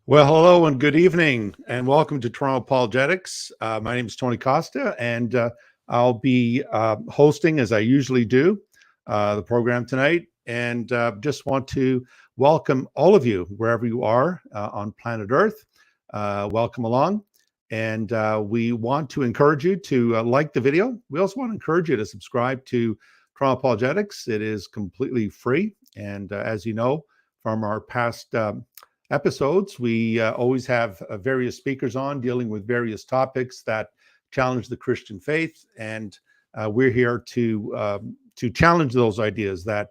Well, hello and good evening, and welcome to Toronto Apologetics. My name is Tony Costa, and I'll be hosting, as I usually do, the program tonight. And just want to welcome all of you, wherever you are on planet Earth. Welcome along. And we want to encourage you to like the video. We also want to encourage you to subscribe to Toronto Apologetics. It is completely free. And as you know from our past episodes, we always have various speakers on dealing with various topics that challenge the Christian faith, and we're here to challenge those ideas that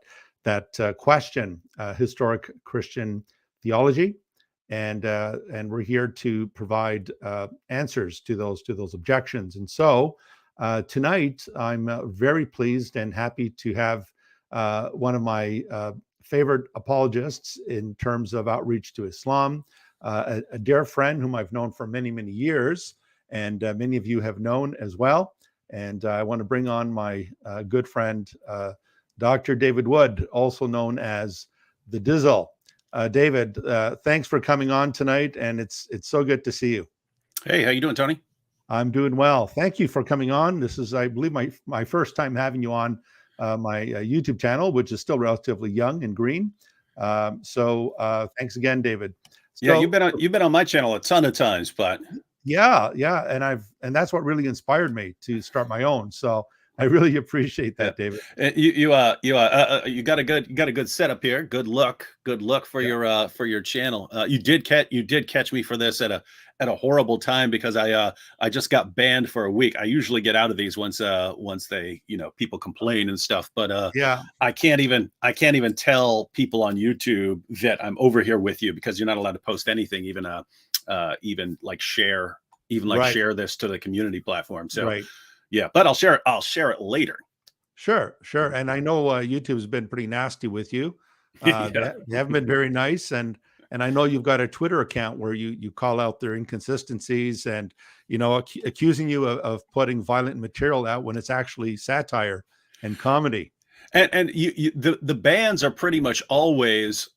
question historic Christian theology, and we're here to provide answers to those objections. And so tonight, I'm very pleased and happy to have one of my favorite apologists in terms of outreach to Islam, a dear friend whom I've known for many, many years, and many of you have known as well. And I want to bring on my good friend, Dr. David Wood, also known as the Dizzle. David, thanks for coming on tonight, and it's so good to see you. Hey, how you doing, Tony? I'm doing well. Thank you for coming on. This is, I believe, my first time having you on my YouTube channel, which is still relatively young and green. So thanks again, David. So, yeah, you've been on my channel a ton of times, but yeah, and that's what really inspired me to start my own. So I really appreciate that, David. You got a good setup here. Good luck for your channel. You did catch me for this at a horrible time, because I just got banned for a week. I usually get out of these once they, people complain and stuff, but yeah, I can't even tell people on YouTube that I'm over here with you, because you're not allowed to post anything, even like share this to the community platform. So right. Yeah, but I'll share it later. Sure. And I know YouTube's been pretty nasty with you. Yeah. They haven't been very nice, and I know you've got a Twitter account where you call out their inconsistencies and accusing you of putting violent material out when it's actually satire and comedy. And the bans are pretty much always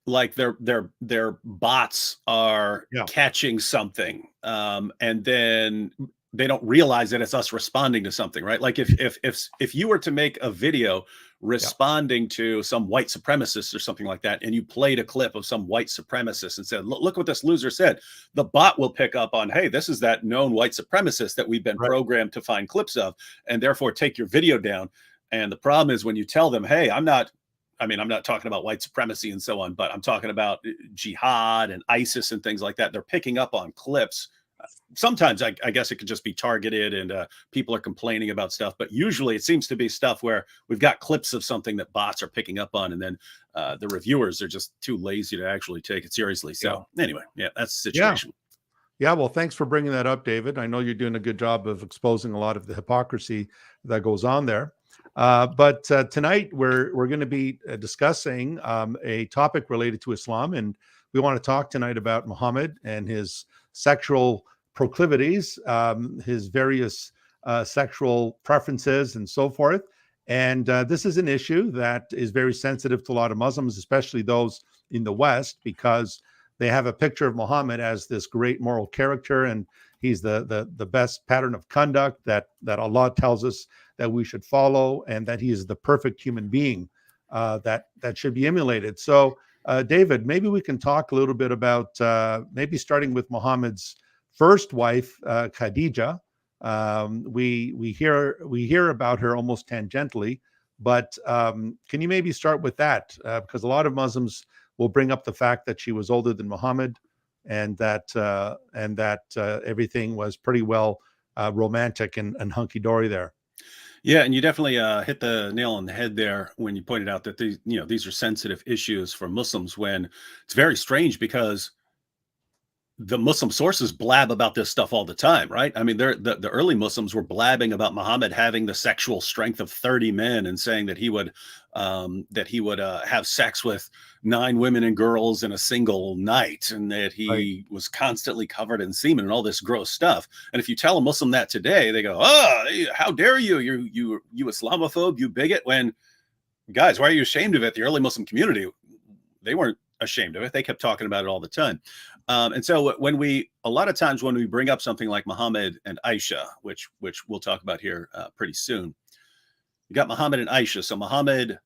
like their bots are catching something, and then they don't realize that it's us responding to something, right? Like if you were to make a video responding to some white supremacist or something like that, and you played a clip of some white supremacist and said, look what this loser said, the bot will pick up on, hey, this is that known white supremacist that we've been programmed to find clips of, and therefore take your video down. And the problem is when you tell them, hey, I'm not talking about white supremacy and so on, but I'm talking about jihad and ISIS and things like that. They're picking up on clips. Sometimes I guess it could just be targeted and people are complaining about stuff, but usually it seems to be stuff where we've got clips of something that bots are picking up on, and then the reviewers are just too lazy to actually take it seriously. So anyway, that's the situation. Yeah, well, thanks for bringing that up, David. I know you're doing a good job of exposing a lot of the hypocrisy that goes on there. But tonight we're going to be discussing a topic related to Islam, and we want to talk tonight about Muhammad and his sexual proclivities, his various sexual preferences and so forth. And this is an issue that is very sensitive to a lot of Muslims, especially those in the West, because they have a picture of Muhammad as this great moral character, and he's the best pattern of conduct that Allah tells us that we should follow, and that he is the perfect human being that should be emulated. So David, maybe we can talk a little bit about maybe starting with Muhammad's first wife, Khadija. We hear about her almost tangentially, but can you maybe start with that? Because a lot of Muslims will bring up the fact that she was older than Muhammad, and that everything was pretty well romantic and hunky dory there. Yeah, and you definitely hit the nail on the head there when you pointed out that these are sensitive issues for Muslims, when it's very strange because the Muslim sources blab about this stuff all the time, right? I mean, the early Muslims were blabbing about Muhammad having the sexual strength of 30 men and saying that he would have sex with 9 women and girls in a single night, and that he was constantly covered in semen and all this gross stuff. And if you tell a Muslim that today, they go, "Oh, how dare you? You Islamophobe, you bigot!" When, guys, why are you ashamed of it? The early Muslim community, they weren't ashamed of it. They kept talking about it all the time. And so a lot of times when we bring up something like Muhammad and Aisha, which we'll talk about here pretty soon, you got Muhammad and Aisha. So Muhammad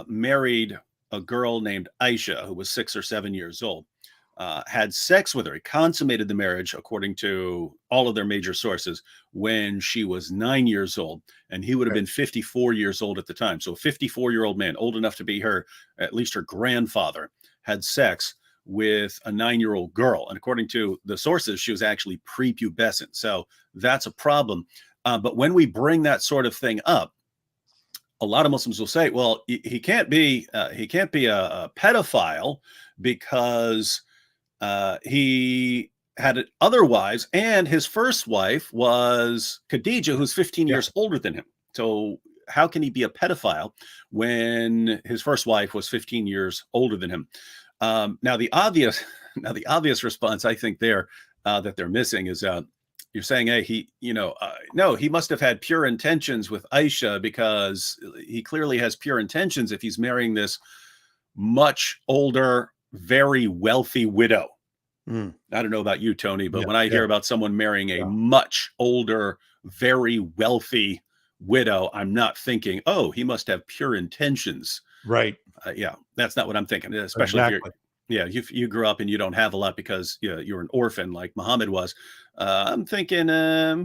married a girl named Aisha who was 6 or 7 years old. Had sex with her. He consummated the marriage, according to all of their major sources, when she was 9 years old. And he would have been 54 years old at the time. So a 54-year-old man, old enough to be at least her grandfather, had sex with a 9-year-old girl. And according to the sources, she was actually prepubescent. So that's a problem. But when we bring that sort of thing up, a lot of Muslims will say, well, he can't be a pedophile because he had other wives, and his first wife was Khadijah, who's 15 years older than him. So how can he be a pedophile when his first wife was 15 years older than him? Now the obvious response I think that they're missing is you're saying, hey, no, he must have had pure intentions with Aisha, because he clearly has pure intentions if he's marrying this much older, very wealthy widow. I don't know about you, Tony, but when I hear about someone marrying a much older, very wealthy widow, I'm not thinking, oh, he must have pure intentions. Right. That's not what I'm thinking, especially if you grew up and you don't have a lot because you're an orphan like Muhammad was. I'm thinking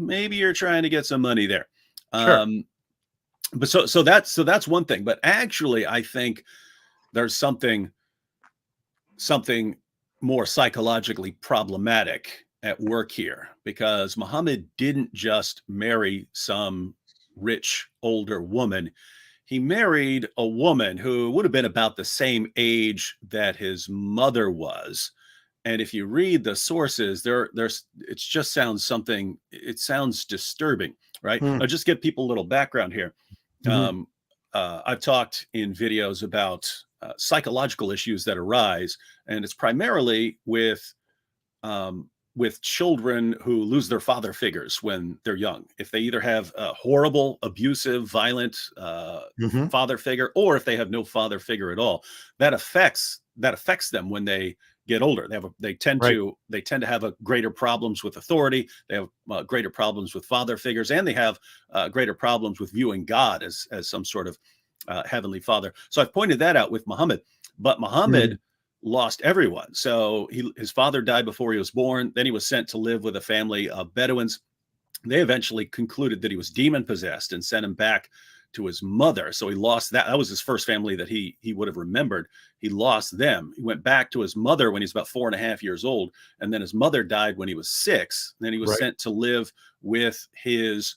maybe you're trying to get some money there. Sure. But so that's one thing. But actually, I think there's something more psychologically problematic at work here, because Muhammad didn't just marry some rich older woman. He married a woman who would have been about the same age that his mother was. And if you read the sources, it sounds disturbing, right? I'll just give people a little background here. I've talked in videos about psychological issues that arise, and it's primarily with children who lose their father figures when they're young. If they either have a horrible, abusive, violent father figure, or if they have no father figure at all, that affects them when they get older. They tend to have a greater problems with authority. They have greater problems with father figures, and they have greater problems with viewing God as some sort of heavenly father. So I've pointed that out with Muhammad, but Muhammad lost everyone. So his father died before he was born. Then he was sent to live with a family of Bedouins. They eventually concluded that he was demon possessed and sent him back to his mother. So he lost that. That was his first family that he would have remembered. He lost them. He went back to his mother when he was about 4.5 years old. And then his mother died when he was 6. Then he was sent to live with his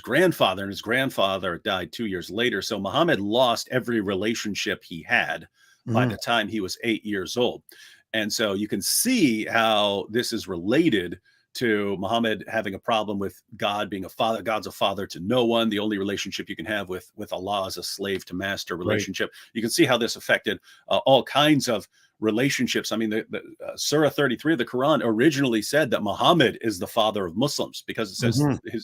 grandfather, and his grandfather died 2 years later. So Muhammad lost every relationship he had by the time he was 8 years old. And so you can see how this is related to Muhammad having a problem with God being a father. God's a father to no one. The only relationship you can have with Allah is a slave to master relationship. You can see how this affected all kinds of relationships. I mean, the Surah 33 of the Quran originally said that Muhammad is the father of Muslims, because it says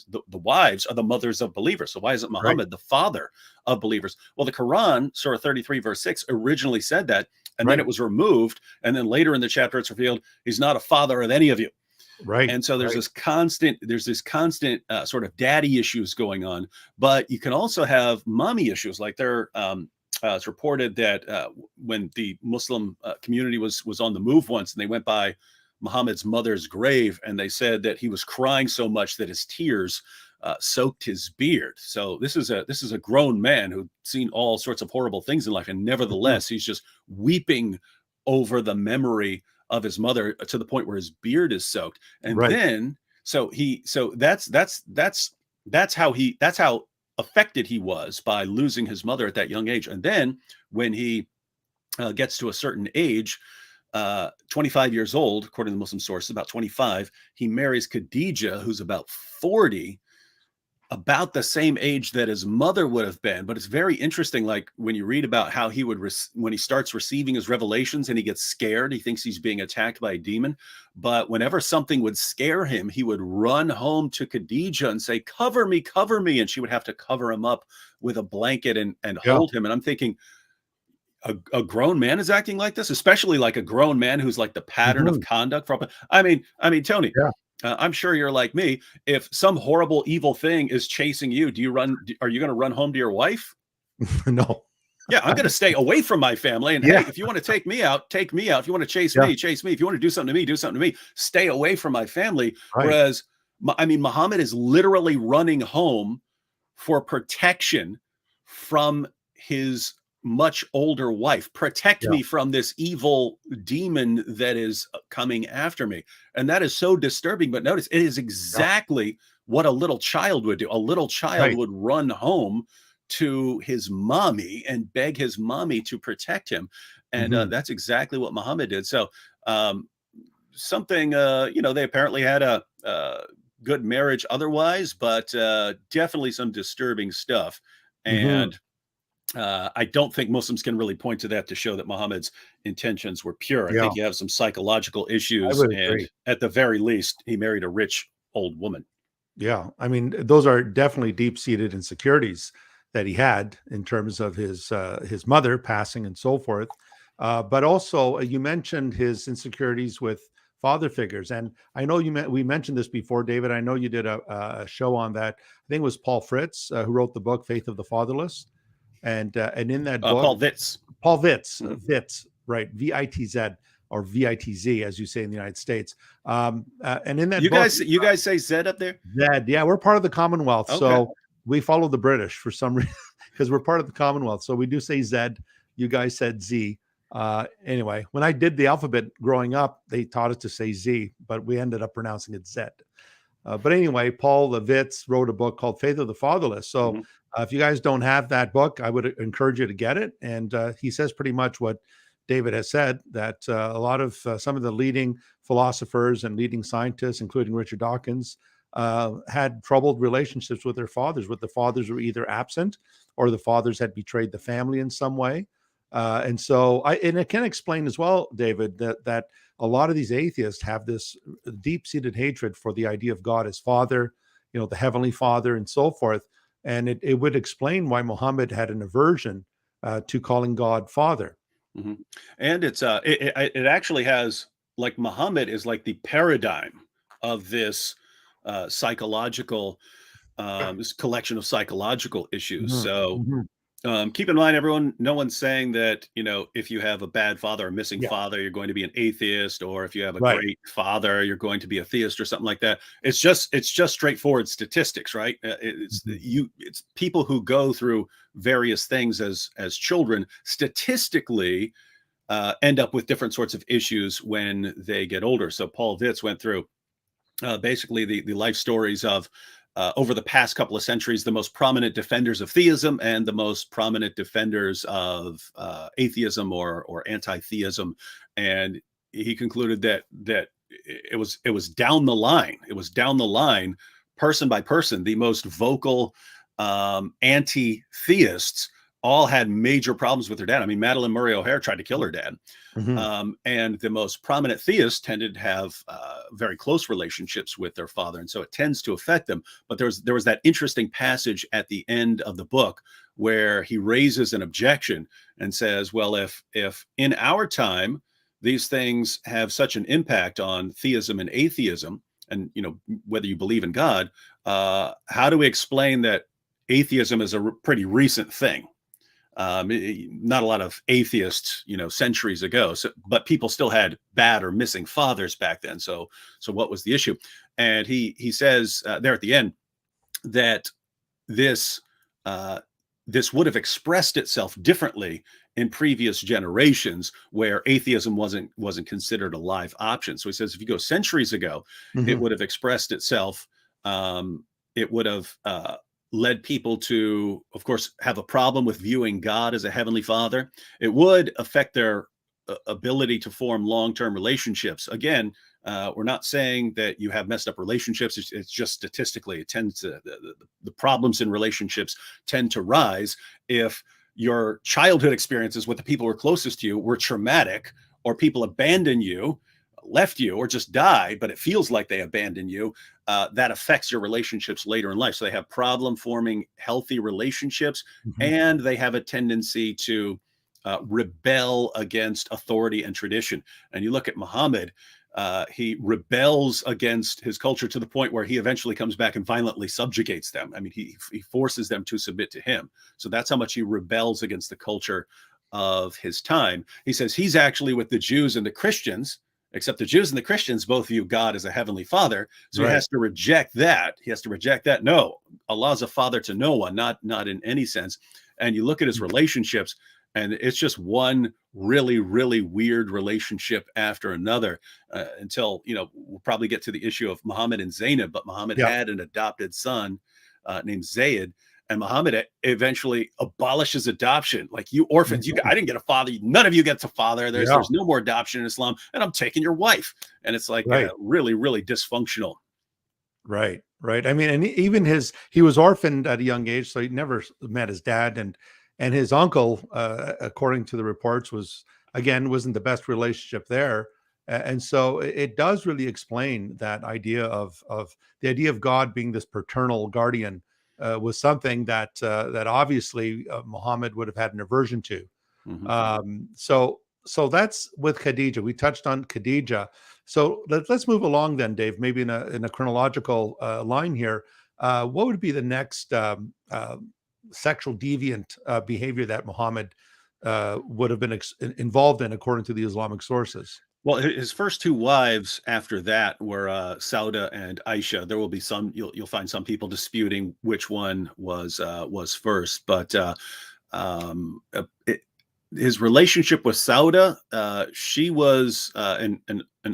the wives are the mothers of believers. So why isn't Muhammad the father of believers? Well, the Quran, Surah 33, verse 6, originally said that, and then it was removed. And then later in the chapter, it's revealed he's not a father of any of you. Right. And so there's this constant sort of daddy issues going on, but you can also have mommy issues. Like it's reported that when the Muslim community was on the move once, and they went by Muhammad's mother's grave, and they said that he was crying so much that his tears soaked his beard. So this is a grown man who'd seen all sorts of horrible things in life, and nevertheless, he's just weeping over the memory of his mother to the point where his beard is soaked. And then, so that's how affected he was by losing his mother at that young age. And then when he gets to a certain age, 25 years old, according to Muslim sources, about 25, he marries Khadijah, who's about 40, about the same age that his mother would have been. But it's very interesting, like when you read about how he would, when he starts receiving his revelations and he gets scared, he thinks he's being attacked by a demon. But whenever something would scare him, he would run home to Khadijah and say, cover me, cover me. And she would have to cover him up with a blanket and hold him. And I'm thinking, a grown man is acting like this, especially like a grown man who's like the pattern of Mhm. conduct from. I mean, Tony, Yeah. I'm sure you're like me. If some horrible evil thing is chasing you, are you going to run home to your wife? No. Yeah, I'm going to stay away from my family. And hey, Yeah. if you want to take me out, take me out. If you want to Yeah. chase me. If you want to do something to me, do something to me. Stay away from my family. Right. Whereas, Muhammad is literally running home for protection from his much older wife. Protect Yeah. me from this evil demon that is coming after me. And that is so disturbing. But notice, it is Yeah. exactly what a little child would do. A little child Right. would run home to his mommy and beg his mommy to protect him. And Mhm. that's exactly what Muhammad did. So, um, something, they apparently had a good marriage otherwise, but definitely some disturbing stuff. Mhm. And I don't think Muslims can really point to that to show that Muhammad's intentions were pure. I Yeah. think you have some psychological I issues, would and agree. at the very least, he married a rich old woman. Yeah. I mean, those are definitely deep-seated insecurities that he had in terms of his mother passing and so forth. But also, you mentioned his insecurities with father figures, and I know we mentioned this before, David. I know you did a show on that. I think it was Paul Fritz who wrote the book "Faith of the Fatherless," and in that book, Paul Vitz. Paul Vitz, Mhm. Vitz, right? Vitz or Vitz, as you say in the United States. And in that You book, guys, you guys say Zed up there? Zed, yeah, we're part of the Commonwealth, Okay. so we follow the British for some reason because we're part of the Commonwealth. So we do say Zed. You guys said Z. Anyway, when I did the alphabet growing up, they taught us to say Z, but we ended up pronouncing it Zed. But anyway, Paul Levitz wrote a book called Faith of the Fatherless. So Mhm. if you guys don't have that book, I would encourage you to get it. And he says pretty much what David has said, that a lot of some of the leading philosophers and leading scientists, including Richard Dawkins, had troubled relationships with their fathers, with the fathers were either absent or the fathers had betrayed the family in some way. And it can explain as well, David, that a lot of these atheists have this deep-seated hatred for the idea of God as Father, the Heavenly Father, and so forth. And it would explain why Muhammad had an aversion to calling God Father. Mhm. And it actually has, like, Muhammad is like the paradigm of this psychological this collection of psychological issues. Mhm, So mhm. keep in mind, everyone, no one's saying that, if you have a bad father, a missing Yeah, father, you're going to be an atheist, or if you have a right. great father, you're going to be a theist or something like that. It's just straightforward statistics, right? Mhm. It's people who go through various things as children statistically end up with different sorts of issues when they get older. So Paul Vitz went through basically the life stories of over the past couple of centuries, the most prominent defenders of theism and the most prominent defenders of atheism or anti-theism, and he concluded that it was down the line. It was down the line, person by person. The most vocal anti-theists all had major problems with their dad. I mean, Madeline Murray O'Hare tried to kill her dad. Mhm. And the most prominent theists tended to have very close relationships with their father, and so it tends to affect them. But there was that interesting passage at the end of the book where he raises an objection and says, "Well, if in our time these things have such an impact on theism and atheism, and whether you believe in God, how do we explain that atheism is a pretty recent thing?" Not a lot of atheists, centuries ago. So, but people still had bad or missing fathers back then. So what was the issue? And he says there at the end that this uh, this would have expressed itself differently in previous generations where atheism wasn't considered a live option. So he says if you go centuries ago, it Mhm. would have expressed itself. It would have led people to, of course, have a problem with viewing God as a heavenly father. It would affect their ability to form long-term relationships. Again, we're not saying that you have messed up relationships. It's just statistically, it tends to the problems in relationships tend to rise if your childhood experiences with the people who are closest to you were traumatic, or people abandon you, left you, or just died, but it feels like they abandoned you. That affects your relationships later in life. So they have problem forming healthy relationships, Mhm. and they have a tendency to rebel against authority and tradition. And you look at Muhammad, he rebels against his culture to the point where he eventually comes back and violently subjugates them. I mean, he forces them to submit to him. So that's how much he rebels against the culture of his time. He says he's actually with the Jews and the Christians, except the Jews and the Christians both view God as a heavenly father. So he has to reject that. He has to reject that. No, Allah's a father to no one, not in any sense. And you look at his relationships, and it's just one really, really weird relationship after another, until, we'll probably get to the issue of Muhammad and Zainab, but Muhammad had an adopted son named Zayd, and Muhammad eventually abolishes adoption. Like, you orphans, I didn't get a father. None of you gets a father. There's no more adoption in Islam, and I'm taking your wife. And it's like really, really dysfunctional. Right. I mean, and even he was orphaned at a young age, so he never met his dad, and his uncle, according to the reports, wasn't the best relationship there. And so it does really explain that idea of the idea of God being this paternal guardian, was something that obviously Muhammad would have had an aversion to. So that's with Khadija. We touched on Khadija. So let's move along then, Dave, maybe in a chronological line here. What would be the next sexual deviant behavior that Muhammad would have been involved in, according to the Islamic sources? Well, his first two wives after that were Sauda and Aisha. There will be you'll find some people disputing which one was first, but his relationship with Sauda, she was an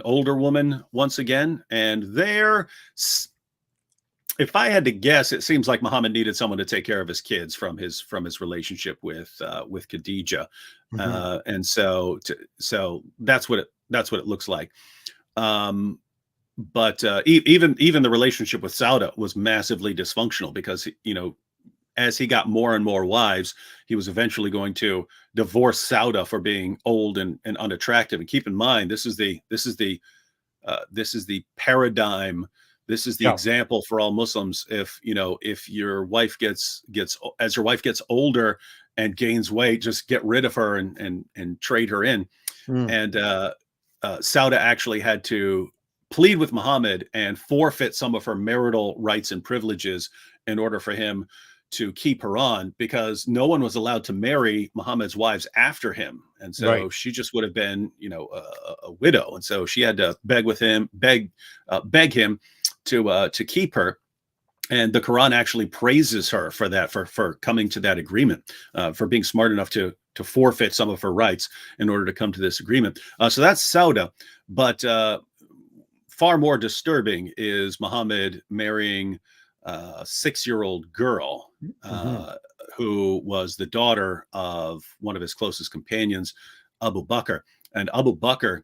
older woman once again, and if I had to guess, it seems like Muhammad needed someone to take care of his kids from his relationship with Khadija, and so that's what it looks like. But even the relationship with Sauda was massively dysfunctional, because as he got more and more wives, he was eventually going to divorce Sauda for being old and unattractive. And keep in mind, this is the paradigm. This is the example for all Muslims. If your wife gets older and gains weight, just get rid of her and trade her in. And Sauda actually had to plead with Muhammad and forfeit some of her marital rights and privileges in order for him to keep her on, because no one was allowed to marry Muhammad's wives after him. And so she just would have been, a widow. And so she had to beg him to keep her. And the Quran actually praises her for that, for coming to that agreement, for being smart enough to forfeit some of her rights in order to come to this agreement. So that's Sauda. But far more disturbing is Muhammad marrying a 6-year-old girl, who was the daughter of one of his closest companions, Abu Bakr. And Abu Bakr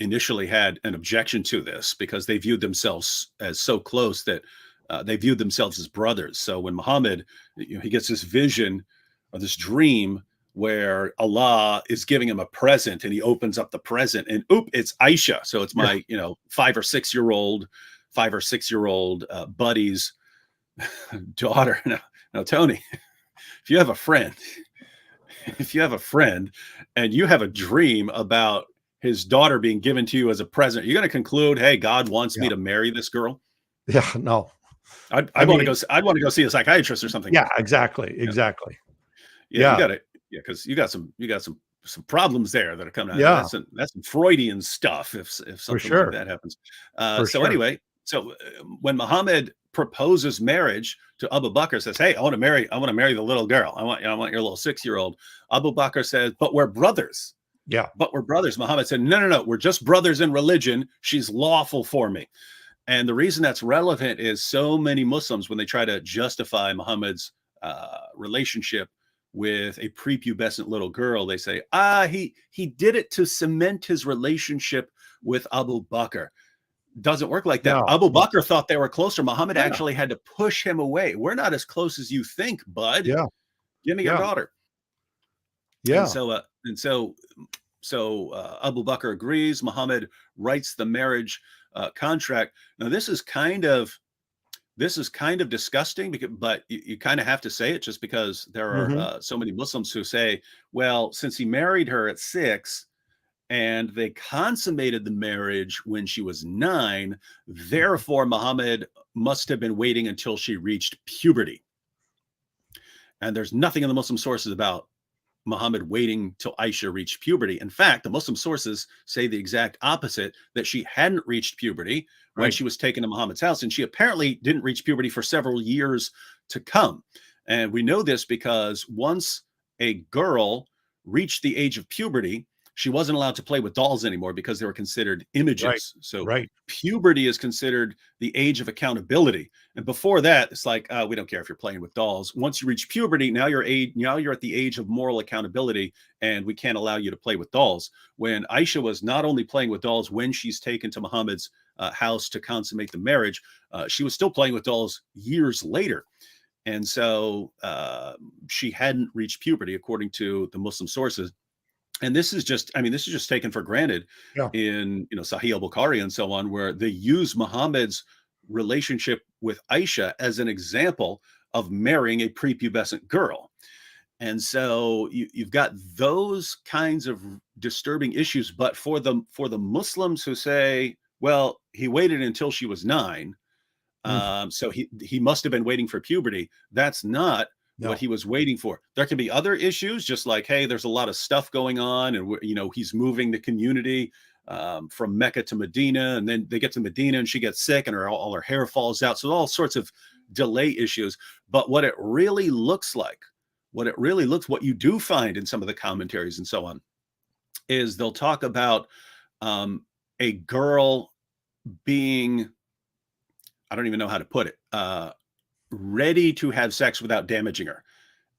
initially had an objection to this, because they viewed themselves as so close that they viewed themselves as brothers. So when Muhammad, he gets this vision or this dream where Allah is giving him a present, and he opens up the present, and it's Aisha. So it's my 5 or 6 year old buddy's daughter. Now, Tony, if you have a friend and you have a dream about his daughter being given to you as a present, you're going to conclude, hey, God wants me to marry this girl? Yeah, no. I'd want to go see a psychiatrist or something. Yeah, exactly. Yeah, you got it. Yeah, because you got some problems there that are coming out. Yeah, that's some Freudian stuff. If something like that happens. Anyway, when Muhammad proposes marriage to Abu Bakr, says, "Hey, I want to marry the little girl. I want your little 6-year-old." Abu Bakr says, "But we're brothers." Yeah, but we're brothers. Muhammad said, "No, we're just brothers in religion. She's lawful for me." And the reason that's relevant is so many Muslims, when they try to justify Muhammad's relationship with a prepubescent little girl, they say, he did it to cement his relationship with Abu Bakr. Doesn't work like that. No. Abu Bakr thought they were closer. Muhammad actually had to push him away. We're not as close as you think, bud. Yeah. Give me your daughter. Yeah. And so Abu Bakr agrees. Muhammad writes the marriage contract. Now, this is kind of this is kind of disgusting, but you kind of have to say it just because there are Hmm. so many Muslims who say, well, since he married her at 6 and they consummated the marriage when she was 9, therefore Muhammad must have been waiting until she reached puberty. And there's nothing in the Muslim sources about Muhammad waiting till Aisha reached puberty. In fact, the Muslim sources say the exact opposite, that she hadn't reached puberty when Right. she was taken to Muhammad's house. And she apparently didn't reach puberty for several years to come. And we know this because once a girl reached the age of puberty, she wasn't allowed to play with dolls anymore because they were considered Right. images. So Right. puberty is considered the age of accountability. And before that, it's like, we don't care if you're playing with dolls. Once you reach puberty, now you're at the age of moral accountability, and we can't allow you to play with dolls. When Aisha was not only playing with dolls when she's taken to Muhammad's house to consummate the marriage, she was still playing with dolls years later. And so she hadn't reached puberty, according to the Muslim sources. And this is just, I mean, this is just taken for granted Yeah. in, Sahih al-Bukhari and so on, where they use Muhammad's relationship with Aisha as an example of marrying a prepubescent girl. And so you've got those kinds of disturbing issues. But for the Muslims who say, well, he waited until she was 9, Mm. so he must have been waiting for puberty. That's not what No. he was waiting for. There can be other issues, just like, hey, there's a lot of stuff going on, and he's moving the community from Mecca to Medina, and then they get to Medina, and she gets sick, and all her hair falls out. So all sorts of delay issues. But what it really looks like, what you do find in some of the commentaries and so on, is they'll talk about a girl being, I don't even know how to put it, ready to have sex without damaging her.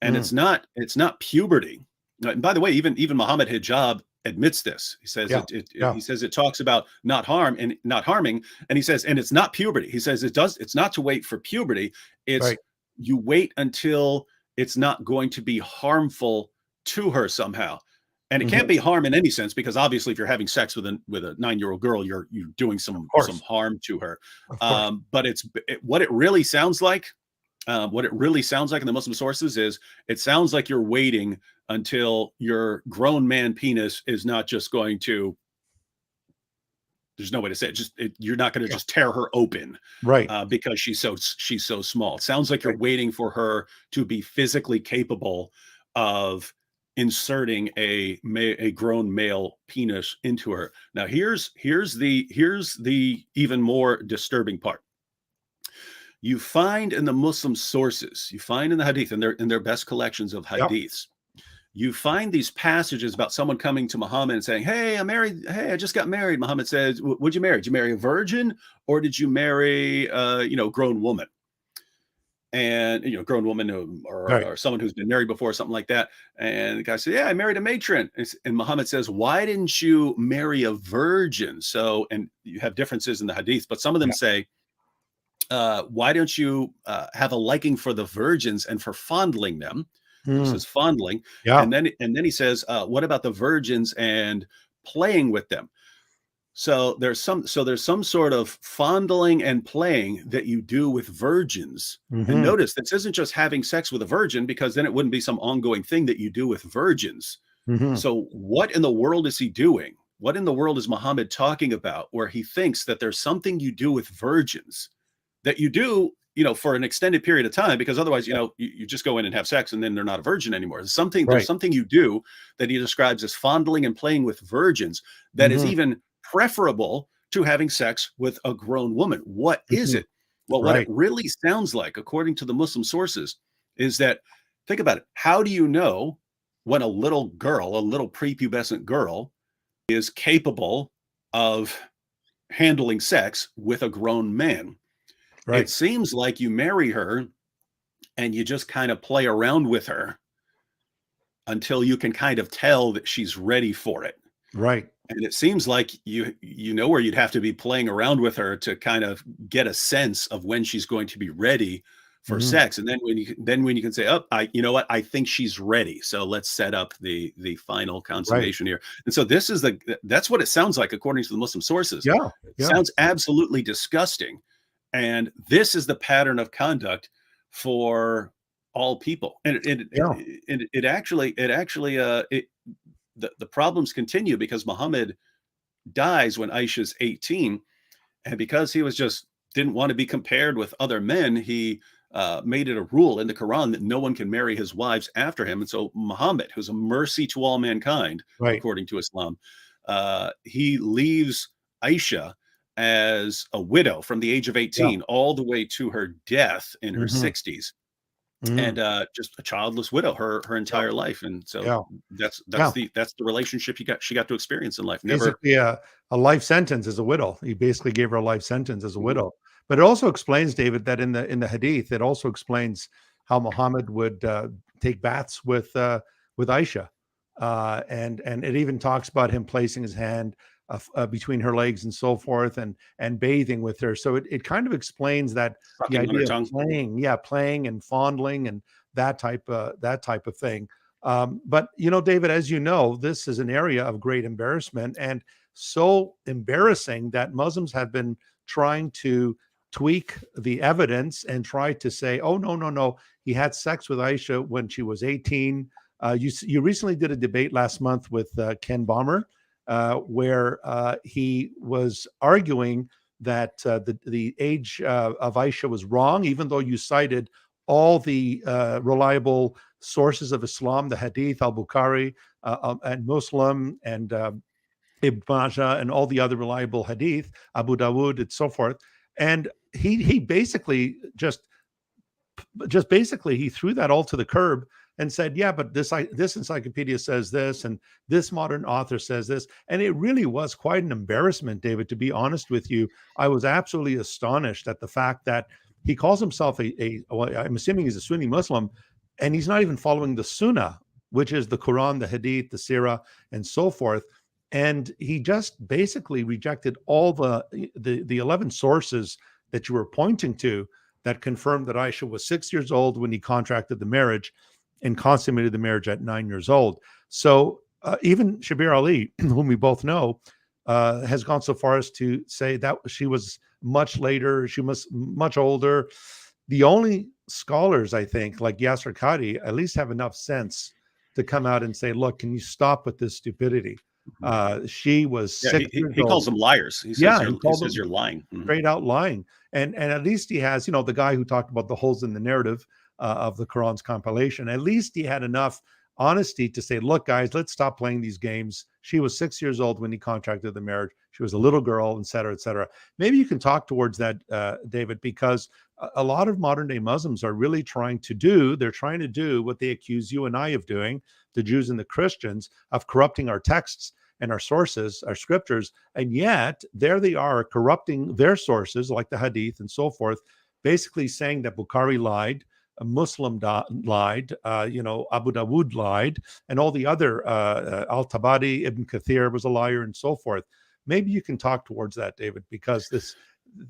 And Mm. it's not puberty. And by the way, even Muhammad Hijab admits this. He says Yeah. Yeah. he says it talks about not harming, and he says, and it's not puberty. He says it's not to wait for puberty. It's Right. you wait until it's not going to be harmful to her somehow. And it Hmm. can't be harm in any sense, because obviously if you're having sex with a 9-year-old girl, you're doing Of some course. harm to her. Of course. But what it really sounds like, what it really sounds like in the Muslim sources is, it sounds like you're waiting until your grown man penis is not just going to, there's no way to say it, you're not going to Yeah. just tear her open Right. because she's so small. It sounds like you're Right. waiting for her to be physically capable of inserting a grown male penis into her. Now here's the even more disturbing part. You find in the Muslim sources, you find in the Hadith, in their best collections of Yep. Hadiths, you find these passages about someone coming to Muhammad and saying, "Hey, I'm married. Hey, I just got married." Muhammad says, "What'd you marry? Did you marry a virgin, or did you marry, grown woman?" And grown woman, Right. or someone who's been married before, something like that. And the guy said, "Yeah, I married a matron." And Muhammad says, "Why didn't you marry a virgin?" So, and you have differences in the Hadith, but some of them Yeah. say, why don't you have a liking for the virgins and for fondling them? He Mm. says fondling. Yeah. And then he says, what about the virgins and playing with them? So there's some sort of fondling and playing that you do with virgins. And Hmm. notice this isn't just having sex with a virgin, because then it wouldn't be some ongoing thing that you do with virgins. Hmm. So what in the world is he doing? What in the world is Muhammad talking about where he thinks that there's something you do with virgins that you do, for an extended period of time, because otherwise, you just go in and have sex and then they're not a virgin anymore. There's Right. something you do that he describes as fondling and playing with virgins that is Hmm. even preferable to having sex with a grown woman. What is Hmm. it? Well, what it Right. really sounds like, according to the Muslim sources, is that, think about it. How do you know when a little prepubescent girl is capable of handling sex with a grown man? It Right. seems like you marry her and you just kind of play around with her until you can kind of tell that she's ready for it. Right. And it seems like where you'd have to be playing around with her to kind of get a sense of when she's going to be ready for Hmm. sex. And then when you can say, "Oh, you know what? I think she's ready. So let's set up the final Right. consummation here." And so that's what it sounds like according to the Muslim sources. Yeah. It Yeah. sounds absolutely disgusting. And this is the pattern of conduct for all people. And Yeah. the problems continue because Muhammad dies when Aisha's 18, and because he was just didn't want to be compared with other men, he made it a rule in the Quran that no one can marry his wives after him. And so Muhammad, who's a mercy to all mankind, Right. according to Islam, he leaves Aisha as a widow from the age of Yeah. 18 all the way to her death in her Hmm. 60s, Hmm. and just a childless widow her Yeah. entire life. And so Yeah. that's Yeah. the relationship she got to experience in life. Never. Basically a life sentence as a widow. He basically gave her a life sentence as a Mhm. widow. But it also explains, David, that in the Hadith, it also explains how Muhammad would take baths with Aisha, and it even talks about him placing his hand between her legs and so forth, and bathing with her. So it kind of explains that the Sucking on her idea of tongue. playing, yeah, playing and fondling and that type of thing. But David, as you know, this is an area of great embarrassment, and so embarrassing that Muslims have been trying to tweak the evidence and try to say, "Oh, no, no, no, he had sex with Aisha when she was 18." You recently did a debate last month with Ken Bomber, where he was arguing that the age of Aisha was wrong, even though you cited all the reliable sources of Islam, the Hadith, Al Bukhari, and Muslim, and Ibn Majah, and all the other reliable Hadith, Abu Dawud, and so forth. And he basically just basically he threw that all to the curb and said, "Yeah, but this encyclopedia says this, and this modern author says this." And it really was quite an embarrassment, David. To be honest with you, I was absolutely astonished at the fact that he calls himself well, I'm assuming he's a Sunni Muslim, and he's not even following the Sunnah, which is the Quran, the Hadith, the Sirah, and so forth. And he just basically rejected all the 11 sources that you were pointing to that confirmed that Aisha was 6 years old when he contracted the marriage and consummated the marriage at 9 years old. So even Shabir Ali, whom we both know, has gone so far as to say that she was much later, she was much older. The only scholars, I think, like Yasser Qadi, at least have enough sense to come out and say, "Look, can you stop with this stupidity?" She was Yeah, six years he calls old. them liars. He says Yeah, he he called says them you're lying. Mhm. straight out lying. And at least he has, the guy who talked about the holes in the narrative of the Quran's compilation. At least he had enough honesty to say, "Look, guys, let's stop playing these games. She was 6 years old when he contracted the marriage. She was a little girl, et cetera, et cetera." Maybe you can talk towards that, David, because a lot of modern day Muslims are really they're trying to do what they accuse you and I of doing, the Jews and the Christians, of corrupting our texts and our sources, our scriptures. And yet there they are corrupting their sources like the Hadith and so forth, basically saying that Bukhari lied, a Muslim lied, Abu Dawud lied, and all the other Al-Tabari, Ibn Kathir was a liar, and so forth. Maybe you can talk towards that, David, because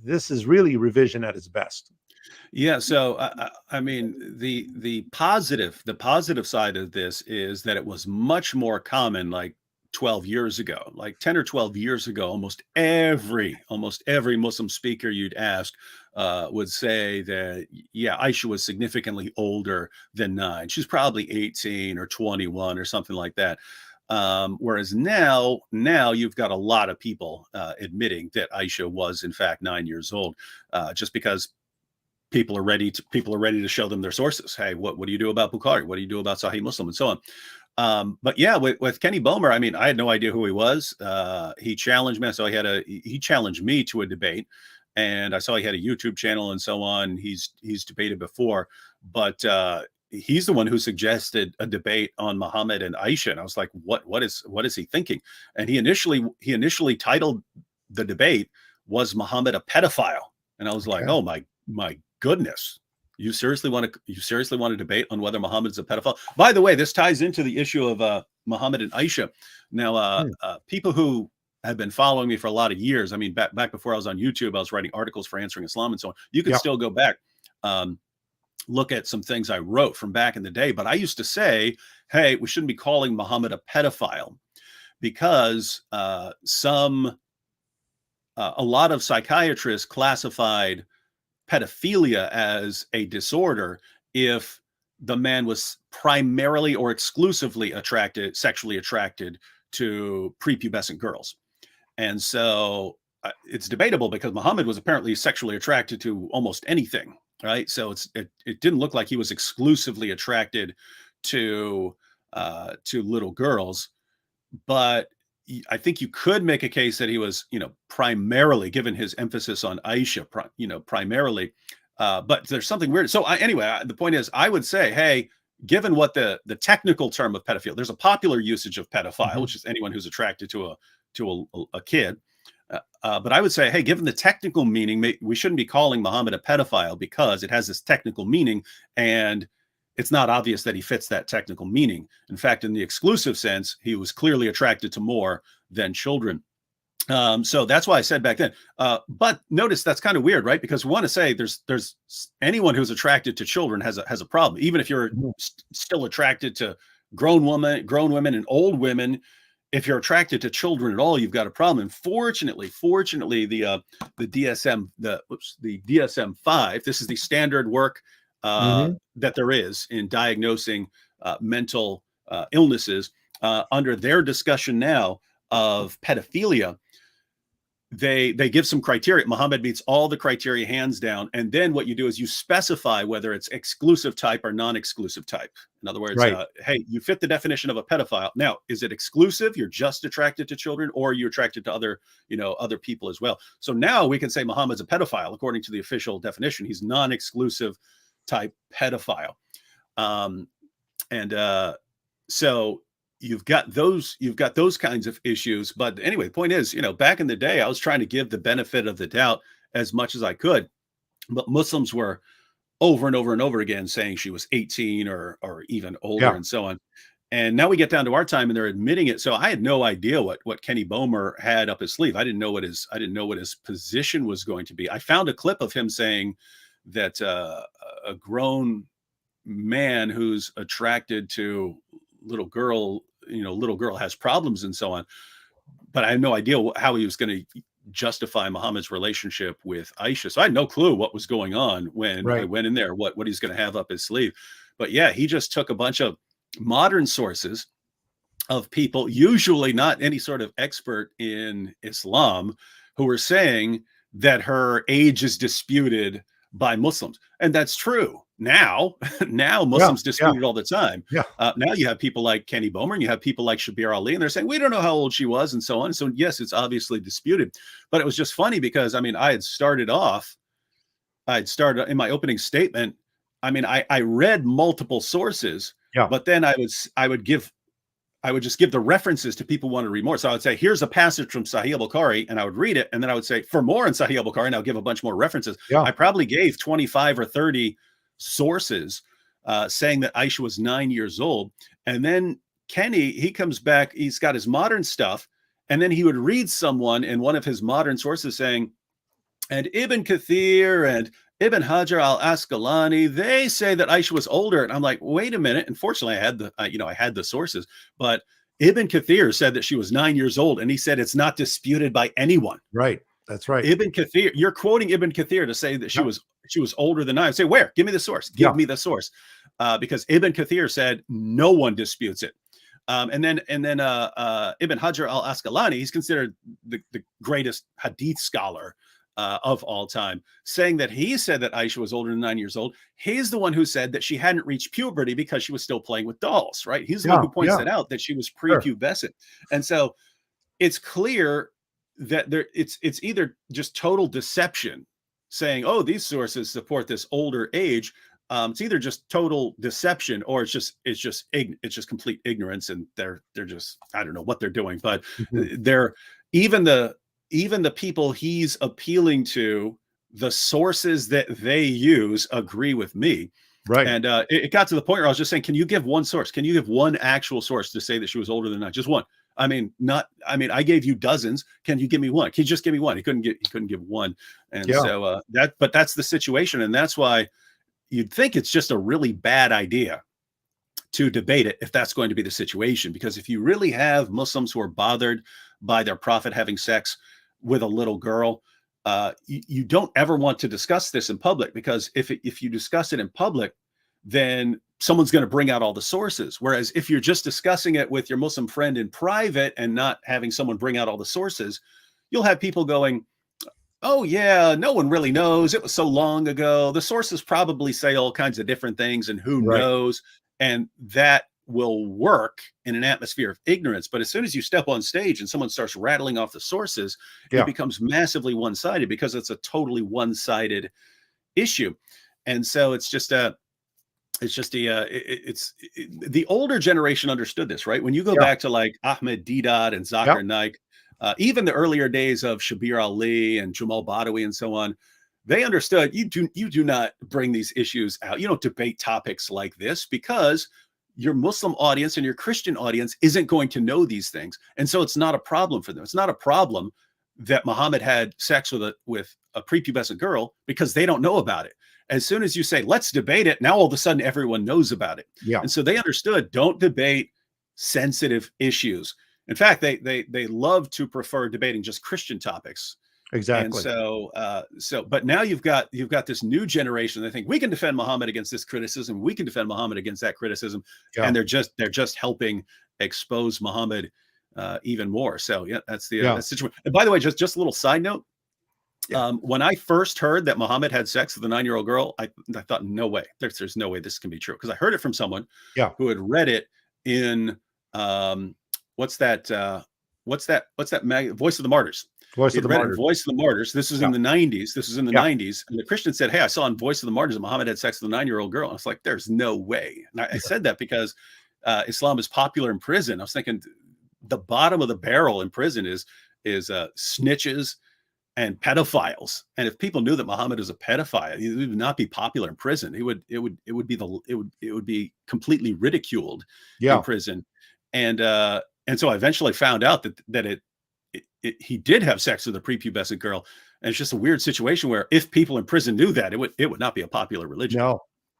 this is really revision at its best. Yeah, so I mean, the positive side of this is that it was much more common like 12 years ago, like 10 or 12 years ago. Almost every Muslim speaker you'd ask would say that yeah, Aisha was significantly older than 9. She's probably 18 or 21 or something like that. Whereas now you've got a lot of people admitting that Aisha was in fact 9 years old, just because people are ready to show them their sources. Hey, what do you do about Bukhari? What do you do about Sahih Muslim, and so on? But yeah, with Kenny Bomer, I mean, I had no idea who he was. He challenged me. So he challenged me to a debate, and I saw he had a YouTube channel and so on. He's debated before, but he's the one who suggested a debate on Muhammad and Aisha. And I was like, what is he thinking? And he initially titled the debate, "Was Muhammad a pedophile?" And I was like, Okay. oh my goodness. You seriously want to debate on whether Muhammad's a pedophile? By the way, this ties into the issue of Muhammad and Aisha. Now, Hmm. people who have been following me for a lot of years, I mean, back before I was on YouTube, I was writing articles for Answering Islam and so on. You can Yeah. still go back, um, look at some things I wrote from back in the day. But I used to say, hey, we shouldn't be calling Muhammad a pedophile because a lot of psychiatrists classified pedophilia as a disorder if the man was primarily or exclusively sexually attracted to prepubescent girls. And so it's debatable because Muhammad was apparently sexually attracted to almost anything, right? So it didn't look like he was exclusively attracted to little girls, but I think you could make a case that he was, primarily, given his emphasis on Aisha, primarily. But there's something weird. So anyway, the point is, I would say, hey, given what the technical term of pedophile, there's a popular usage of pedophile, which is anyone who's attracted to a kid. But I would say, hey, given the technical meaning, we shouldn't be calling Muhammad a pedophile because it has this technical meaning, and it's not obvious that he fits that technical meaning. In fact, in the exclusive sense, he was clearly attracted to more than children. So that's why I said back then. But notice that's kind of weird, right? Because we want to say there's anyone who's attracted to children has a problem, even if you're still attracted to grown women and old women. If you're attracted to children at all, you've got a problem. And fortunately, the DSM-5, this is the standard work that there is in diagnosing mental illnesses. Under their discussion now of pedophilia, they give some criteria. Muhammad meets all the criteria hands down. And then what you do is you specify whether it's exclusive type or non-exclusive type. In other words, hey, you fit the definition of a pedophile. Now, is it exclusive? You're just attracted to children, or you're attracted to other people as well. So now we can say Muhammad's a pedophile according to the official definition. He's non-exclusive type pedophile. So you've got those kinds of issues. But anyway, the point is, back in the day, I was trying to give the benefit of the doubt as much as I could, but Muslims were over and over and over again saying she was 18 or even older and so on. And now we get down to our time and they're admitting it. So I had no idea what Kenny Bomer had up his sleeve. I didn't know what his position was going to be. I found a clip of him saying that a grown man who's attracted to little girl has problems and so on. But I had no idea how he was going to justify Muhammad's relationship with Aisha. So I had no clue what was going on when I went in there, what he's going to have up his sleeve. But yeah, he just took a bunch of modern sources of people, usually not any sort of expert in Islam, who were saying that her age is disputed by Muslims. And that's true. Now Muslims dispute it all the time. Now you have people like Kenny Bomer and you have people like Shabir Ali, and they're saying, we don't know how old she was and so on. So yes, it's obviously disputed. But it was just funny because, I had started in my opening statement. I read multiple sources, but then I would just give the references to people who want to read more. So I would say, here's a passage from Sahih al-Bukhari, and I would read it. And then I would say, for more in Sahih al-Bukhari, and I'll give a bunch more references. I probably gave 25 or 30 sources saying that Aisha was 9 years old. And then Kenny, he comes back, he's got his modern stuff. And then he would read someone in one of his modern sources saying, and Ibn Kathir and Ibn Hajar al-Asqalani, they say that Aisha was older. And I'm like, wait a minute. Unfortunately, I had the sources, but Ibn Kathir said that she was 9 years old. And he said, it's not disputed by anyone. Right. That's right. Ibn Kathir, you're quoting Ibn Kathir to say that she was older than 9. I say, where? Give me the source. Give me the source. Because Ibn Kathir said no one disputes it. And then Ibn Hajar al-Asqalani, he's considered the greatest hadith scholar of all time, saying that he said that Aisha was older than 9 years old. He's the one who said that she hadn't reached puberty because she was still playing with dolls, right? He's the one who points that out, that she was prepubescent. And so it's clear that it's either just total deception, saying, oh, these sources support this older age. It's either just total deception, or it's just complete ignorance, and they're just, I don't know what they're doing, but they're even the people he's appealing to, the sources that they use agree with me. Right. And it got to the point where I was just saying, can you give one source? Can you give one actual source to say that she was older than 9? Just one. I gave you dozens. Can you give me one? Can you just give me one? He couldn't give one. And so but that's the situation. And that's why you'd think it's just a really bad idea to debate it if that's going to be the situation. Because if you really have Muslims who are bothered by their prophet having sex with a little girl, you don't ever want to discuss this in public, because if you discuss it in public, then someone's going to bring out all the sources. Whereas if you're just discussing it with your Muslim friend in private and not having someone bring out all the sources, you'll have people going, oh yeah, no one really knows. It was so long ago. The sources probably say all kinds of different things, and who knows? And that will work in an atmosphere of ignorance. But as soon as you step on stage and someone starts rattling off the sources, it becomes massively one-sided, because it's a totally one-sided issue. And so it's just the older generation understood this, right? When you go back to like Ahmed Deedat and Zakir Naik, even the earlier days of Shabir Ali and Jamal Badawi and so on, they understood you do not bring these issues out. You don't debate topics like this, because your Muslim audience and your Christian audience isn't going to know these things. And so it's not a problem for them. It's not a problem that Muhammad had sex with a prepubescent girl, because they don't know about it. As soon as you say, let's debate it, now all of a sudden everyone knows about it. And so they understood, don't debate sensitive issues. In fact, they love to prefer debating just Christian topics. Exactly. And but now you've got this new generation. They think we can defend Muhammad against this criticism. We can defend Muhammad against that criticism. And they're just helping expose Muhammad even more. So yeah, that's the situation. And by the way, just a little side note. When I first heard that Muhammad had sex with a 9-year-old girl, I thought, no way, there's no way this can be true. Because I heard it from someone who had read it in what's that Voice of the Martyrs. Voice of the Martyrs. This is in the 90s. This is in the 90s. And the Christian said, hey, I saw in Voice of the Martyrs that Muhammad had sex with a 9-year-old girl. And I was like, there's no way. And I said that because Islam is popular in prison. I was thinking the bottom of the barrel in prison is snitches and pedophiles. And if people knew that Muhammad was a pedophile, he would not be popular in prison. It would be completely ridiculed in prison. And so I eventually found out that he did have sex with a prepubescent girl. And it's just a weird situation where if people in prison knew that, it would not be a popular religion.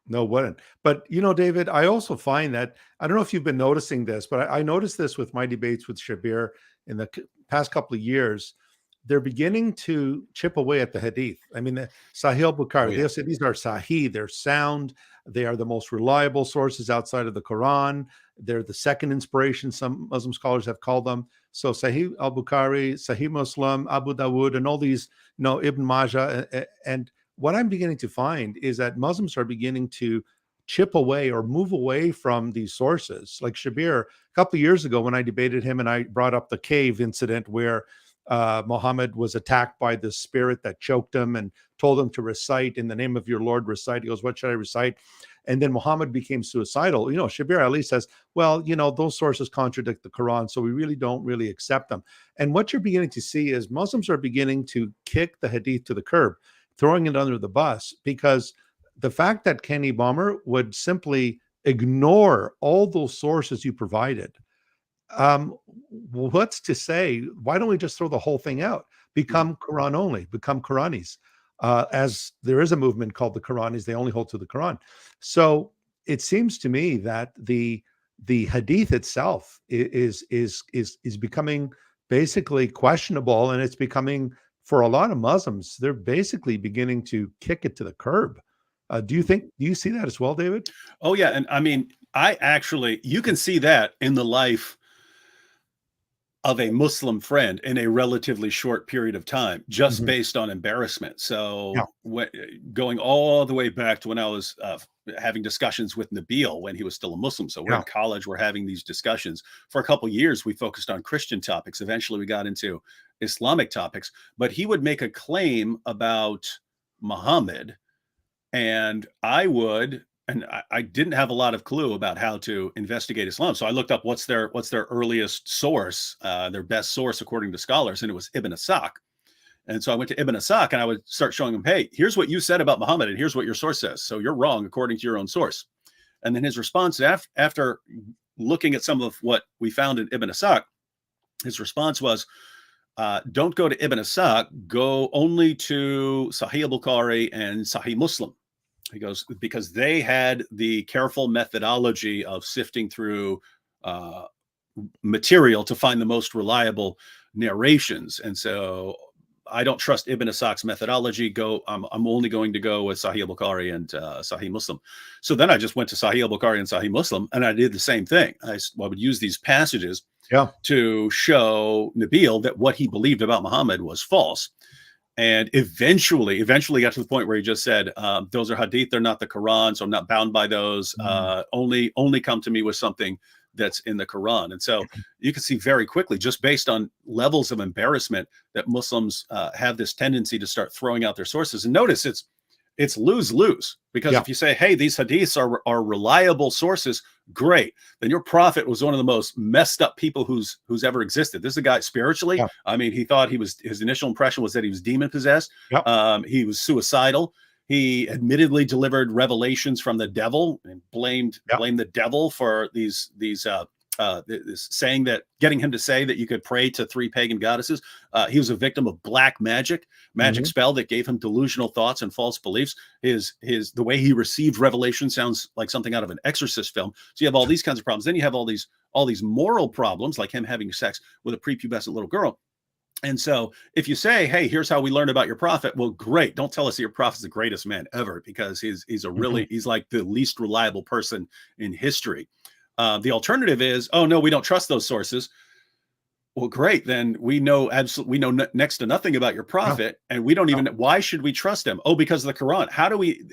No, wouldn't. But David, I also find that, I don't know if you've been noticing this, but I noticed this with my debates with Shabir in the past couple of years. They're beginning to chip away at the hadith. I mean, the Sahih Bukhari, they say these are sahih, they're sound, they are the most reliable sources outside of the Quran. They're the second inspiration, some Muslim scholars have called them. So Sahih al-Bukhari, Sahih Muslim, Abu Dawud, and all these, Ibn Majah. And what I'm beginning to find is that Muslims are beginning to chip away or move away from these sources. Like Shabir, a couple of years ago when I debated him and I brought up the cave incident where Muhammad was attacked by the spirit that choked him and told him to recite, in the name of your Lord, recite. He goes, what should I recite? And then Muhammad became suicidal. Shabir Ali says, well, those sources contradict the Quran, so we really don't accept them. And what you're beginning to see is Muslims are beginning to kick the hadith to the curb, throwing it under the bus, because the fact that Kenny Bomber would simply ignore all those sources you provided, what's to say, why don't we just throw the whole thing out, become Quran only, become Quranis, as there is a movement called the Quranis, they only hold to the Quran. So it seems to me that the hadith itself is becoming basically questionable, and it's becoming, for a lot of Muslims, they're basically beginning to kick it to the curb. Do you see that as well, David? Oh yeah. And I mean, you can see that in the life of a Muslim friend in a relatively short period of time, just based on embarrassment. So going all the way back to when I was having discussions with Nabil when he was still a Muslim. So we're in college, we're having these discussions. For a couple of years, we focused on Christian topics. Eventually we got into Islamic topics, but he would make a claim about Muhammad, and I didn't have a lot of clue about how to investigate Islam. So I looked up what's their earliest source, their best source according to scholars, and it was Ibn Asaq. And so I went to Ibn Asaq and I would start showing him, hey, here's what you said about Muhammad and here's what your source says. So you're wrong according to your own source. And then his response after looking at some of what we found in Ibn Asaq, his response was, don't go to Ibn Asaq, go only to Sahih al-Bukhari and Sahih Muslim. He goes, because they had the careful methodology of sifting through material to find the most reliable narrations. And so I don't trust Ibn Ishaq's methodology. I'm only going to go with Sahih Bukhari and Sahih Muslim. So then I just went to Sahih Bukhari and Sahih Muslim, and I did the same thing. I would use these passages to show Nabil that what he believed about Muhammad was false. And eventually got to the point where he just said, those are hadith, they're not the Quran, so I'm not bound by those. Only come to me with something that's in the Quran. And so you can see very quickly, just based on levels of embarrassment, that Muslims have this tendency to start throwing out their sources. And notice it's lose-lose, because if you say, hey, these hadiths are reliable sources, great. Then your prophet was one of the most messed up people who's ever existed. This is a guy spiritually. I mean, he thought his initial impression was that he was demon possessed. He was suicidal. He admittedly delivered revelations from the devil and blamed the devil for these saying that, getting him to say that you could pray to 3 pagan goddesses. He was a victim of black magic spell that gave him delusional thoughts and false beliefs. The way he received revelation sounds like something out of an exorcist film. So you have all these kinds of problems. Then you have all these moral problems, like him having sex with a prepubescent little girl. And so if you say, hey, here's how we learned about your prophet, well, great. Don't tell us that your prophet's the greatest man ever, because he's like the least reliable person in history. The alternative is, oh no, we don't trust those sources. Well, great. Then we know next to nothing about your prophet, and we don't even. Why should we trust him? Oh, because of the Quran.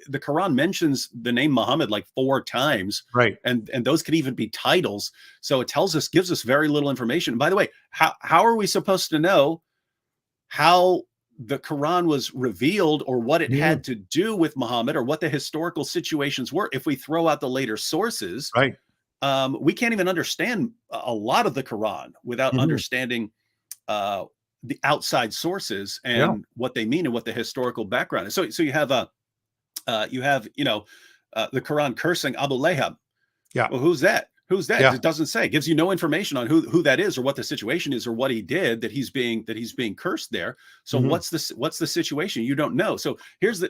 The Quran mentions the name Muhammad like 4 times, right? And those could even be titles. So it gives us very little information. And by the way, how are we supposed to know how the Quran was revealed, or what it had to do with Muhammad, or what the historical situations were, if we throw out the later sources? Right. We can't even understand a lot of the Quran without understanding the outside sources and what they mean and what the historical background is. So you have the Quran cursing Abu Lahab. Yeah. Well, who's that? Who's that? Yeah. It doesn't say. It gives you no information on who that is, or what the situation is, or what he did that he's being cursed there. So what's the situation? You don't know. So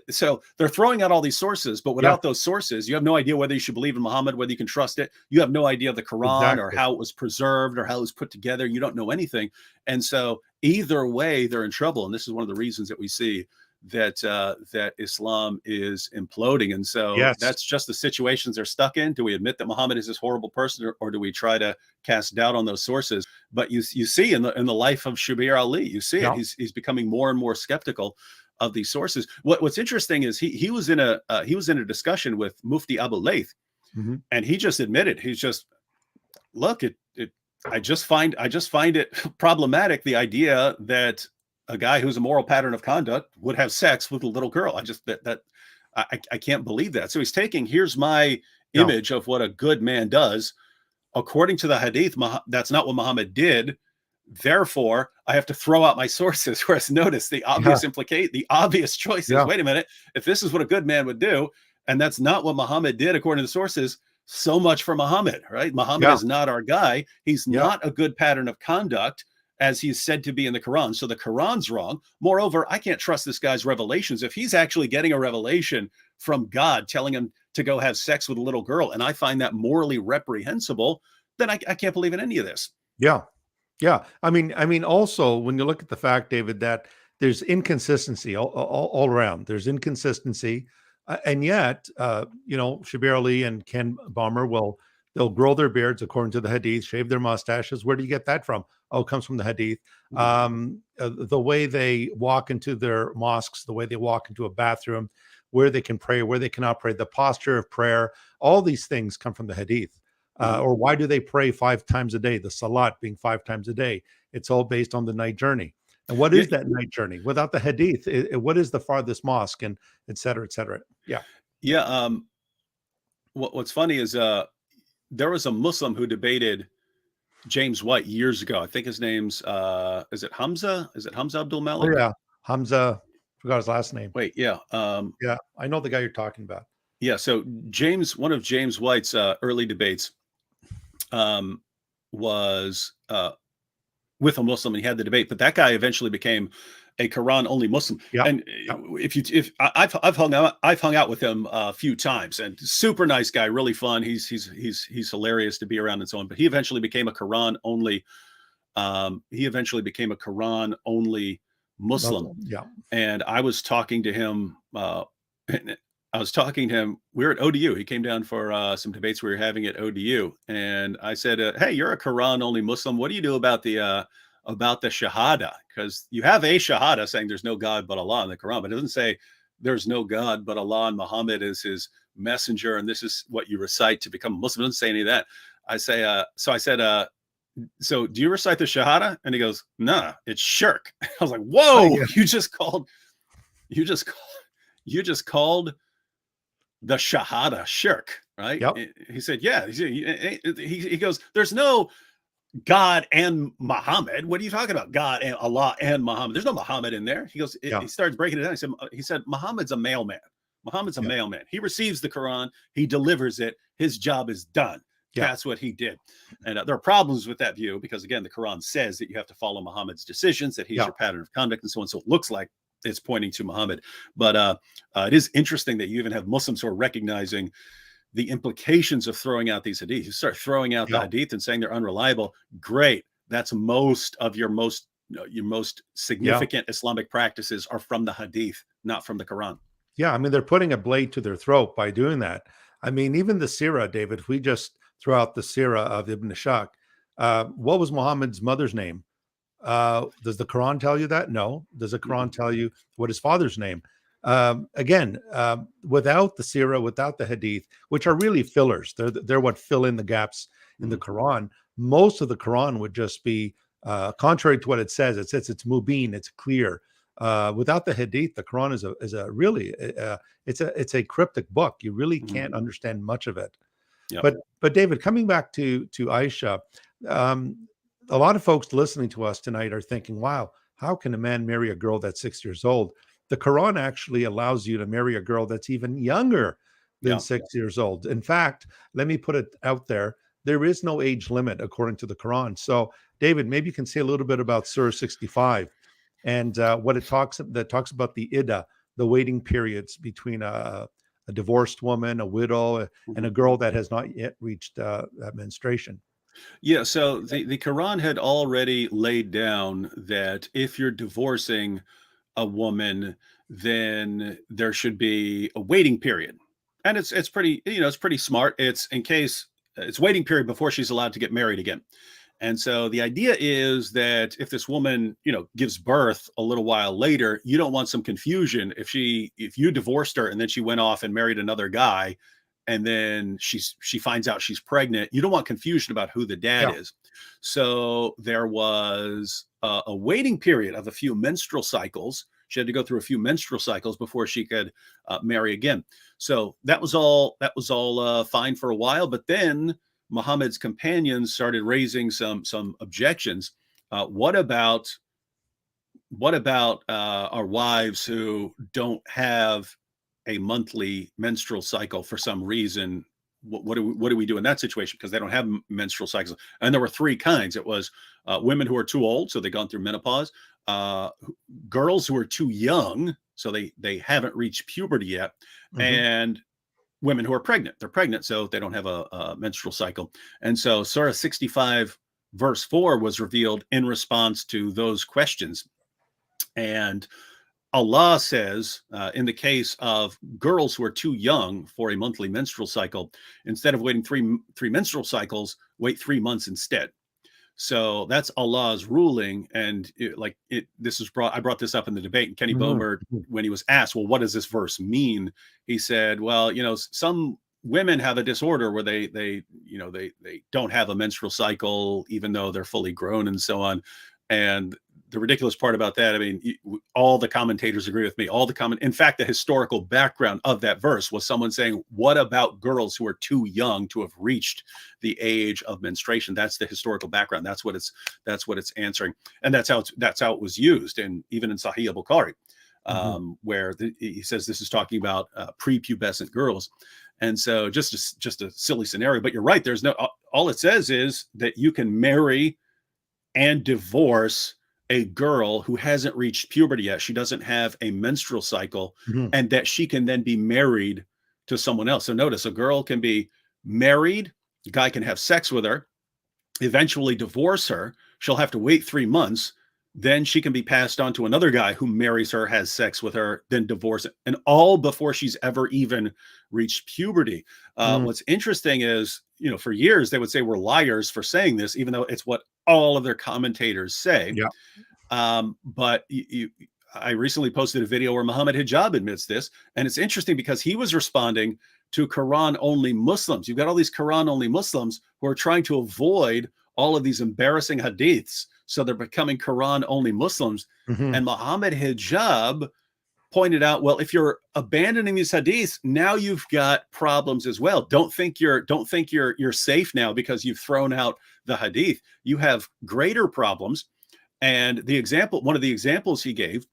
so they're throwing out all these sources, but without those sources, you have no idea whether you should believe in Muhammad, whether you can trust it. You have no idea of the Quran or how it was preserved or how it was put together. You don't know anything. And so either way, they're in trouble. And this is one of the reasons that we see that Islam is imploding. And so that's just the situations they're stuck in. Do we admit that Muhammad is this horrible person, or do we try to cast doubt on those sources? But you see in the life of Shabir Ali, you see it. He's becoming more and more skeptical of these sources. What's interesting is he was in a discussion with Mufti Abu Layth, and he just admitted, look, I just find it problematic, the idea that a guy who's a moral pattern of conduct would have sex with a little girl. I can't believe that. So he's taking, here's my image of what a good man does. According to the hadith, that's not what Muhammad did. Therefore, I have to throw out my sources. Whereas notice the obvious choice is, wait a minute, if this is what a good man would do, and that's not what Muhammad did according to the sources, so much for Muhammad, right? Muhammad is not our guy. He's not a good pattern of conduct, as he's said to be in the Quran. So the Quran's wrong. Moreover, I can't trust this guy's revelations. If he's actually getting a revelation from God telling him to go have sex with a little girl, and I find that morally reprehensible, then I can't believe in any of this. Yeah. I mean, also, when you look at the fact, David, that there's inconsistency all around. There's inconsistency. And yet, Shabir Ali and Ken Balmer they'll grow their beards according to the hadith, shave their mustaches. Where do you get that from? Oh, it comes from the hadith. The way they walk into their mosques, the way they walk into a bathroom, where they can pray, where they cannot pray, the posture of prayer, all these things come from the hadith. Or why do they pray 5 times a day? The salat being 5 times a day. It's all based on the night journey. And what is that night journey? Without the hadith, what is the farthest mosque, and et cetera, et cetera? Yeah. What's funny is there was a Muslim who debated James White years ago. I think his name's is it Hamza? Is it Hamza Abdul Malik? Oh, yeah, Hamza. Forgot his last name. Wait, yeah. I know the guy you're talking about. Yeah. So one of James White's early debates was with a Muslim, and he had the debate. But that guy eventually became a Quran only Muslim. And if I've hung out with him a few times, and super nice guy, really fun. He's hilarious to be around and so on. But he eventually became a Quran only. Muslim. Yeah. And I was talking to him. I was talking to him. We were at ODU. He came down for some debates we were having at ODU, and I said, "Hey, you're a Quran-only Muslim. What do you do about the Shahada? Because you have a Shahada saying there's no God but Allah in the Quran, but it doesn't say there's no God but Allah and Muhammad is his messenger, and this is what you recite to become a Muslim." It doesn't say any of that. I say, so I said, "So do you recite the Shahada?" And he goes, "Nah, it's shirk." I was like, "Whoa, Yeah. you just called the Shahada shirk, right?" Yep. He said, "Yeah." He goes, "There's no God and Muhammad. What are you talking about? God and Allah and Muhammad. There's no Muhammad in there." He goes, Yeah. he starts breaking it down. He said, "Muhammad's a mailman. Muhammad's a Yeah. mailman. He receives the Quran. He delivers it. His job is done." Yeah. That's what he did. And there are problems with that view because, again, the Quran says that you have to follow Muhammad's decisions, that he's Yeah. your pattern of conduct and so on. So it looks like it's pointing to Muhammad. But it is interesting that you even have Muslims who are recognizing the implications of throwing out these hadith. You start throwing out the hadith and saying they're unreliable. Great. That's most of your most significant Islamic practices are from the hadith, not from the Quran. Yeah, I mean, they're putting a blade to their throat by doing that. I mean, even the Sirah, David, if we just throw out the Sirah of Ibn Ishaq, what was Muhammad's mother's name? Does the Quran tell you that? No. Does the Quran tell you what his father's name? Again, without the Sirah, without the Hadith, which are really fillers, they're what fill in the gaps in the Quran. Most of the Quran would just be contrary to what it says. It says it's mubin, it's clear. Without the Hadith, the Quran is a really it's a cryptic book. You really can't understand much of it. Yep. But David, coming back to Aisha, a lot of folks listening to us tonight are thinking, wow, how can a man marry a girl that's 6 years old? The Quran actually allows you to marry a girl that's even younger than 6 years old. In fact, let me put it out there. There is no age limit according to the Quran. So David, maybe you can say a little bit about Surah 65 and what it talks about the iddah, the waiting periods between a divorced woman, a widow, and a girl that has not yet reached menstruation. Yeah, so the Quran had already laid down that if you're divorcing a woman, then there should be a waiting period. And it's pretty, it's pretty smart. It's in case it's waiting period before she's allowed to get married again. And so the idea is that if this woman, gives birth a little while later, you don't want some confusion if you divorced her and then she went off and married another guy and then she finds out she's pregnant. You don't want confusion about who the dad is. So there was a waiting period of a few menstrual cycles. She had to go through a few menstrual cycles before she could marry again. So that was all fine for a while. But then Muhammad's companions started raising some objections. What about our wives who don't have a monthly menstrual cycle for some reason? What do we do in that situation? Because they don't have menstrual cycles. And there were three kinds. It was women who are too old, so they've gone through menopause, girls who are too young, so they haven't reached puberty yet, and women who are pregnant. They're pregnant, so they don't have a menstrual cycle. And so Surah 65 verse 4 was revealed in response to those questions. And Allah says, in the case of girls who are too young for a monthly menstrual cycle, instead of waiting three menstrual cycles, wait 3 months instead. So that's Allah's ruling. And I brought this up in the debate, and Kenny Bomer, when he was asked, well, what does this verse mean? He said, well, some women have a disorder where they don't have a menstrual cycle, even though they're fully grown and so on. And the ridiculous part about that, I mean, all the commentators agree with me. In fact, the historical background of that verse was someone saying, what about girls who are too young to have reached the age of menstruation? That's the historical background. That's what it's answering. And that's how it was used. And even in Sahih Bukhari, where he says this is talking about prepubescent girls. And so just a silly scenario, but you're right. All it says is that you can marry and divorce a girl who hasn't reached puberty yet. She doesn't have a menstrual cycle, and that she can then be married to someone else. So notice, a girl can be married, the guy can have sex with her, eventually divorce her. She'll have to wait 3 months, then she can be passed on to another guy who marries her, has sex with her, then divorce it, and all before she's ever even reached puberty. What's interesting is, for years they would say we're liars for saying this, even though it's what all of their commentators say. Yeah. But I recently posted a video where Muhammad Hijab admits this, and it's interesting because he was responding to Quran-only Muslims. You've got all these Quran-only Muslims who are trying to avoid all of these embarrassing hadiths, so they're becoming Quran-only Muslims. And Muhammad Hijab pointed out, well, if you're abandoning these hadiths, now you've got problems as well. Don't think you're safe now because you've thrown out the hadith. You have greater problems. And one of the examples he gave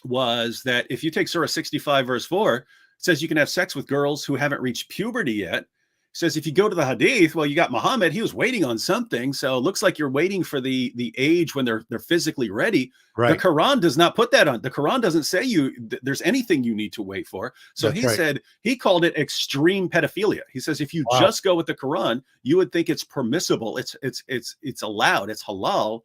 was that if you take Surah 65, verse 4, it says you can have sex with girls who haven't reached puberty yet. It says if you go to the hadith, well, you got Muhammad, he was waiting on something. So it looks like you're waiting for the age when they're physically ready. Right. The Quran does not put that on. The Quran doesn't say there's anything you need to wait for. So he called it extreme pedophilia. He says if you just go with the Quran, you would think it's permissible. It's allowed. It's halal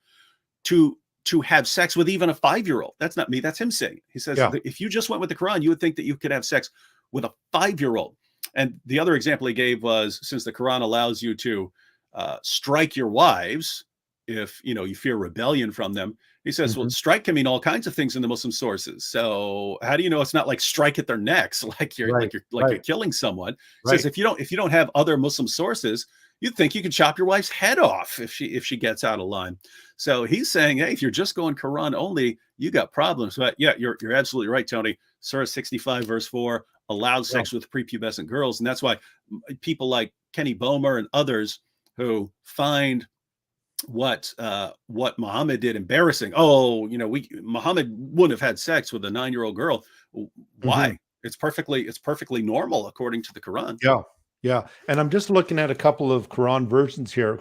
to have sex with even a 5-year-old. That's not me. That's him saying. He says, if you just went with the Quran, you would think that you could have sex with a 5-year-old. And the other example he gave was, since the Quran allows you to strike your wives if you fear rebellion from them, he says, well, strike can mean all kinds of things in the Muslim sources. So how do you know it's not like strike at their necks, like you're killing someone? He says if you don't have other Muslim sources, you'd think you could chop your wife's head off if she gets out of line. So he's saying, hey, if you're just going Quran only, you got problems. But yeah, you're absolutely right, Tony. Surah 65, verse 4 allowed sex with prepubescent girls. And that's why people like Kenny Bomer and others who find what Muhammad did embarrassing. Oh, Muhammad wouldn't have had sex with a 9-year-old girl. Why? It's perfectly normal according to the Quran. Yeah. And I'm just looking at a couple of Quran versions here,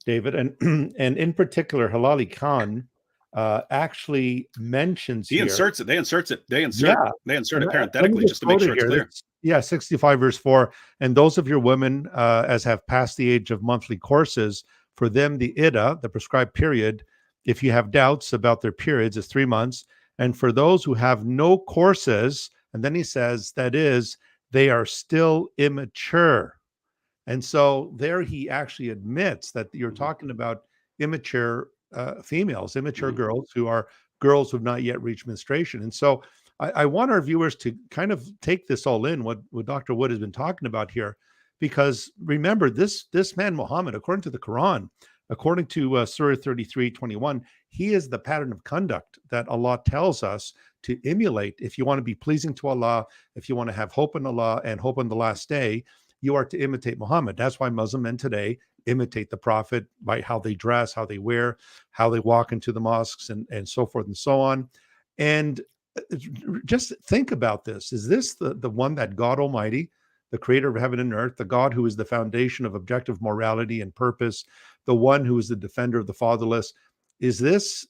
David, and in particular, Halali Khan actually mentions They insert it parenthetically just to make sure it's clear. Yeah, 65 verse 4. And those of your women as have passed the age of monthly courses, for them the Iddah, the prescribed period, if you have doubts about their periods, is 3 months. And for those who have no courses, and then he says, that is, they are still immature. And so there he actually admits that you're talking about immature females, immature girls who are girls who have not yet reached menstruation. And so I want our viewers to kind of take this all in, what Dr. Wood has been talking about here, because remember, this man, Muhammad, according to the Quran, according to Surah 33:21, he is the pattern of conduct that Allah tells us to emulate. If you want to be pleasing to Allah, if you want to have hope in Allah and hope on the last day, you are to imitate Muhammad. That's why Muslim men today imitate the Prophet by how they dress, how they wear, how they walk into the mosques, and so forth and so on. And just think about this. Is this the one that God Almighty, the creator of heaven and earth, the God who is the foundation of objective morality and purpose, the one who is the defender of the fatherless, is this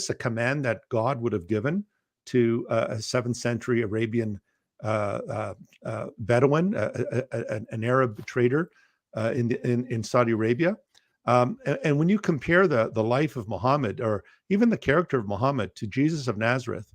a command that God would have given to a 7th century Arabian Bedouin, an Arab trader in Saudi Arabia? And when you compare the life of Muhammad, or even the character of Muhammad, to Jesus of Nazareth,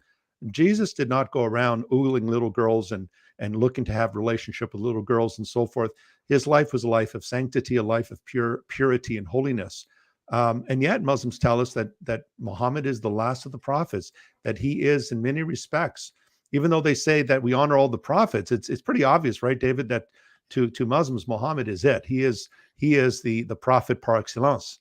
Jesus did not go around oogling little girls and looking to have relationship with little girls and so forth. His life was a life of sanctity, a life of purity and holiness. And yet Muslims tell us that Muhammad is the last of the prophets, that he is in many respects, even though they say that we honor all the prophets, it's pretty obvious, right, David, that to Muslims, Muhammad is it. He is the prophet par excellence.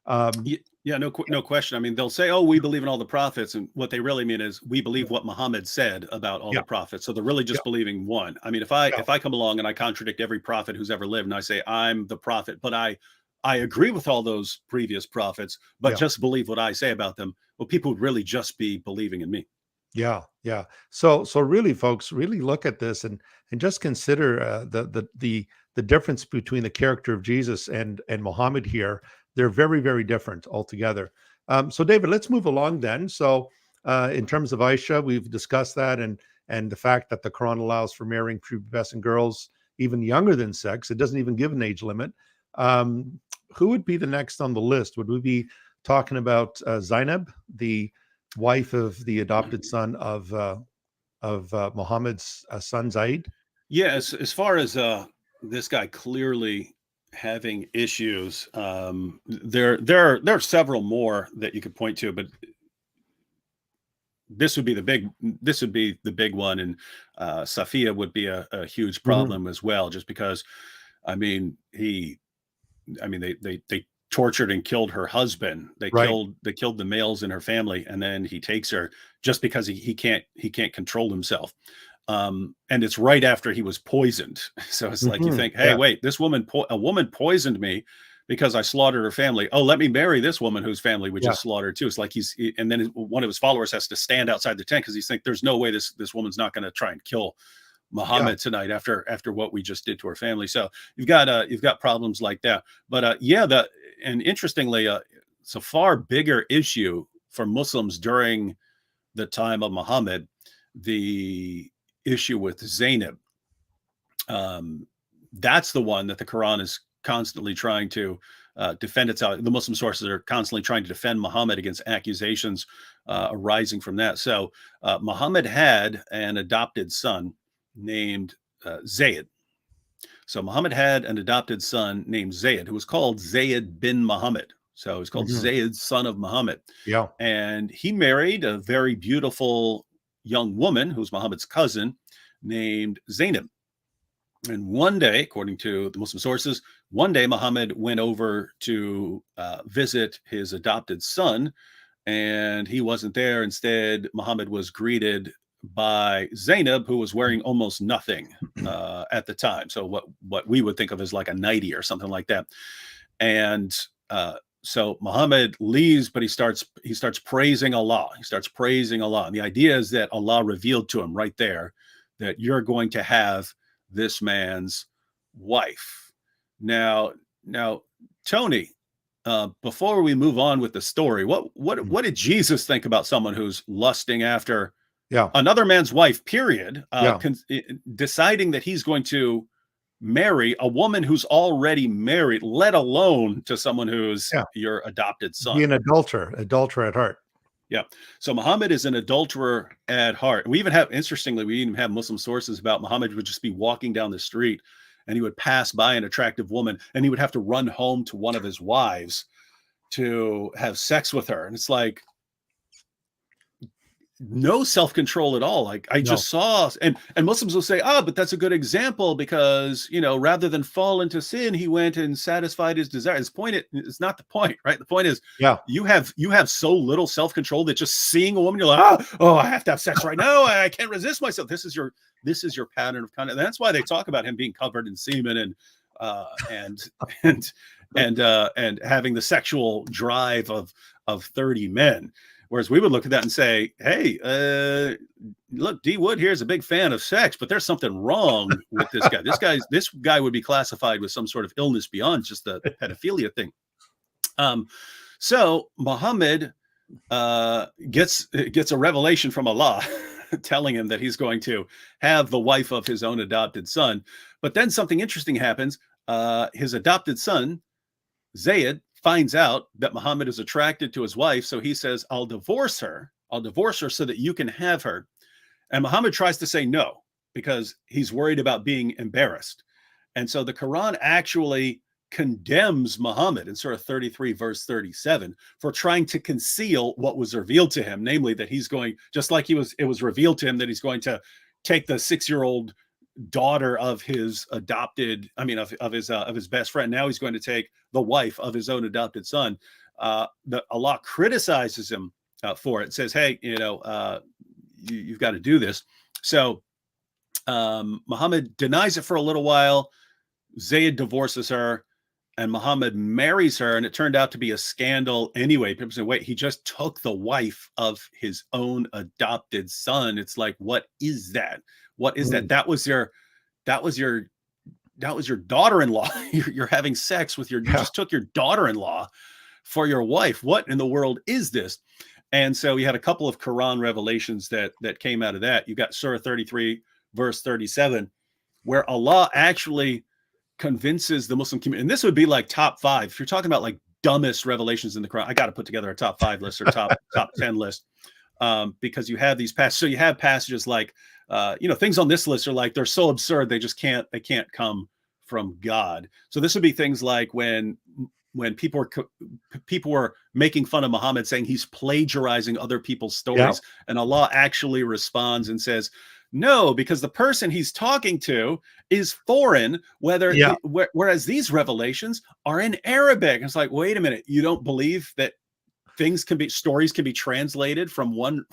No question. I mean, they'll say, oh, we believe in all the prophets. And what they really mean is we believe what Muhammad said about all the prophets. So they're really just believing one. I mean, if I come along and I contradict every prophet who's ever lived and I say I'm the prophet, but I agree with all those previous prophets, but just believe what I say about them, well, people would really just be believing in me. Yeah. So really, folks, really look at this and just consider the difference between the character of Jesus and Muhammad here. They're very, very different altogether. So David, let's move along then. So in terms of Aisha, we've discussed that and the fact that the Quran allows for marrying prepubescent girls even younger than 6. It doesn't even give an age limit. Who would be the next on the list? Would we be talking about Zainab, the wife of the adopted son of Muhammad's son Zaid? Yeah, as far as this guy clearly having issues, there are several more that you could point to, but this would be the big one, and Safia would be a huge problem as well, just because, I mean, they tortured and killed her husband. They killed the males in her family, and then he takes her just because he can't control himself. And it's right after he was poisoned. So it's like, you think, hey, wait, a woman poisoned me because I slaughtered her family. Oh, let me marry this woman whose family we just slaughtered too. It's like and then one of his followers has to stand outside the tent because he's think there's no way this woman's not going to try and kill Muhammad tonight after what we just did to her family. So you've got problems like that. But and interestingly, it's a far bigger issue for Muslims during the time of Muhammad, the issue with Zainab. That's the one that the Quran is constantly trying to defend itself. The Muslim sources are constantly trying to defend Muhammad against accusations arising from that. So Muhammad had an adopted son named Zayd. So Muhammad had an adopted son named Zayd, who was called Zayd bin Muhammad. So he's called Zayd, son of Muhammad. Yeah. And he married a very beautiful young woman who was Muhammad's cousin named Zainab. And one day, according to the Muslim sources, one day Muhammad went over to visit his adopted son, and he wasn't there. Instead, Muhammad was greeted by Zainab, who was wearing almost nothing at the time. So what we would think of as like a nightie or something like that. And so Muhammad leaves, but he starts praising Allah. He starts praising Allah. And the idea is that Allah revealed to him right there that you're going to have this man's wife. Now, Tony, before we move on with the story, what did Jesus think about someone who's lusting after another man's wife, period, deciding that he's going to marry a woman who's already married, let alone to someone who's your adopted son? Be an adulterer at heart. Yeah. So Muhammad is an adulterer at heart. We even have Muslim sources about Muhammad would just be walking down the street and he would pass by an attractive woman and he would have to run home to one of his wives to have sex with her. And it's like, no self-control at all. Like I just saw, and Muslims will say, but that's a good example because, rather than fall into sin, he went and satisfied his desire. His point, it's not the point, right? The point is, you have so little self-control that just seeing a woman, you're like, I have to have sex right now. I can't resist myself. This is your pattern of conduct. That's why they talk about him being covered in semen and having the sexual drive of 30 men. Whereas we would look at that and say, hey, look, D. Wood here is a big fan of sex, but there's something wrong with this guy. This guy would be classified with some sort of illness beyond just the pedophilia thing. So Muhammad gets a revelation from Allah telling him that he's going to have the wife of his own adopted son. But then something interesting happens. His adopted son, Zayd, finds out that Muhammad is attracted to his wife. So he says, I'll divorce her so that you can have her. And Muhammad tries to say no, because he's worried about being embarrassed. And so the Quran actually condemns Muhammad in Surah 33, verse 37, for trying to conceal what was revealed to him, namely that he's going, just like it was revealed to him that he's going to take the 6-year-old daughter of his adopted, of his best friend. Now he's going to take the wife of his own adopted son. Allah criticizes him for it. Says, hey, you've got to do this. So Muhammad denies it for a little while. Zayd divorces her, and Muhammad marries her, and it turned out to be a scandal anyway. People say, wait, he just took the wife of his own adopted son. It's like, what is that? What is that? That was your daughter-in-law. You're having sex with you just took your daughter-in-law for your wife. What in the world is this? And so we had a couple of Quran revelations that came out of that. You got Surah 33, verse 37, where Allah actually convinces the Muslim community, and this would be like top 5. If you're talking about like dumbest revelations in the Quran. I got to put together a top 5 list or top 10 list, because you have these passages. So you have passages like, things on this list are like, they're so absurd they can't come from God. So this would be things like when people were making fun of Muhammad, saying he's plagiarizing other people's stories, and Allah actually responds and says, no, because the person he's talking to is foreign, whereas these revelations are in Arabic. It's like, wait a minute, you don't believe that stories can be translated from one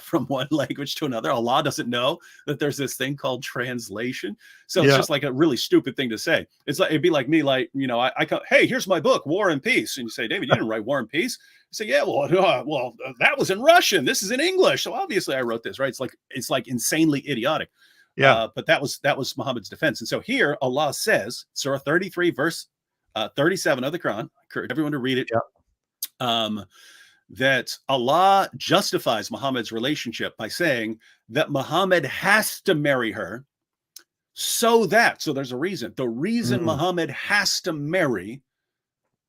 language to another? Allah doesn't know that there's this thing called translation. So it's just like a really stupid thing to say. It's like, it'd be like me, like, I come, hey, here's my book, War and Peace. And you say, David, you didn't write War and Peace. You say, yeah, well, that was in Russian. This is in English. So obviously I wrote this, right? It's like insanely idiotic. But that was Muhammad's defense. And so here Allah says, Surah 33, verse 37 of the Quran, I encourage everyone to read it. That Allah justifies Muhammad's relationship by saying that Muhammad has to marry her so there's a reason. The reason Muhammad has to marry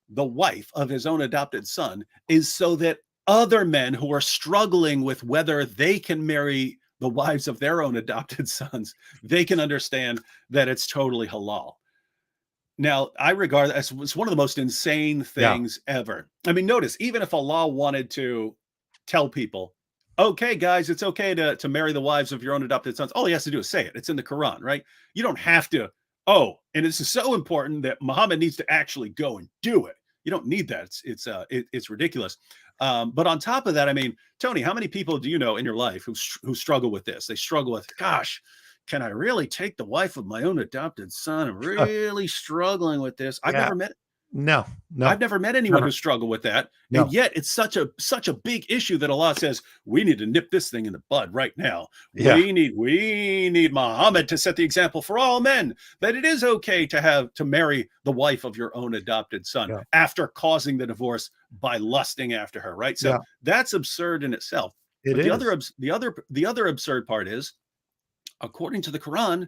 the wife of his own adopted son is so that other men who are struggling with whether they can marry the wives of their own adopted sons, they can understand that it's totally halal. Now, I regard that as one of the most insane things ever. I mean, notice, even if Allah wanted to tell people, okay, guys, it's okay to marry the wives of your own adopted sons, all he has to do is say it. It's in the Quran, right? You don't have to, and this is so important that Muhammad needs to actually go and do it. You don't need that. It's ridiculous. But on top of that, I mean, Tony, how many people do you know in your life who struggle with this? They struggle with, gosh, can I really take the wife of my own adopted son? I'm really struggling with this. I've never met. No. I've never met anyone who struggled with that. No. And yet it's such a big issue that Allah says, we need to nip this thing in the bud right now. We need Muhammad to set the example for all men that it is okay to marry the wife of your own adopted son after causing the divorce by lusting after her. Right. So that's absurd in itself. The other absurd part is, according to the Quran,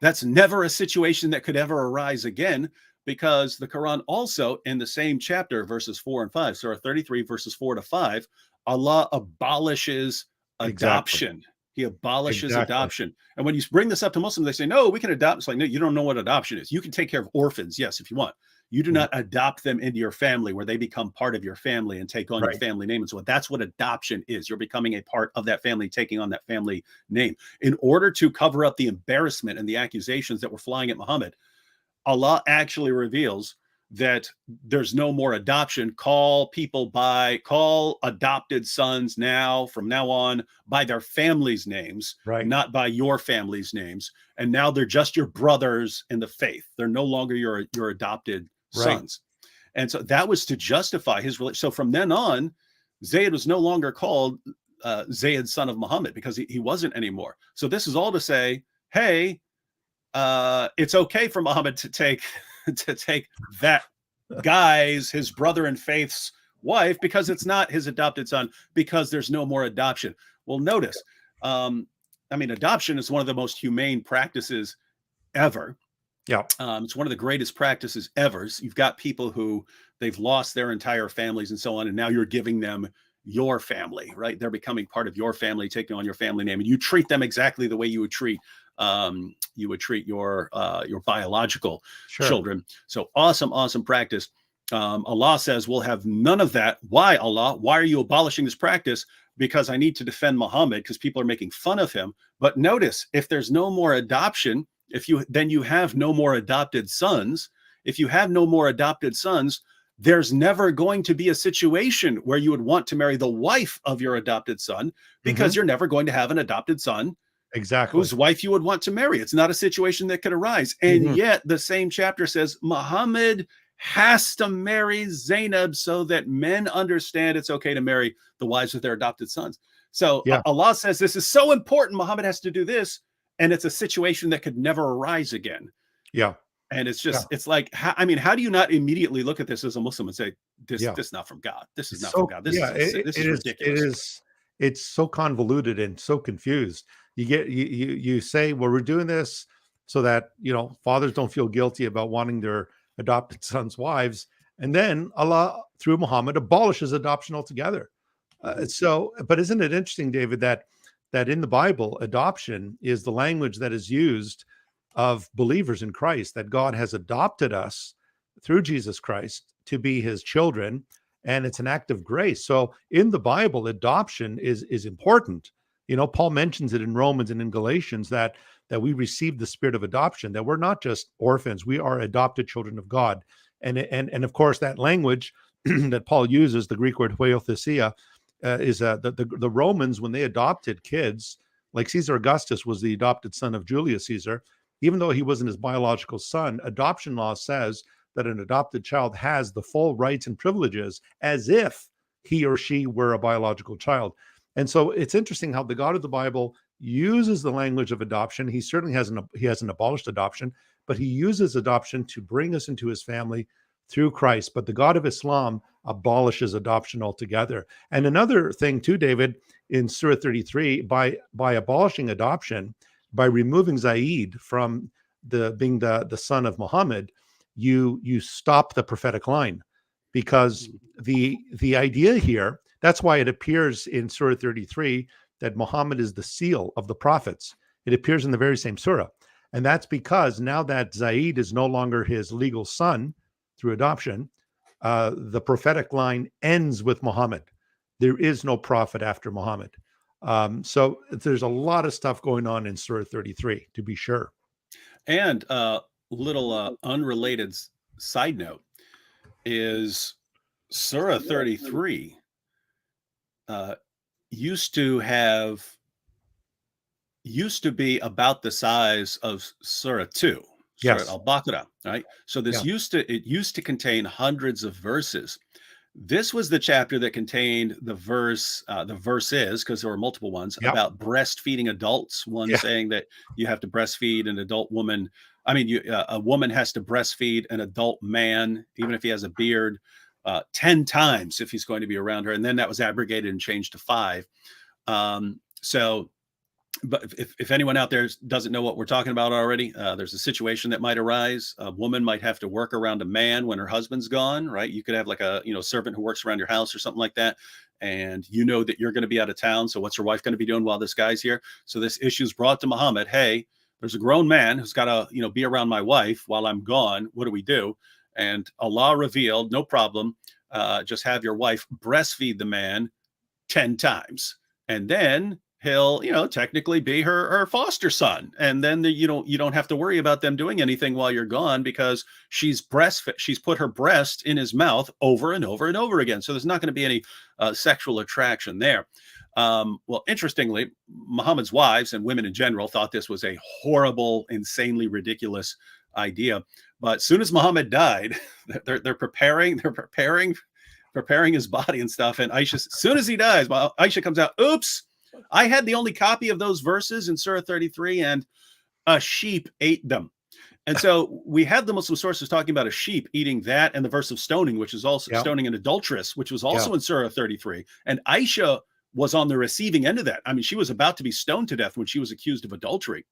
that's never a situation that could ever arise again, because the Quran also, in the same chapter, verses 4 and 5, Surah 33, verses 4 to 5, Allah abolishes adoption. He abolishes adoption. And when you bring this up to Muslims, they say, no, we can adopt. It's like, no, you don't know what adoption is. You can take care of orphans, yes, if you want. You do not adopt them into your family where they become part of your family and take on your family name. And so that's what adoption is. You're becoming a part of that family, taking on that family name. In order to cover up the embarrassment and the accusations that were flying at Muhammad, Allah actually reveals that there's no more adoption. Call adopted sons from now on by their families' names, not by your family's names. And now they're just your brothers in the faith. They're no longer your adopted sons. And so that was to justify his relationship. So from then on, Zayd was no longer called Zayd, son of Muhammad, because he wasn't anymore. So this is all to say, hey, it's okay for Muhammad to take that his brother in faith's wife, because it's not his adopted son, because there's no more adoption. Well, notice, adoption is one of the most humane practices ever. It's one of the greatest practices ever. So you've got people who they've lost their entire families and so on, and now you're giving them your family, right? They're becoming part of your family, taking on your family name, and you treat them exactly the way you would treat your biological children. So awesome practice. Allah says we'll have none of that. Why, Allah? Why are you abolishing this practice? Because I need to defend Muhammad, because people are making fun of him. But notice, if there's no more adoption, then you have no more adopted sons. If you have no more adopted sons, there's never going to be a situation where you would want to marry the wife of your adopted son, because you're never going to have an adopted son whose wife you would want to marry. It's not a situation that could arise. And yet the same chapter says Muhammad has to marry Zainab so that men understand it's okay to marry the wives of their adopted sons. So Allah says this is so important, Muhammad has to do this, and it's a situation that could never arise again. And it's just, it's like, how do you not immediately look at this as a Muslim and say, this is not from God. This is not from God. This is ridiculous. It's so convoluted and so confused. You say, well, we're doing this so that, fathers don't feel guilty about wanting their adopted sons' wives. And then Allah, through Muhammad, abolishes adoption altogether. But isn't it interesting, David, that in the Bible, adoption is the language that is used of believers in Christ, that God has adopted us through Jesus Christ to be his children, and it's an act of grace. So in the Bible, adoption is important. Paul mentions it in Romans and in Galatians that we receive the spirit of adoption, that we're not just orphans, we are adopted children of God. And of course, that language that Paul uses, the Greek word huiothesia, is the Romans, when they adopted kids, like Caesar Augustus was the adopted son of Julius Caesar, even though he wasn't his biological son, adoption law says that an adopted child has the full rights and privileges as if he or she were a biological child. And so it's interesting how the God of the Bible uses the language of adoption. He certainly hasn't abolished adoption, but he uses adoption to bring us into his family through Christ. But the God of Islam abolishes adoption altogether. And another thing too, David, in Surah 33, by abolishing adoption, by removing Zaid from being the son of Muhammad, you stop the prophetic line, because the idea here, that's why it appears in Surah 33 that Muhammad is the seal of the prophets. It appears in the very same surah. And that's because now that Zaid is no longer his legal son through adoption, the prophetic line ends with Muhammad. There is no prophet after Muhammad. So there's a lot of stuff going on in Surah 33, to be sure. And little unrelated side note is Surah 33 used to be about the size of Surah 2, Surah Yes. Al-Baqarah, right? So this used to contain hundreds of verses. This was the chapter that contained the verses, because there were multiple ones, about breastfeeding adults. One saying that you have to breastfeed an adult woman. I mean, a woman has to breastfeed an adult man, even if he has a beard, 10 times if he's going to be around her. And then that was abrogated and changed to 5. But if anyone out there doesn't know what we're talking about already, there's a situation that might arise. A woman might have to work around a man when her husband's gone, right? You could have like a servant who works around your house or something like that, and you know that you're going to be out of town. So what's your wife going to be doing while this guy's here? So this issue is brought to Muhammad. Hey, there's a grown man who's got to be around my wife while I'm gone. What do we do? And Allah revealed, no problem. Just have your wife breastfeed the man 10 times, and then he'll, technically be her foster son. And then you don't have to worry about them doing anything while you're gone, because she's put her breast in his mouth over and over and over again. So there's not going to be any sexual attraction there. Well, interestingly, Muhammad's wives and women in general thought this was a horrible, insanely ridiculous idea. But as soon as Muhammad died, they're preparing his body and stuff. And Aisha, as soon as he dies, Aisha comes out, oops, I had the only copy of those verses in Surah 33, and a sheep ate them. And so we have the Muslim sources talking about a sheep eating that, and the verse of stoning, which is also stoning an adulteress, which was also in Surah 33. And Aisha was on the receiving end of that. I mean, she was about to be stoned to death when she was accused of adultery.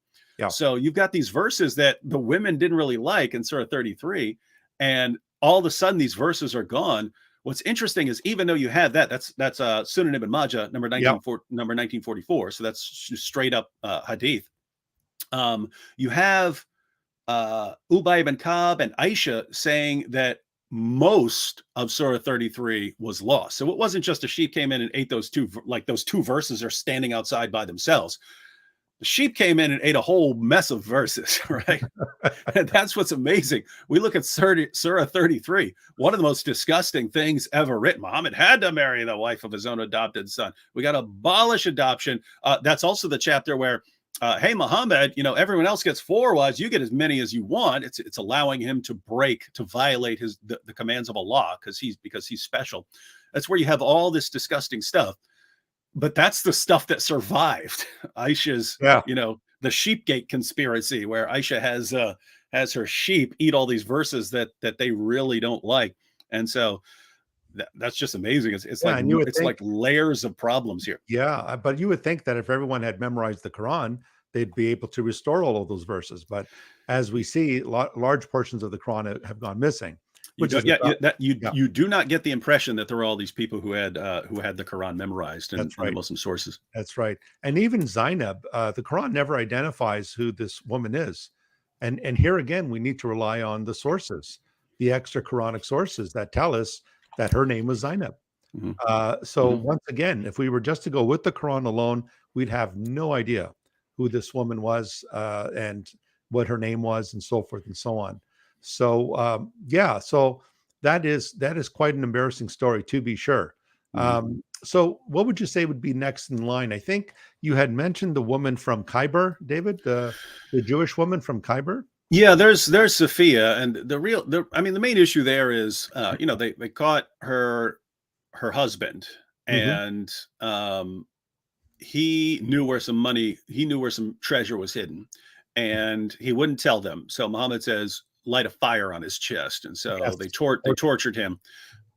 So you've got these verses that the women didn't really like in Surah 33, and all of a sudden these verses are gone. What's interesting is, even though you had that's Sunan Ibn Majah, number 1944. So that's straight up hadith. You have Ubay ibn Ka'b and Aisha saying that most of Surah 33 was lost. So it wasn't just a sheep came in and ate those two verses are standing outside by themselves. The sheep came in and ate a whole mess of verses, right? And that's what's amazing. We look at Surah 33, one of the most disgusting things ever written. Muhammad had to marry the wife of his own adopted son. We got to abolish adoption. That's also the chapter where, hey, Muhammad, everyone else gets 4 wives. You get as many as you want. It's allowing him to violate the commands of Allah because he's special. That's where you have all this disgusting stuff. But that's the stuff that survived Aisha's, the Sheepgate conspiracy, where Aisha has her sheep eat all these verses that they really don't like. And so that's just amazing. It's like layers of problems here. Yeah, but you would think that if everyone had memorized the Quran, they'd be able to restore all of those verses. But as we see, large portions of the Quran have gone missing. You which is don't, yeah, about, yeah, you do not get the impression that there were all these people who had the Quran memorized that's in the right. Muslim sources. That's right. And even Zainab, the Quran never identifies who this woman is. And here again, we need to rely on the sources, the extra Quranic sources that tell us that her name was Zainab. Mhm, So mhm. once again, if we were just to go with the Quran alone, we'd have no idea who this woman was, and what her name was, and so forth and so on. So yeah, so that is quite an embarrassing story, to be sure. Mhm. So what would you say would be next in line? I think you had mentioned the woman from Khyber, David, the Jewish woman from Khyber. Yeah, there's Sophia, and I mean, the main issue there is, they caught her husband, Hmm. and he knew where some treasure was hidden, and he wouldn't tell them. So Muhammad says, light a fire on his chest, and so Yes. they tortured him,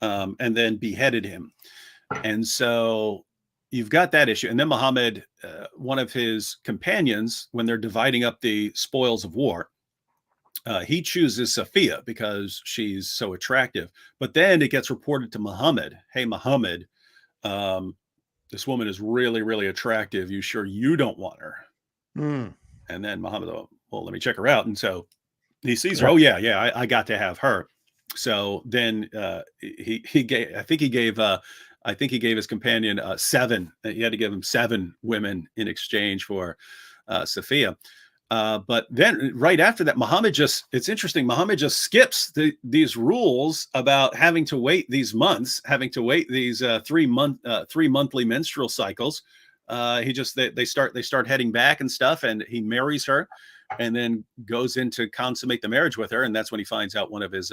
and then beheaded him. And so you've got that issue. And then Muhammad, one of his companions, when they're dividing up the spoils of war, he chooses Sophia because she's so attractive. But then it gets reported to Muhammad, hey, Muhammad, um, this woman is really, really attractive. You sure you don't want her? Mm. And then Muhammad, oh, well, let me check her out. And so he sees her. Yeah. Oh, yeah, yeah, I got to have her. So then he gave, I think he gave his companion seven. He had to give him seven women in exchange for Sophia. But then right after that, it's interesting. Muhammad just skips these rules about having to wait these months, having to wait these 3 monthly menstrual cycles. They start heading back and stuff, and he marries her, and then goes in to consummate the marriage with her. And that's when he finds out one of his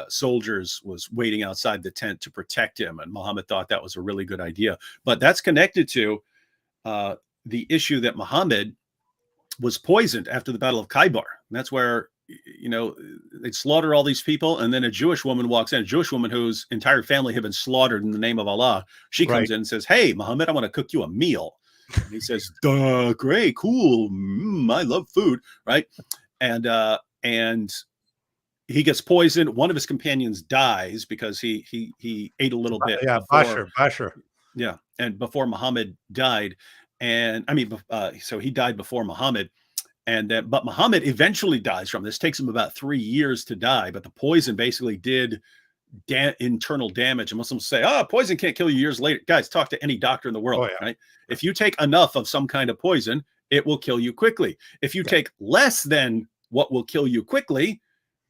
soldiers was waiting outside the tent to protect him. And Muhammad thought that was a really good idea. But that's connected to the issue that Muhammad was poisoned after the Battle of Khyber. And that's where, they'd slaughter all these people. And then a Jewish woman walks in, a Jewish woman whose entire family had been slaughtered in the name of Allah. She comes Right. in and says, hey, Muhammad, I want to cook you a meal. And he says, duh, great, cool. I love food. Right. And he gets poisoned. One of his companions dies because he ate a little bit Yeah. before, Bashar. yeah, and before Muhammad died. And I mean, so he died before Muhammad, and then, but Muhammad eventually dies from this. Takes him about 3 years to die, but the poison basically did internal damage. And Muslims say, "Oh, poison can't kill you years later." Guys, talk to any doctor in the Oh world, yeah. right? If you take enough of some kind of poison, it will kill you quickly. If you Yeah. take less than what will kill you quickly,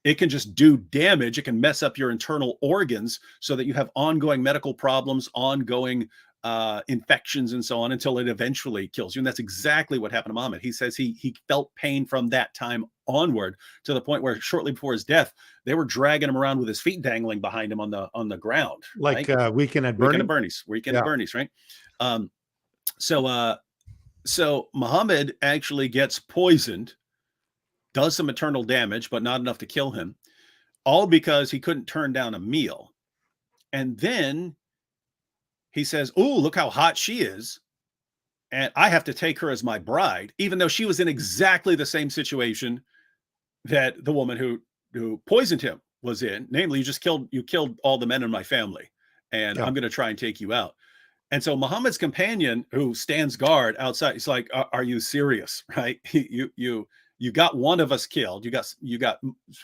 it can just do damage. It can mess up your internal organs so that you have ongoing medical problems, ongoing infections, and so on, until it eventually kills you. And that's exactly what happened to Muhammad. He says he felt pain from that time onward, to the point where shortly before his death, they were dragging him around with his feet dangling behind him on the ground. Like Right? Weekend at Weekend Bernie. at Bernie's. Weekend Yeah. at Bernie's. Right. Um, so Muhammad actually gets poisoned, does some internal damage, but not enough to kill him, all because he couldn't turn down a meal. And then he says, "Oh, look how hot she is. And I have to take her as my bride," even though she was in exactly the same situation that the woman who poisoned him was in. Namely, you killed all the men in my family, and Yeah. I'm going to try and take you out. And so Muhammad's companion, who stands guard outside, he's like, "Are you serious? Right? You got one of us killed. You got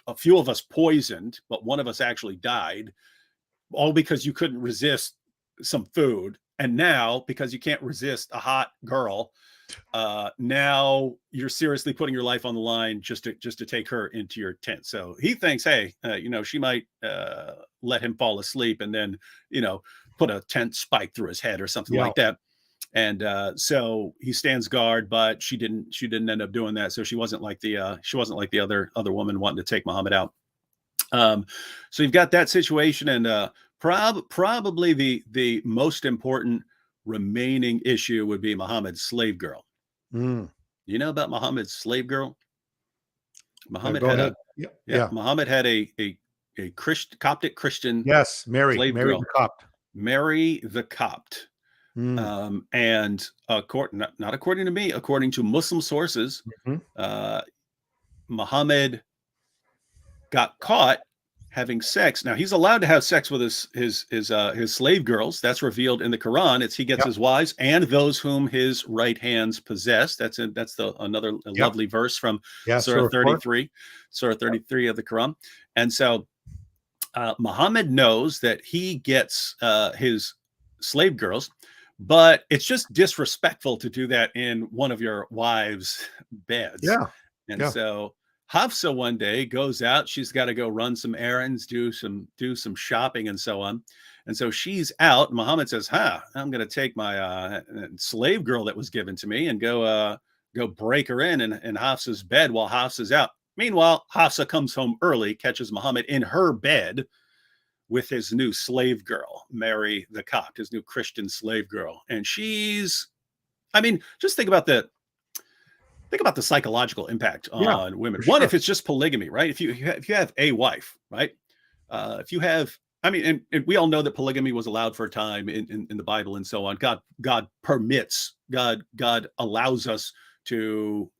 a few of us poisoned, but one of us actually died, all because you couldn't resist some food. And now, because you can't resist a hot girl, now you're seriously putting your life on the line just to take her into your tent." So he thinks, hey, she might let him fall asleep, and then put a tent spike through his head or something Yeah. like that. And so he stands guard, but she didn't end up doing that. So she wasn't like the other woman wanting to take Muhammad out. So you've got that situation, and probably the most important remaining issue would be Muhammad's slave girl. Mm. You know about Muhammad's slave girl? Muhammad Go had ahead. a Yeah. Yeah, Yeah. Muhammad had a Coptic Christian Yes. Mary slave the girl, Copt. Mary the Copt. Mm. And not according to me, according to Muslim sources, Mhm. uh, Muhammad got caught having sex. Now he's allowed to have sex with his slave girls. That's revealed in the Quran. He gets his wives and those whom his right hands possess. That's another lovely verse from Surah 33, Surah 33 of the Quran. And so Muhammad knows that he gets his slave girls, but it's just disrespectful to do that in one of your wives' beds. So Hafsa one day goes out. She's got to go run some errands, do some shopping, and so on. And so she's out. Muhammad says, I'm going to take my slave girl that was given to me and go break her in Hafsa's bed while Hafsa's out. Meanwhile, Hafsa comes home early, catches Muhammad in her bed with his new slave girl, Mary the Copt, his new Christian slave girl. And just think about the psychological impact on women. One, if it's just polygamy, right? If you have a wife, right? If you have, and we all know that polygamy was allowed for a time in the Bible and so on. God permits, God allows us to,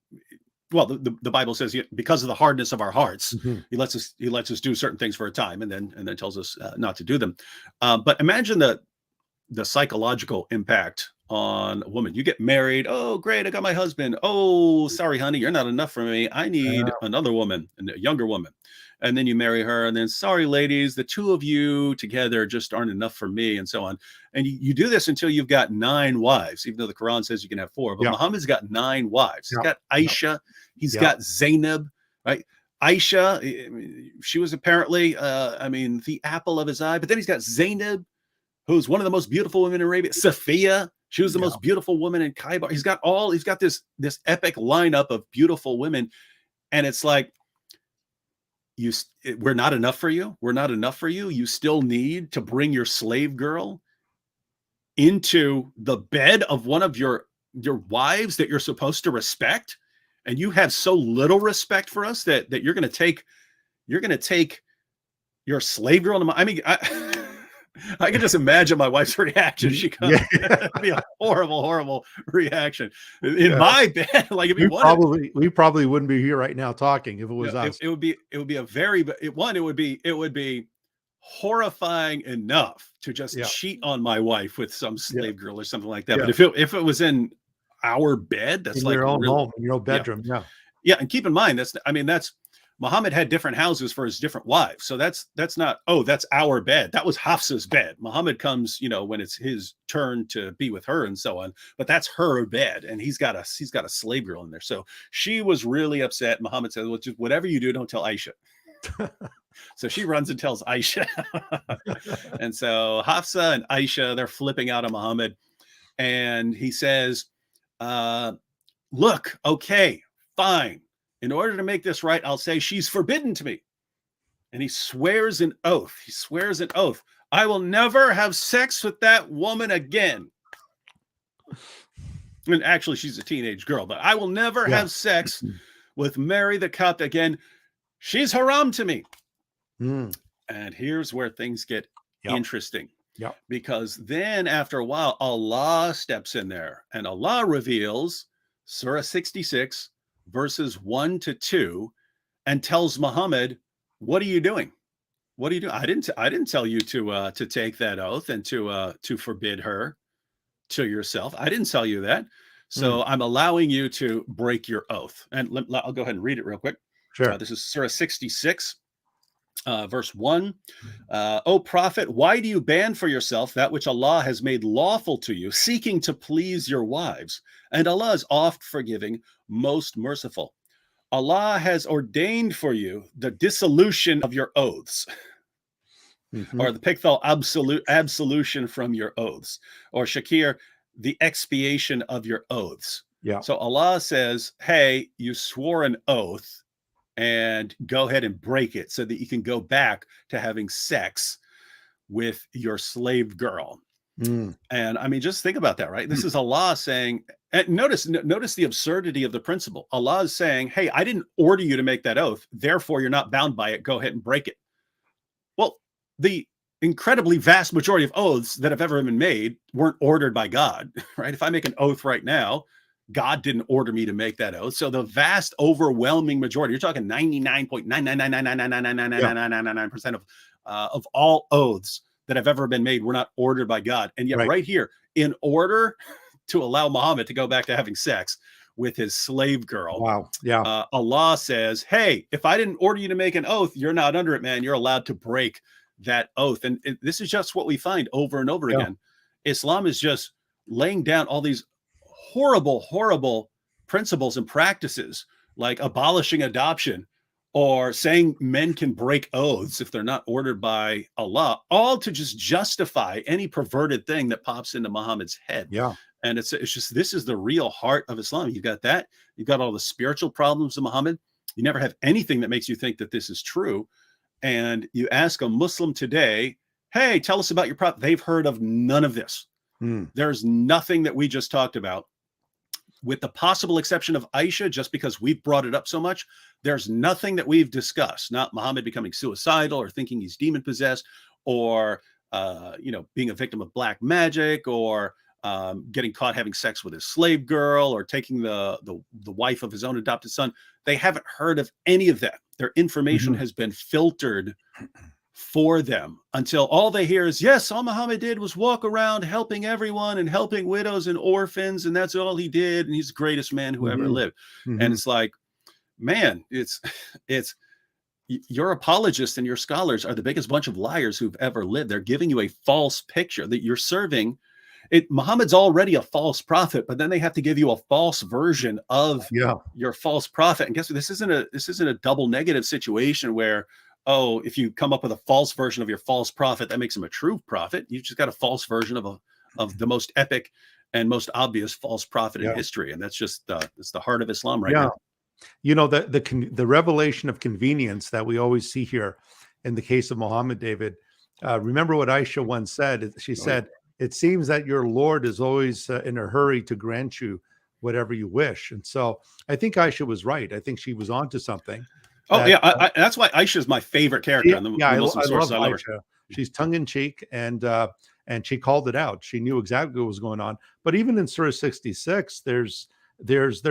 well, the Bible says because of the hardness of our hearts, he lets us do certain things for a time and then tells us not to do them. But imagine the psychological impact on a woman. You get married. Oh, great. I got my husband. Oh, sorry, honey. You're not enough for me. I need another woman, a younger woman. And then you marry her. And then, sorry, ladies, the two of you together just aren't enough for me, and so on. And you do this until you've got 9 wives, even though the Quran says you can have 4. But Muhammad's got 9 wives. He's got Aisha. He's got Zainab, right? Aisha, she was apparently, the apple of his eye. But then he's got Zainab, who's one of the most beautiful women in Arabia. Safiya, she was the most beautiful woman in Khaybar. He's got this epic lineup of beautiful women. And it's like, we're not enough for you. We're not enough for you. You still need to bring your slave girl into the bed of one of your wives that you're supposed to respect. And you have so little respect for us that you're going to take your slave girl to I can just imagine my wife's reaction. She comes, it'd be a horrible, horrible reaction in my bed. Like we probably wouldn't be here right now talking if it was us. It would be it would be horrifying enough to just cheat on my wife with some slave girl or something like that. But if it was in our bed, that's in like your own home, in your own bedroom. And keep in mind that's Muhammad had different houses for his different wives. So that's not, that's our bed. That was Hafsa's bed. Muhammad comes, when it's his turn to be with her and so on, but that's her bed. And he's got a slave girl in there. So she was really upset. Muhammad said, well, just whatever you do, don't tell Aisha. So she runs and tells Aisha. And so Hafsa and Aisha, they're flipping out on Muhammad. And he says, look, okay, fine. In order to make this right, I'll say she's forbidden to me. And he swears an oath. I will never have sex with that woman again. And actually, she's a teenage girl, but I will never have sex with Mary the Copt again. She's haram to me. And here's where things get interesting. Because then after a while, Allah steps in there and Allah reveals Surah 66, verses 1-2, and tells Muhammad, what are you doing? What are you doing? I didn't tell you to take that oath and to forbid her to yourself. I didn't tell you that. So I'm allowing you to break your oath. And I'll go ahead and read it real quick. Sure. This is Surah 66, verse 1. O Prophet, why do you ban for yourself that which Allah has made lawful to you, seeking to please your wives? And Allah is oft forgiving, most merciful. Allah has ordained for you the dissolution of your oaths, or the Pickthall absolution from your oaths, or Shakir, the expiation of your oaths. So Allah says, hey, you swore an oath, and go ahead and break it so that you can go back to having sex with your slave girl. And just think about that, right? This is Allah saying, and notice the absurdity of the principle. Allah is saying, hey, I didn't order you to make that oath, therefore you're not bound by it. Go ahead and break it. Well, the incredibly vast majority of oaths that have ever been made weren't ordered by God, right? If I make an oath right now, God didn't order me to make that oath. So the vast, overwhelming majority, you're talking 99.99999999999% of all oaths that have ever been made were not ordered by God. And yet right here, in order to allow Muhammad to go back to having sex with his slave girl, Allah says, hey, if I didn't order you to make an oath, you're not under it, man. You're allowed to break that oath. And this is just what we find over and over again. Islam is just laying down all these horrible principles and practices, like abolishing adoption or saying men can break oaths if they're not ordered by Allah, all to just justify any perverted thing that pops into Muhammad's head. And it's just, this is the real heart of Islam. You've got that. You've got all the spiritual problems of Muhammad. You never have anything that makes you think that this is true. And you ask a Muslim today, hey, tell us about your prophet. They've heard of none of this. There's nothing that we just talked about, with the possible exception of Aisha, just because we've brought it up so much. There's nothing that we've discussed, not Muhammad becoming suicidal or thinking he's demon possessed, or being a victim of black magic, or getting caught having sex with his slave girl, or taking the wife of his own adopted son. They haven't heard of any of that. Their information has been filtered for them until all they hear is, yes, all Muhammad did was walk around helping everyone and helping widows and orphans, and that's all he did, and he's the greatest man who ever lived. And it's like, man, it's your apologists and your scholars are the biggest bunch of liars who've ever lived. They're giving you a false picture that you're serving. Muhammad's already a false prophet, but then they have to give you a false version of your false prophet. And guess what? This isn't a double negative situation where, oh, if you come up with a false version of your false prophet, that makes him a true prophet. You just got a false version of the most epic and most obvious false prophet in history. And that's just it's the heart of Islam right now. You know, the revelation of convenience that we always see here in the case of Muhammad, David. Remember what Aisha once said? She said, it seems that your Lord is always in a hurry to grant you whatever you wish. And so I think Aisha was right. I think she was onto something. That's why Aisha is my favorite character in the Muslim sources. I love Aisha. She's tongue in cheek, and she called it out. She knew exactly what was going on. But even in Surah 66, they're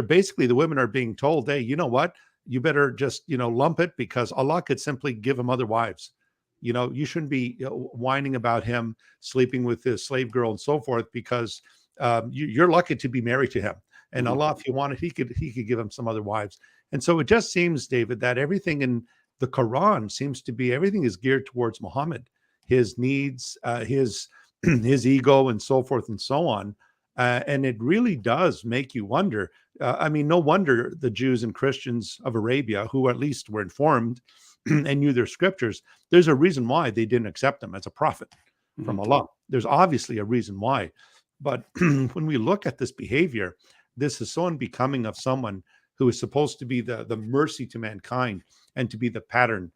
basically, the women are being told, hey, you know what? You better just lump it, because Allah could simply give him other wives. You shouldn't be whining about him sleeping with his slave girl and so forth, because you're lucky to be married to him. And Allah, if he wanted, he could give him some other wives. And so it just seems, David, that everything in the Quran seems to be, everything is geared towards Muhammad, his needs, his ego, and so forth and so on. And it really does make you wonder. I mean, no wonder the Jews and Christians of Arabia, who at least were informed and knew their scriptures, there's a reason why they didn't accept him as a prophet from Allah. There's obviously a reason why. But when we look at this behavior, this is so unbecoming of someone who is supposed to be the mercy to mankind and to be the pattern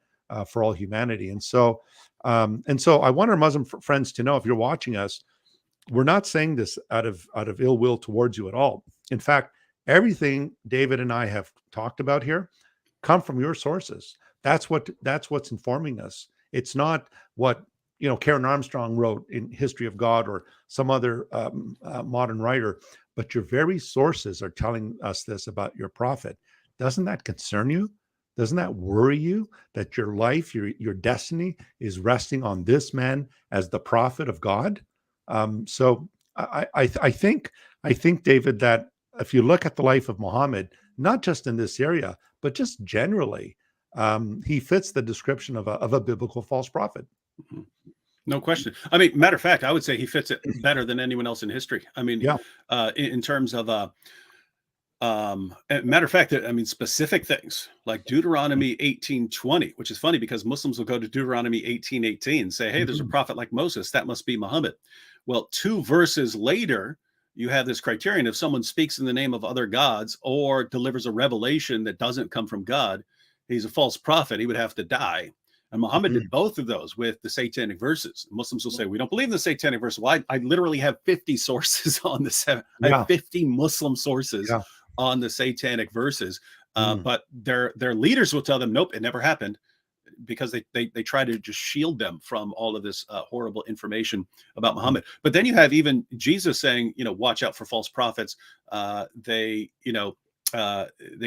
for all humanity. And so I want our Muslim friends to know, if you're watching us, we're not saying this out of ill will towards you at all. In fact, everything David and I have talked about here come from your sources. That's what's informing us. It's not what Karen Armstrong wrote in History of God or some other modern writer, but your very sources are telling us this about your prophet. Doesn't that concern you? Doesn't that worry you, that your life, your destiny is resting on this man as the prophet of God? So I think, David, that if you look at the life of Muhammad, not just in this area, but just generally, he fits the description of a biblical false prophet. No question. I mean, matter of fact, I would say he fits it better than anyone else in history. I mean, in terms of matter of fact, I mean, specific things like Deuteronomy 18:20, which is funny because Muslims will go to Deuteronomy 18:18 and say, hey, there's a prophet like Moses. That must be Muhammad. Well, 2 verses later, you have this criterion: if someone speaks in the name of other gods or delivers a revelation that doesn't come from God, he's a false prophet. He would have to die. And Muhammad did both of those with the satanic verses. Muslims will say, we don't believe in the satanic verses. Well, I literally have 50 sources on the I have 50 Muslim sources on the satanic verses. But their leaders will tell them, nope, it never happened. because they try to just shield them from all of this horrible information about Muhammad. But then you have even Jesus saying, watch out for false prophets. They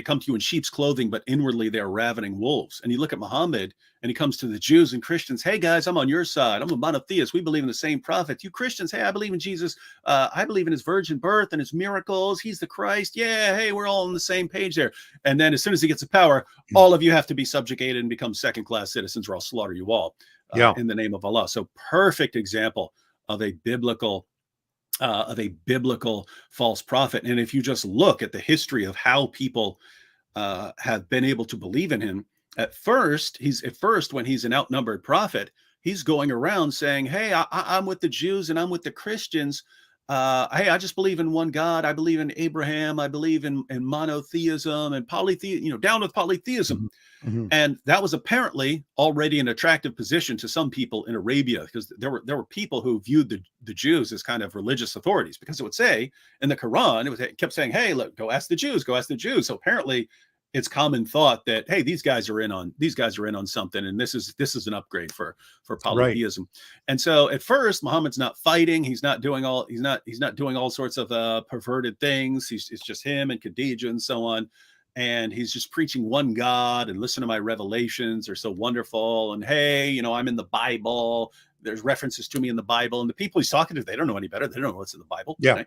come to you in sheep's clothing, but inwardly they're ravening wolves. And you look at Muhammad, and he comes to the Jews and Christians. Hey guys, I'm on your side. I'm a monotheist. We believe in the same prophet. You Christians, hey, I believe in Jesus. I believe in his virgin birth and his miracles. He's the Christ. Yeah, hey, we're all on the same page there. And then as soon as he gets to power, all of you have to be subjugated and become second-class citizens, or I'll slaughter you all in the name of Allah. So perfect example of a biblical false prophet. And if you just look at the history of how people have been able to believe in him, at first when he's an outnumbered prophet, he's going around saying, hey, I'm with the Jews and I'm with the Christians. Hey, I just believe in one God. I believe in Abraham. I believe in monotheism and polytheism, down with polytheism. Mm-hmm. And that was apparently already an attractive position to some people in Arabia, because there were people who viewed the Jews as kind of religious authorities, because it would say in the Quran, it kept saying, hey, look, go ask the Jews, go ask the Jews. So apparently it's common thought that, hey, these guys are in on something, and this is an upgrade for polytheism. Right. And so at first, Muhammad's not fighting. He's not doing all sorts of perverted things. It's just him and Khadijah and so on. And he's just preaching one God, and listen to my revelations. They're so wonderful. And hey, I'm in the Bible. There's references to me in the Bible. And the people he's talking to, they don't know any better. They don't know what's in the Bible. Yeah. Right?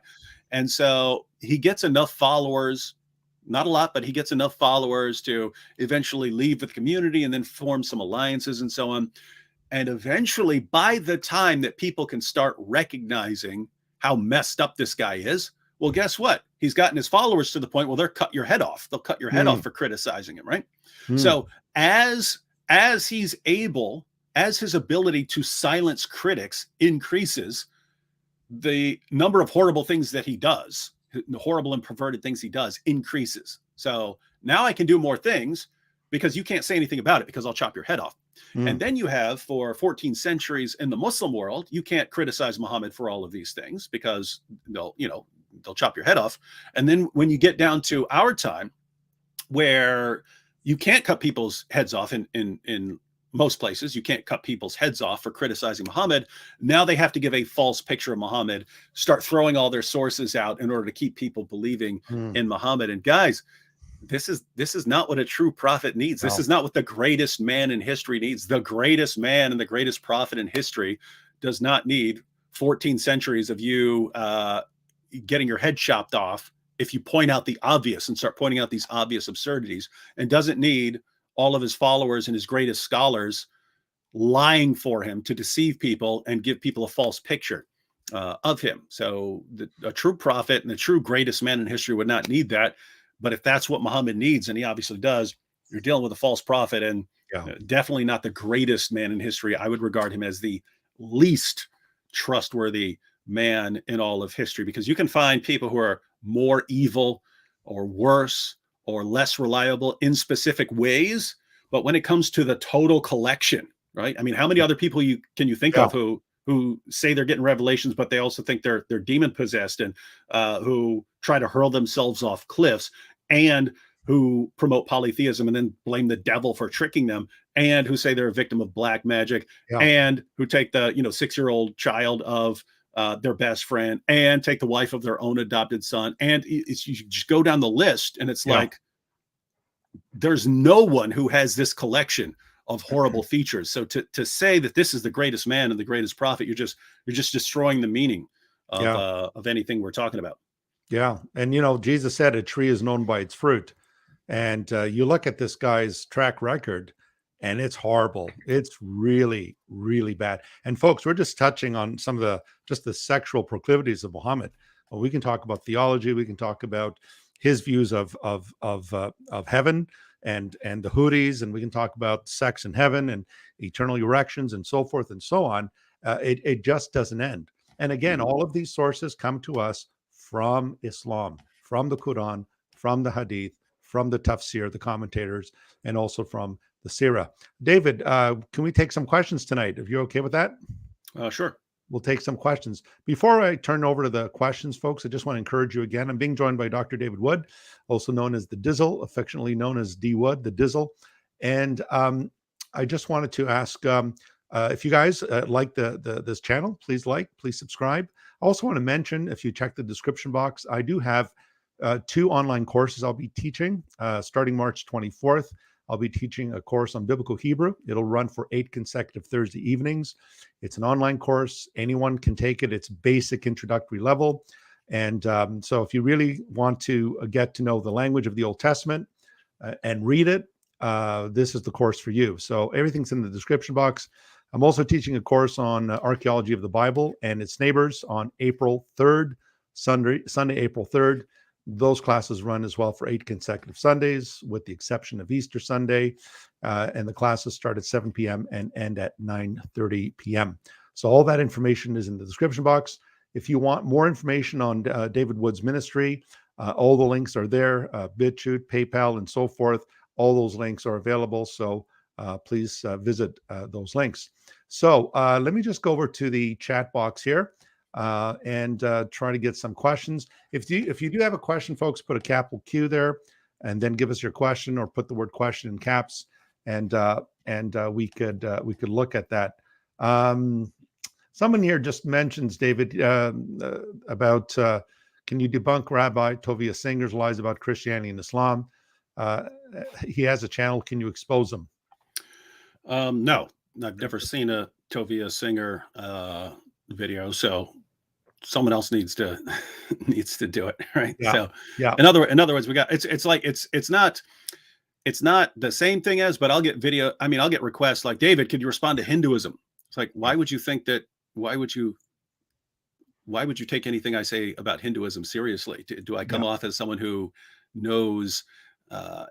And so he gets enough followers. Not a lot, but he gets enough followers to eventually leave the community and then form some alliances and so on. And eventually, by the time that people can start recognizing how messed up this guy is, well, guess what? He's gotten his followers to the point where they'll cut your head off. They'll cut your head off for criticizing him, right? So as his ability to silence critics increases, the number of horrible things that he does, the horrible and perverted things he does, increases. So now I can do more things because you can't say anything about it, because I'll chop your head off. And then you have, for 14 centuries in the Muslim world, you can't criticize Muhammad for all of these things, because they'll chop your head off. And then when you get down to our time, where you can't cut people's heads off in most places, you can't cut people's heads off for criticizing Muhammad. Now they have to give a false picture of Muhammad, start throwing all their sources out in order to keep people believing in Muhammad. And guys, this is not what a true prophet needs. This is not what the greatest man in history needs. The greatest man and the greatest prophet in history does not need 14 centuries of you getting your head chopped off if you point out the obvious and start pointing out these obvious absurdities, and doesn't need all of his followers and his greatest scholars lying for him to deceive people and give people a false picture of him. So a true prophet and the true greatest man in history would not need that. But if that's what Muhammad needs, and he obviously does, you're dealing with a false prophet, and definitely not the greatest man in history. I would regard him as the least trustworthy man in all of history, because you can find people who are more evil or worse or less reliable in specific ways. But when it comes to the total collection, right? I mean, how many other people can you think of who say they're getting revelations, but they also think they're demon possessed, and who try to hurl themselves off cliffs, and who promote polytheism and then blame the devil for tricking them, and who say they're a victim of black magic, and who take the 6-year-old child of their best friend, and take the wife of their own adopted son. And you just go down the list, and it's like, there's no one who has this collection of horrible features. So to say that this is the greatest man and the greatest prophet, you're just destroying the meaning of anything we're talking about. Yeah. And, Jesus said a tree is known by its fruit. And you look at this guy's track record, and it's horrible. It's really, really bad. And folks, we're just touching on some of the sexual proclivities of Muhammad. Well, we can talk about theology. We can talk about his views of heaven and the Houthis, and we can talk about sex in heaven and eternal erections and so forth and so on. It just doesn't end. And again, all of these sources come to us from Islam, from the Quran, from the Hadith, from the tafsir, the commentators, and also from the Sirah. David, can we take some questions tonight? If you're okay with that? Sure. We'll take some questions. Before I turn over to the questions, folks, I just want to encourage you again. I'm being joined by Dr. David Wood, also known as the Dizzle, affectionately known as D Wood, the Dizzle. And I just wanted to ask if you guys like this channel, please subscribe. I also want to mention, if you check the description box, I do have 2 online courses I'll be teaching starting March 24th. I'll be teaching a course on biblical Hebrew. It'll run for 8 consecutive Thursday evenings. It's an online course. Anyone can take it. It's basic introductory level. And so if you really want to get to know the language of the Old Testament and read it, this is the course for you. So everything's in the description box. I'm also teaching a course on archaeology of the Bible and its neighbors on April 3rd, Sunday, April 3rd. Those classes run as well for 8 consecutive Sundays, with the exception of Easter Sunday. And the classes start at 7 p.m. and end at 9:30 p.m. So all that information is in the description box. If you want more information on David Wood's ministry, all the links are there, BitChute, PayPal, and so forth. All those links are available. So please visit those links. So let me just go over to the chat box here and try to get some questions. If you do have a question, folks, put a capital Q there and then give us your question, or put the word question in caps, and we could look at that. Someone here just mentions, David, about can you debunk Rabbi Tovia Singer's lies about Christianity and Islam? He has a channel. Can you expose him? No, I've never seen a Tovia Singer video, so someone else needs to do it, right? Yeah. So yeah. In other words, we got it's not the same thing as, but I'll get video. I mean, I'll get requests like, David, could you respond to Hinduism? It's like, why would you think that? Why would you take anything I say about Hinduism seriously? Do I come off as someone who knows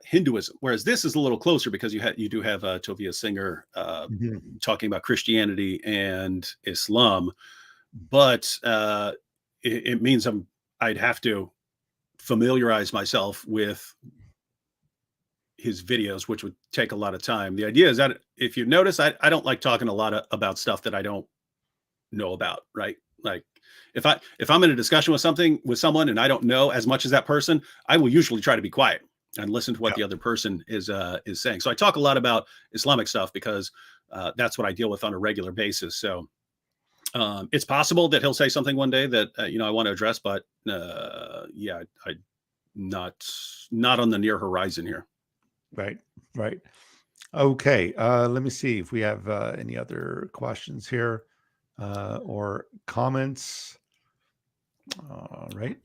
Hinduism? Whereas this is a little closer, because you do have Tovia Singer talking about Christianity and Islam, but it means I'd have to familiarize myself with his videos, which would take a lot of time. The idea is that, if you notice, I don't like talking a lot about stuff that I don't know about, right? Like if I'm in a discussion with someone and I don't know as much as that person, I will usually try to be quiet and listen to what the other person is saying. So I talk a lot about Islamic stuff because that's what I deal with on a regular basis. So it's possible that he'll say something one day that I want to address, but I not on the near horizon here. Right. Okay. Let me see if we have any other questions here or comments. All right.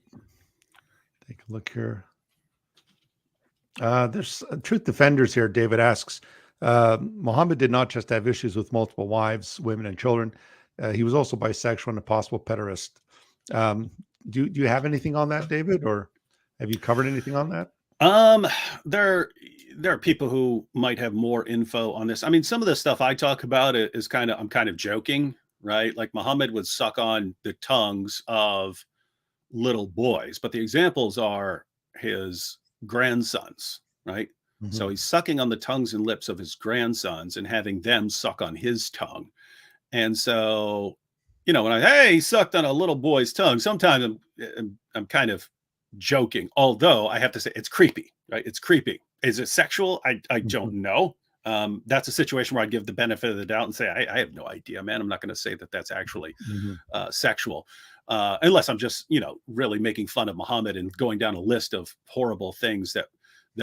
Take a look here. There's Truth Defenders here. David asks, Muhammad did not just have issues with multiple wives, women, and children. He was also bisexual and a possible pederast. Do you have anything on that, David, or have you covered anything on that? There are people who might have more info on this. I mean, some of the stuff I talk about is I'm kind of joking, right? Like Muhammad would suck on the tongues of little boys, but the examples are his grandsons, right? Mm-hmm. So he's sucking on the tongues and lips of his grandsons and having them suck on his tongue. And so, when he sucked on a little boy's tongue, sometimes I'm kind of joking, although I have to say it's creepy, right? It's creepy. Is it sexual? I don't know. That's a situation where I'd give the benefit of the doubt and say, I have no idea, man. I'm not going to say that that's actually sexual, unless I'm just, really making fun of Muhammad and going down a list of horrible things that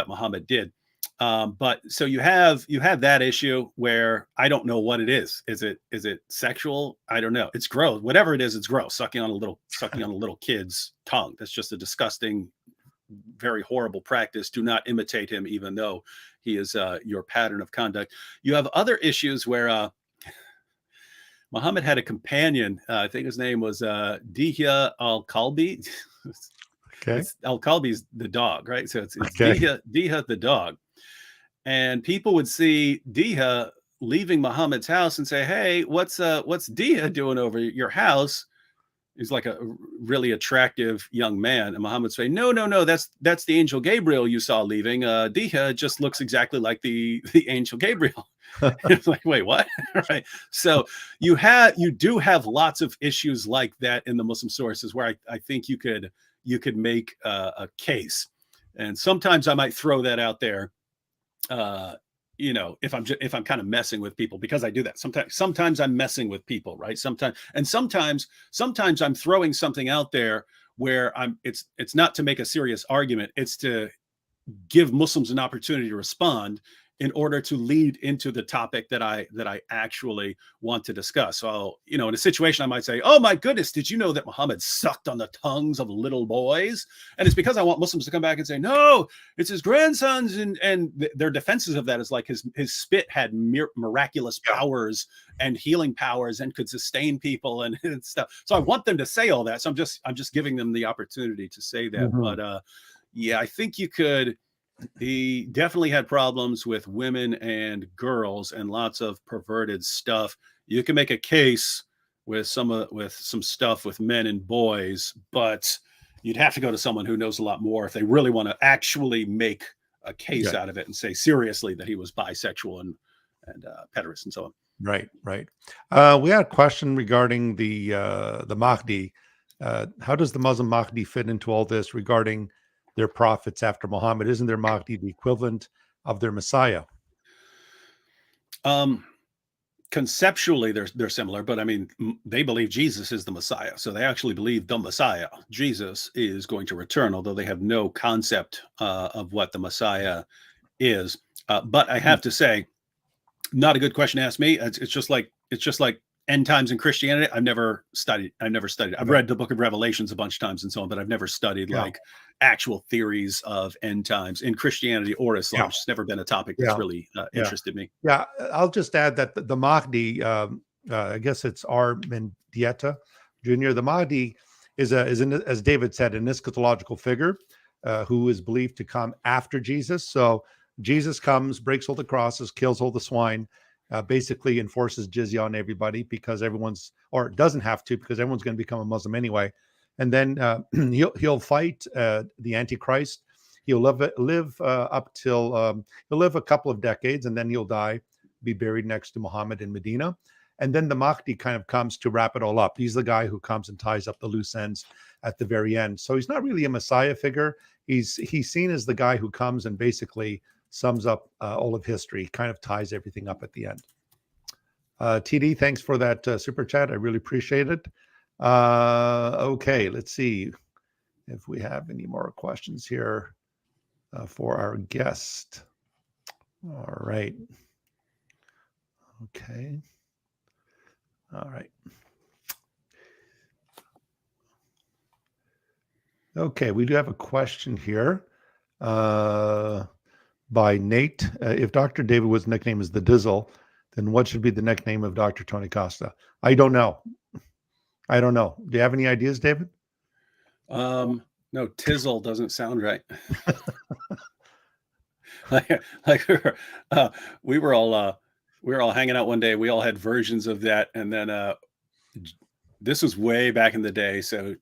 Muhammad did. But so you have that issue where I don't know what it is. Is it sexual? I don't know. It's gross. Whatever it is, it's gross. Sucking on a little kid's tongue. That's just a disgusting, very horrible practice. Do not imitate him, even though he is your pattern of conduct. You have other issues where Muhammad had a companion. I think his name was Dihya al-Kalbi. Okay. Al-Kalbi's the dog, right? So it's okay. Dihya the dog. And people would see Dihya leaving Muhammad's house and say, "Hey, what's Dihya doing over your house?" He's like a really attractive young man. And Muhammad would say, No, that's the angel Gabriel you saw leaving. Dihya just looks exactly like the angel Gabriel. It's like, wait, what? Right. So you do have lots of issues like that in the Muslim sources where I think you could make a case. And sometimes I might throw that out there you know, if I'm kind of messing with people, because I do that sometimes I'm messing with people, right? Sometimes I'm throwing something out there where it's not to make a serious argument, it's to give Muslims an opportunity to respond in order to lead into the topic that I actually want to discuss. So, you know, in a situation, I might say, "Oh my goodness, did you know that Muhammad sucked on the tongues of little boys?" And it's because I want Muslims to come back and say, "No, it's his grandsons." And their defenses of that is like his spit had miraculous powers and healing powers and could sustain people and stuff. So I want them to say all that. So I'm just giving them the opportunity to say that. But yeah, I think you could. He definitely had problems with women and girls and lots of perverted stuff. You can make a case with some stuff with men and boys, but you'd have to go to someone who knows a lot more if they really want to actually make a case out of it and say seriously that he was bisexual and pederast and so on. Right. We had a question regarding the Mahdi. How does the Muslim Mahdi fit into all this regarding their prophets after Muhammad? Isn't their Mahdi the equivalent of their Messiah? Conceptually, they're similar, but I mean, they believe Jesus is the Messiah. So they actually believe the Messiah, Jesus, is going to return, although they have no concept of what the Messiah is. But I have to say, not a good question to ask me. It's just like end times in Christianity. I've never studied. I've read the book of Revelations a bunch of times and so on, but I've never studied like actual theories of end times in Christianity or Islam. It's never been a topic that's really interested me. Yeah. I'll just add that the Mahdi, I guess it's R. Mendieta Jr. The Mahdi is as David said, an eschatological figure who is believed to come after Jesus. So Jesus comes, breaks all the crosses, kills all the swine, basically enforces jizya on everybody because doesn't have to, because everyone's going to become a Muslim anyway. And then he'll fight the Antichrist. He'll live up till he'll live a couple of decades, and then he'll die, be buried next to Muhammad in Medina. And then the Mahdi kind of comes to wrap it all up. He's the guy who comes and ties up the loose ends at the very end. So he's not really a Messiah figure. He's seen as the guy who comes and basically sums up all of history, kind of ties everything up at the end. TD, thanks for that super chat. I really appreciate it. Okay, let's see if we have any more questions here for our guest. All right. Okay. All right. Okay, we do have a question here by Nate. If Dr. David was nickname is the Dizzle, then what should be the nickname of Dr. Tony Costa? I don't know. Do you have any ideas, David? No, Tizzle doesn't sound right. We were all hanging out one day. We all had versions of that, and then this was way back in the day. So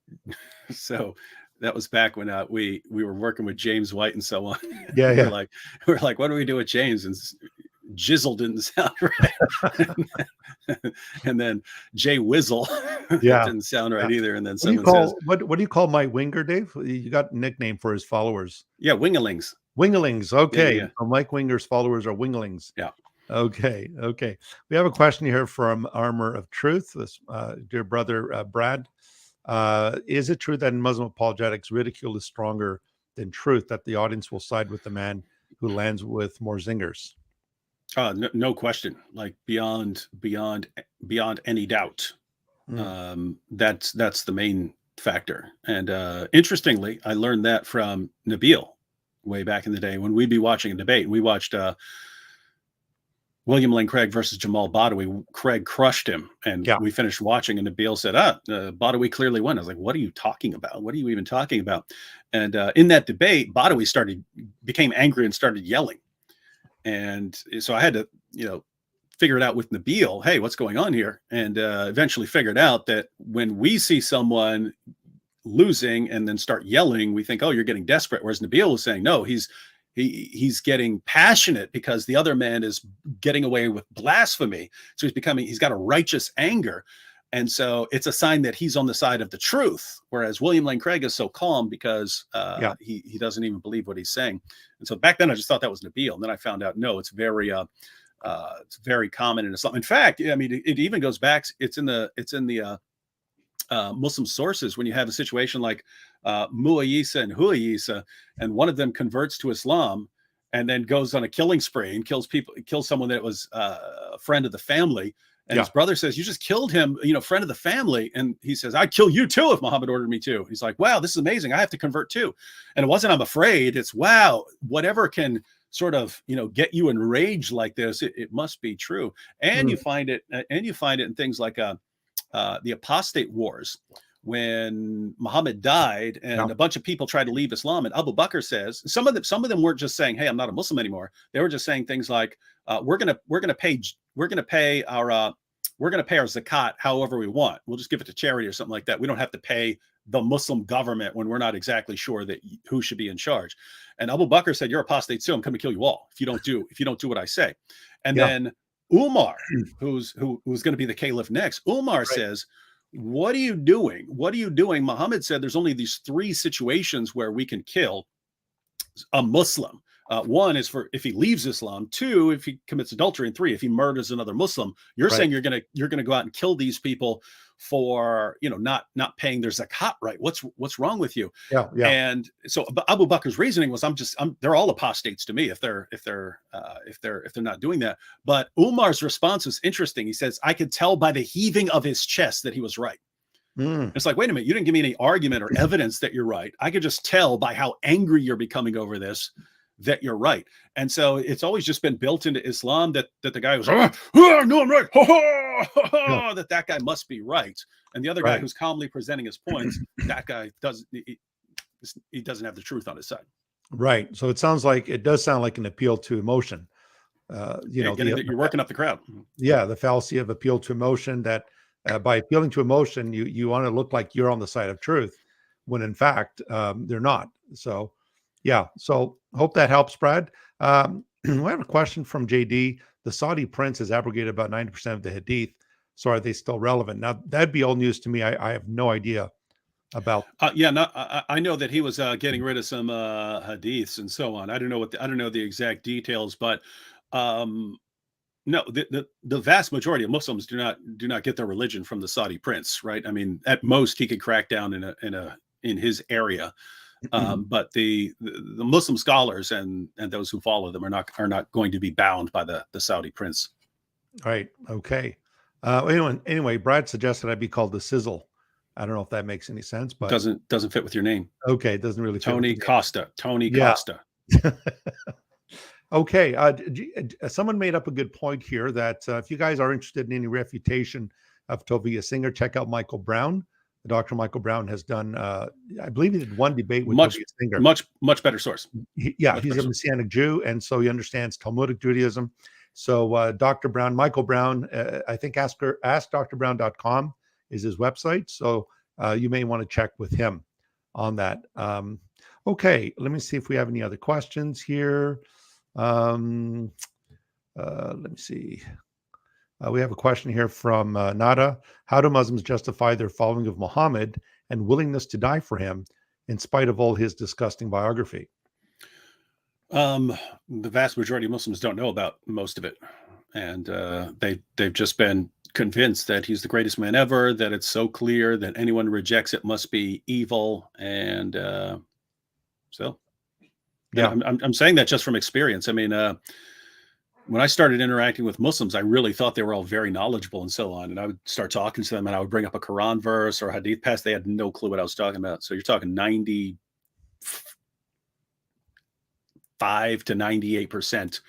that was back when we were working with James White and so on. Yeah. We're like, what do we do with James? And Jizzle didn't sound right. And then Jay Whizzle didn't sound right either. And then someone says, what do you call Mike Winger, Dave? You got a nickname for his followers. Yeah, Wingalings. Wingalings. Okay. Yeah. So Mike Winger's followers are Wingalings. Yeah. Okay. We have a question here from Armor of Truth. This dear brother Brad. Is it true that in Muslim apologetics, ridicule is stronger than truth, that the audience will side with the man who lands with more zingers? No question, like beyond any doubt. That's the main factor. And interestingly, I learned that from Nabil way back in the day when we'd be watching a debate. We watched William Lane Craig versus Jamal Badawi. Craig crushed him, and we finished watching, and Nabil said, Badawi clearly won. I was like, what are you talking about? What are you even talking about? And in that debate, Badawi became angry and started yelling. And so I had to, figure it out with Nabil. Hey, what's going on here? And eventually figured out that when we see someone losing and then start yelling, we think, oh, you're getting desperate. Whereas Nabil was saying, no, he's getting passionate because the other man is getting away with blasphemy. So he's got a righteous anger. And so it's a sign that he's on the side of the truth, whereas William Lane Craig is so calm because he doesn't even believe what he's saying. And so back then I just thought that was Nabil. And then I found out, no, it's very common in Islam. In fact, I mean, it even goes back. It's in the Muslim sources when you have a situation like Muayyisa and Huayyisa, and one of them converts to Islam and then goes on a killing spree and kills someone that was a friend of the family. And his brother says, you just killed him, friend of the family. And he says, I'd kill you too if Muhammad ordered me to. He's like, wow, this is amazing. I have to convert too. And it wasn't, I'm afraid. It's, wow, whatever can sort of, get you enraged like this, it must be true. And you find it in things like the apostate wars, when Muhammad died and a bunch of people tried to leave Islam, and Abu Bakr says, some of them weren't just saying, hey, I'm not a Muslim anymore. They were just saying things like, we're gonna pay our zakat however we want. We'll just give it to charity or something like that. We don't have to pay the Muslim government when we're not exactly sure that who should be in charge. And Abu Bakr said, you're apostate too. I'm coming to kill you all if you don't do what I say. And then Umar, who's going to be the caliph next, Umar says, what are you doing? What are you doing? Muhammad said there's only these 3 situations where we can kill a Muslim. One is for if he leaves Islam, 2 if he commits adultery, and 3 if he murders another Muslim. You're saying you're gonna go out and kill these people for not paying their zakat, right? What's wrong with you? And so Abu Bakr's reasoning was, they're all apostates to me if they're not doing that. But Umar's response was interesting. He says, I could tell by the heaving of his chest that he was right. It's like, wait a minute, you didn't give me any argument or evidence that you're right. I could just tell by how angry you're becoming over this that you're right. And so it's always just been built into Islam that the guy who's no, I'm right, that guy must be right. And the other guy who's calmly presenting his points, that guy doesn't have the truth on his side. Right. So it does sound like an appeal to emotion. You're working up the crowd. Yeah, the fallacy of appeal to emotion, that by appealing to emotion, you want to look like you're on the side of truth, when in fact they're not. So yeah, so hope that helps, Brad. We have a question from JD. The Saudi prince has abrogated about 90% of the hadith. So are they still relevant? Now, that'd be old news to me. I have no idea about. I know that he was getting rid of some hadiths and so on. I don't know the exact details, but no, the vast majority of Muslims do not get their religion from the Saudi prince, right? I mean, at most he could crack down in his area. But the Muslim scholars and those who follow them are not going to be bound by the Saudi prince. Right. Okay. Anyway, Brad suggested I be called the Sizzle. I don't know if that makes any sense, but doesn't fit with your name. Okay, it doesn't really fit. Tony Costa. Costa. Okay. Someone made up a good point here that if you guys are interested in any refutation of Tovia Singer, check out Michael Brown. Dr. Michael Brown has done, I believe he did one debate with much Singer. Much better source. He's a Messianic Jew, and so he understands Talmudic Judaism. So Dr. Brown, Michael Brown, I think askdrbrown.com is his website. So you may want to check with him on that. Okay, let me see if we have any other questions here. Let me see. We have a question here from Nada. How do Muslims justify their following of Muhammad and willingness to die for him in spite of all his disgusting biography? The vast majority of Muslims don't know about most of it. And they've just been convinced that he's the greatest man ever, that it's so clear that anyone rejects it must be evil. And I'm saying that just from experience. I mean, when I started interacting with Muslims, I really thought they were all very knowledgeable and so on. And I would start talking to them and I would bring up a Quran verse or Hadith passage. They had no clue what I was talking about. So you're talking 95 to 98%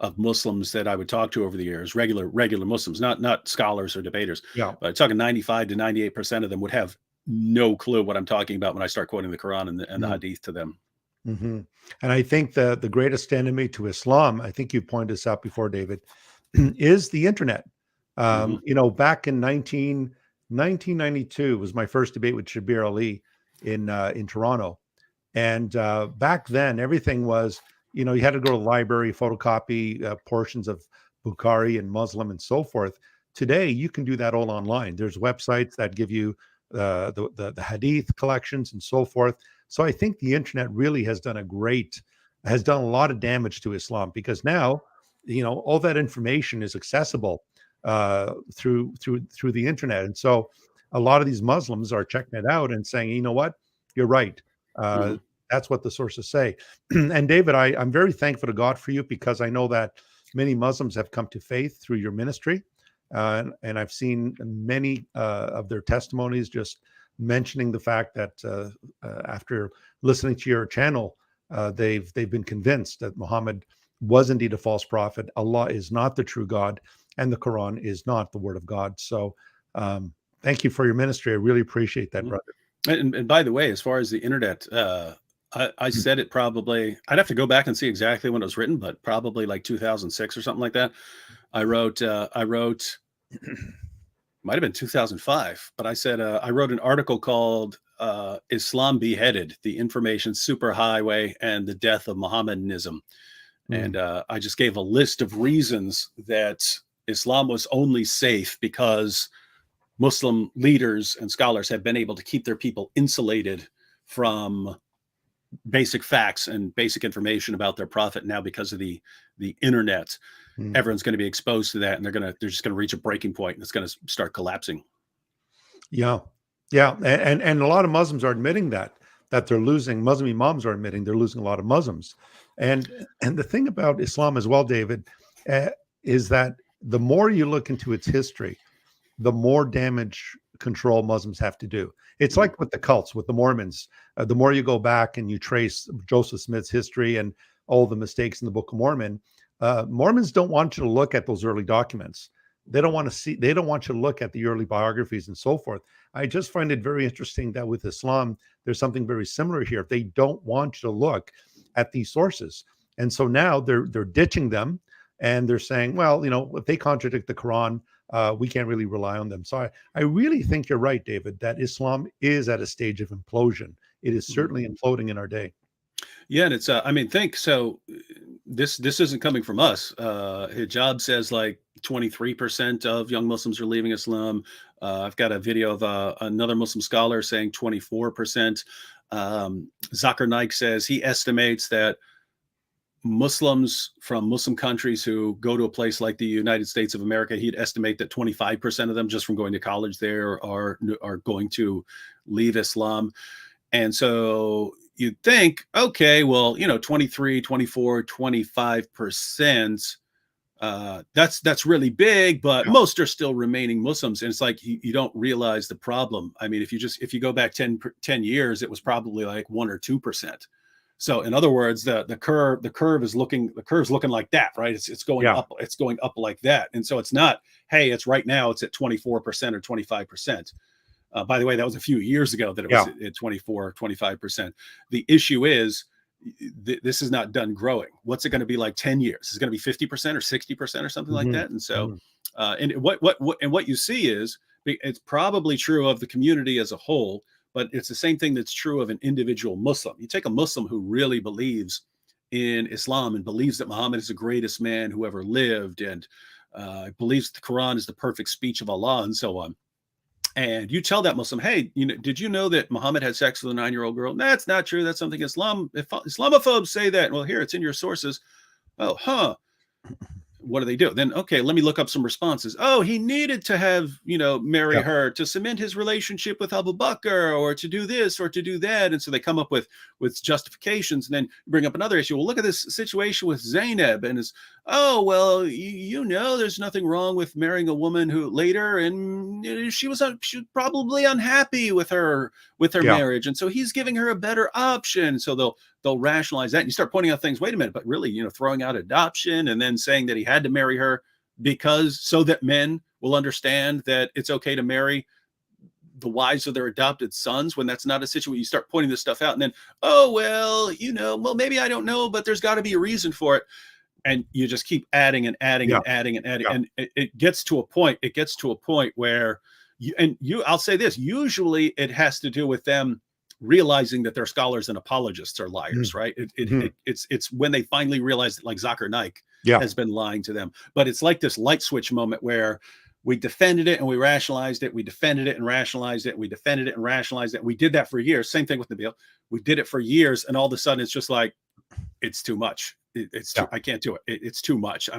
of Muslims that I would talk to over the years, regular Muslims, not scholars or debaters. Yeah. But talking 95 to 98% of them would have no clue what I'm talking about when I start quoting the Quran and the Hadith to them. Mm-hmm. And I think the greatest enemy to Islam, I think you pointed this out before, David, is the internet. Back in 1992 was my first debate with Shabir Ali in Toronto. And back then, everything was, you had to go to the library, photocopy portions of Bukhari and Muslim and so forth. today you can do that all online. There's websites that give you the hadith collections and so forth. So I think the internet really has done a lot of damage to Islam, because now, all that information is accessible through the internet. And so a lot of these Muslims are checking it out and saying, you know what, you're right. Mhm. That's what the sources say. And David, I'm very thankful to God for you, because I know that many Muslims have come to faith through your ministry. And I've seen many of their testimonies just mentioning the fact that after listening to your channel, they've been convinced that Muhammad was indeed a false prophet. Allah is not the true God, and the Quran is not the word of God. So thank you for your ministry. I really appreciate that, brother. And by the way, as far as the internet, I said it probably, I'd have to go back and see exactly when it was written, but probably like 2006 or something like that. I wrote, might have been 2005, but I said, I wrote an article called Islam Beheaded, the Information Superhighway and the Death of Mohammedanism. And I just gave a list of reasons that Islam was only safe because Muslim leaders and scholars have been able to keep their people insulated from basic facts and basic information about their prophet. Now, because of the internet, everyone's going to be exposed to that, and they're just going to reach a breaking point, and it's going to start collapsing. Yeah. And a lot of Muslims are admitting that they're losing. Muslim imams are admitting they're losing a lot of Muslims. And the thing about Islam as well, David, is that the more you look into its history, the more damage control Muslims have to do. It's like with the cults, with the Mormons. The more you go back and you trace Joseph Smith's history and all the mistakes in the Book of Mormon, Mormons don't want you to look at those early documents. They don't want you to look at the early biographies and so forth. I just find it very interesting that with Islam, there's something very similar here. They don't want you to look at these sources. And so now they're ditching them, and they're saying, well, if they contradict the Quran, we can't really rely on them. So I really think you're right, David, that Islam is at a stage of implosion. It is certainly imploding in our day. Yeah, and it's think so. This isn't coming from us. Hijab says like 23% of young Muslims are leaving Islam. I've got a video of another Muslim scholar saying 24%. Zakir Naik says he estimates that Muslims from Muslim countries who go to a place like the United States of America, he'd estimate that 25% of them, just from going to college there, are going to leave Islam. And so you'd think, okay, well, 23, 24, 25%, that's really big, but most are still remaining Muslims. And it's like, you don't realize the problem. I mean, if you go back 10 years, it was probably like 1 or 2%. So in other words, the curve's looking like that, right? It's going up, it's going up like that. And so it's not, hey, it's right now, it's at 24% or 25%. By the way, that was a few years ago that it was at 24, 25%. The issue is this is not done growing. What's it going to be like 10 years? Is it going to be 50% or 60% or something like that? And so, and what you see is, it's probably true of the community as a whole, but it's the same thing that's true of an individual Muslim. You take a Muslim who really believes in Islam and believes that Muhammad is the greatest man who ever lived, and believes the Quran is the perfect speech of Allah and so on. And you tell that Muslim, hey, did you know that Muhammad had sex with a 9-year-old girl? That's not true. That's something Islamophobes say that. Well, here, it's in your sources. Oh, huh. What do? Then, okay, let me look up some responses. Oh, he needed to have, marry her to cement his relationship with Abu Bakr, or to do this or to do that. And so they come up with justifications, and then bring up another issue. Well, look at this situation with Zainab, and there's nothing wrong with marrying a woman who later, and she was probably unhappy with her marriage. And so he's giving her a better option. So they'll rationalize that. And you start pointing out things, wait a minute, but really, throwing out adoption, and then saying that he had to marry her so that men will understand that it's okay to marry the wives of their adopted sons, when that's not a situation. You start pointing this stuff out, and then, maybe I don't know, but there's got to be a reason for it. And you just keep adding and adding and adding and adding. And it gets to a point where I'll say this, usually it has to do with them realizing that their scholars and apologists are liars, right? It's when they finally realize that, like Zakir Naik has been lying to them. But it's like this light switch moment where we defended it and we rationalized it. We defended it and rationalized it. We defended it and rationalized it. We did that for years. Same thing with Nabil. We did it for years, and all of a sudden it's just like, it's too much. It's too, I can't do it. It's too much.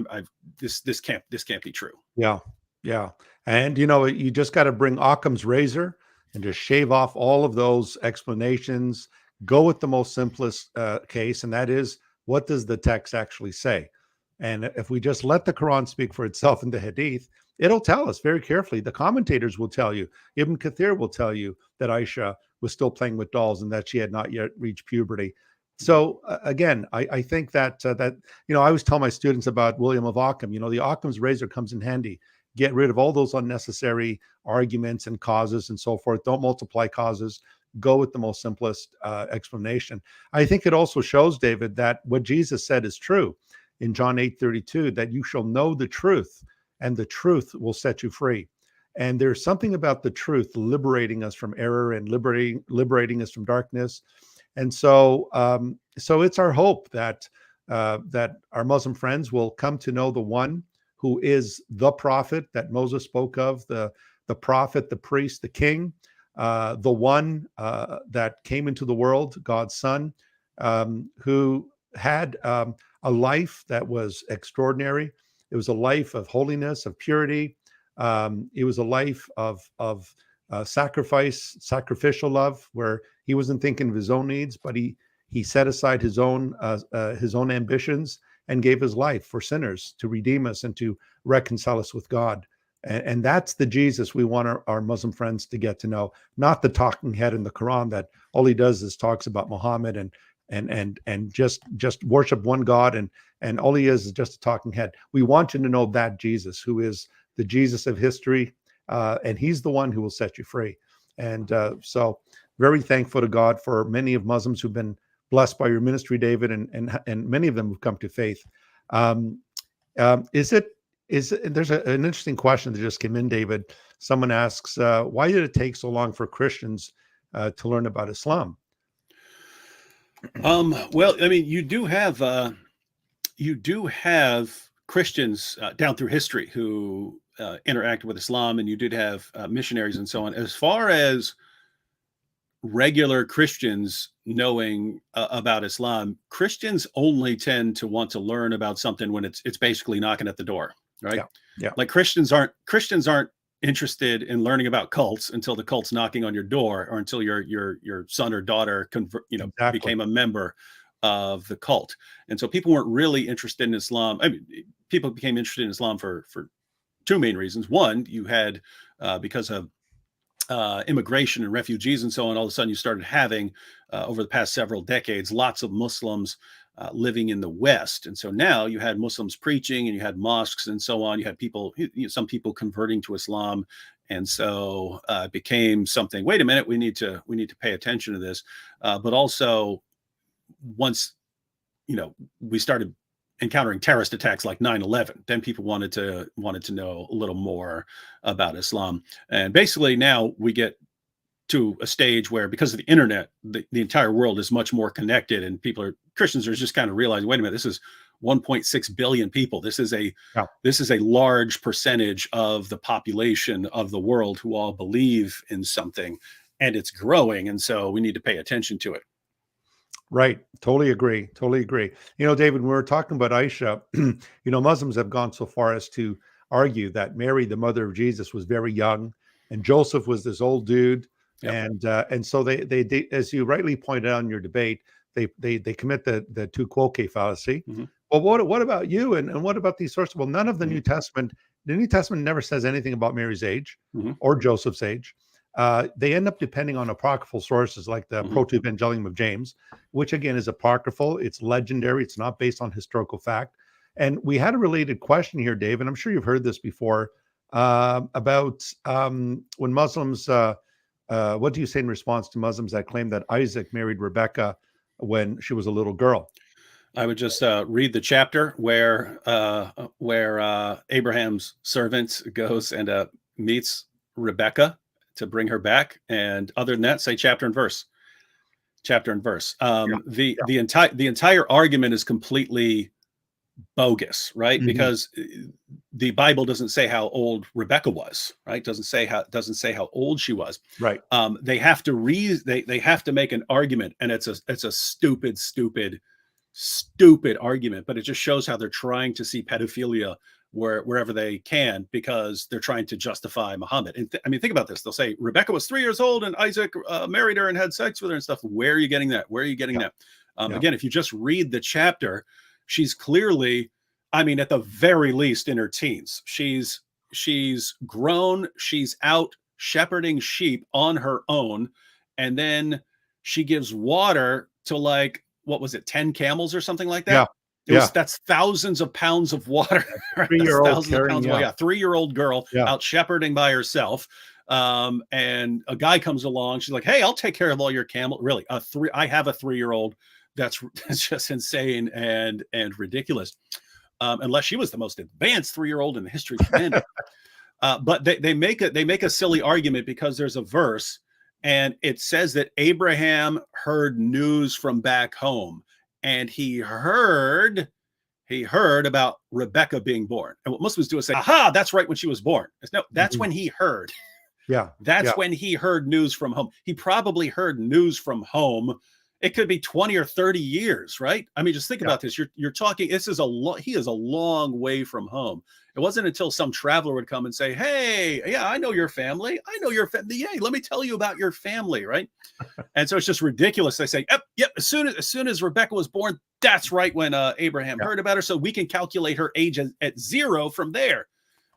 This can't be true. Yeah. Yeah. And you just got to bring Occam's razor and just shave off all of those explanations. Go with the most simplest case, and that is, what does the text actually say? And if we just let the Quran speak for itself in the Hadith, it'll tell us very carefully. The commentators will tell you. Ibn Kathir will tell you that Aisha was still playing with dolls and that she had not yet reached puberty. So again, I think that I always tell my students about William of Ockham. The Occam's razor comes in handy. Get rid of all those unnecessary arguments and causes and so forth. Don't multiply causes. Go with the most simplest explanation. I think it also shows, David, that what Jesus said is true in John 8:32, that you shall know the truth, and the truth will set you free. And there's something about the truth liberating us from error and liberating us from darkness. And so it's our hope that our Muslim friends will come to know the one who is the prophet that Moses spoke of, the prophet, the priest, the king, the one that came into the world, God's son, who had a life that was extraordinary. It was a life of holiness, of purity. It was a life of sacrificial love, where he wasn't thinking of his own needs, but he set aside his own ambitions and gave his life for sinners, to redeem us and to reconcile us with God. And that's the Jesus we want our Muslim friends to get to know, not the talking head in the Quran that all he does is talks about Muhammad and just worship one God, and all he is just a talking head. We want you to know that Jesus, who is the Jesus of history, and he's the one who will set you free. And so very thankful to God for many of Muslims who've been blessed by your ministry, David, and many of them who've come to faith. There's an interesting question that just came in, David. Someone asks, why did it take so long for Christians to learn about Islam? Well, I mean, you do have Christians down through history who interacted with Islam, and you did have missionaries and so on. As far as regular Christians knowing about Islam, Christians only tend to want to learn about something when it's basically knocking at the door, right? Yeah. Like Christians aren't interested in learning about cults until the cult's knocking on your door, or until your son or daughter Exactly. became a member of the cult. And so people weren't really interested in Islam. I mean, people became interested in Islam for two main reasons. One, you had because of immigration and refugees and so on, all of a sudden you started having over the past several decades lots of Muslims living in the West. And so now you had Muslims preaching, and you had mosques and so on. You had people, some people converting to Islam. And so it became something, wait a minute, we need to pay attention to this. But also, once, we started encountering terrorist attacks like 9/11, then people wanted to know a little more about Islam. And basically now we get to a stage where, because of the internet, the entire world is much more connected, and Christians are just kind of realizing, wait a minute, this is 1.6 billion people. This is a large percentage of the population of the world who all believe in something, and it's growing. And so we need to pay attention to it. Right. Totally agree. David, when we were talking about Aisha, Muslims have gone so far as to argue that Mary, the mother of Jesus, was very young, and Joseph was this old dude. Yep. And so they, as you rightly pointed out in your debate, they commit the tu quoque fallacy. Mm-hmm. Well, what about you? And what about these sources? Well, none of the New Testament never says anything about Mary's age or Joseph's age. They end up depending on apocryphal sources like the Proto-Evangelium of James, which again is apocryphal. It's legendary. It's not based on historical fact. And we had a related question here, Dave, and I'm sure you've heard this before, about when Muslims, what do you say in response to Muslims that claim that Isaac married Rebecca when she was a little girl? I would just read the chapter where Abraham's servant goes and meets Rebecca to bring her back, and other than that, say chapter and verse. The entire argument is completely bogus, right? Because the Bible doesn't say how old Rebecca was, right? Doesn't say how old she was. Right. They have to they have to make an argument, and it's a stupid argument, but it just shows how they're trying to see pedophilia wherever they can, because they're trying to justify Muhammad. And I mean, think about this. They'll say Rebecca was 3 years old and Isaac married her and had sex with her and stuff. Where are you getting that? Where are you getting that? Again, if you just read the chapter, she's clearly, I mean, at the very least in her teens. She's grown. She's out shepherding sheep on her own. And then she gives water to, like, what was it, 10 camels or something like that? That's thousands of pounds of water. Right? 3-year-old carrying, 3-year-old girl out shepherding by herself. And a guy comes along. She's like, "Hey, I'll take care of all your camel." Really, I have a 3-year-old. That's just insane and ridiculous. Unless she was the most advanced 3-year-old in the history of humanity. But they make a silly argument because there's a verse, and it says that Abraham heard news from back home, and he heard about Rebecca being born. And what Muslims do is say, "Aha, that's right, when she was born." No, that's when he heard. That's when he heard news from home. He probably heard news from home. It could be 20 or 30 years, right? I mean, just think about this. You're talking, he is a long way from home. It wasn't until some traveler would come and say, "Hey, yeah, I know your family. I know your family. Yay, let me tell you about your family," right? And so it's just ridiculous. They say, yep, as soon as Rebecca was born, that's right when Abraham heard about her. So we can calculate her age at 0 from there.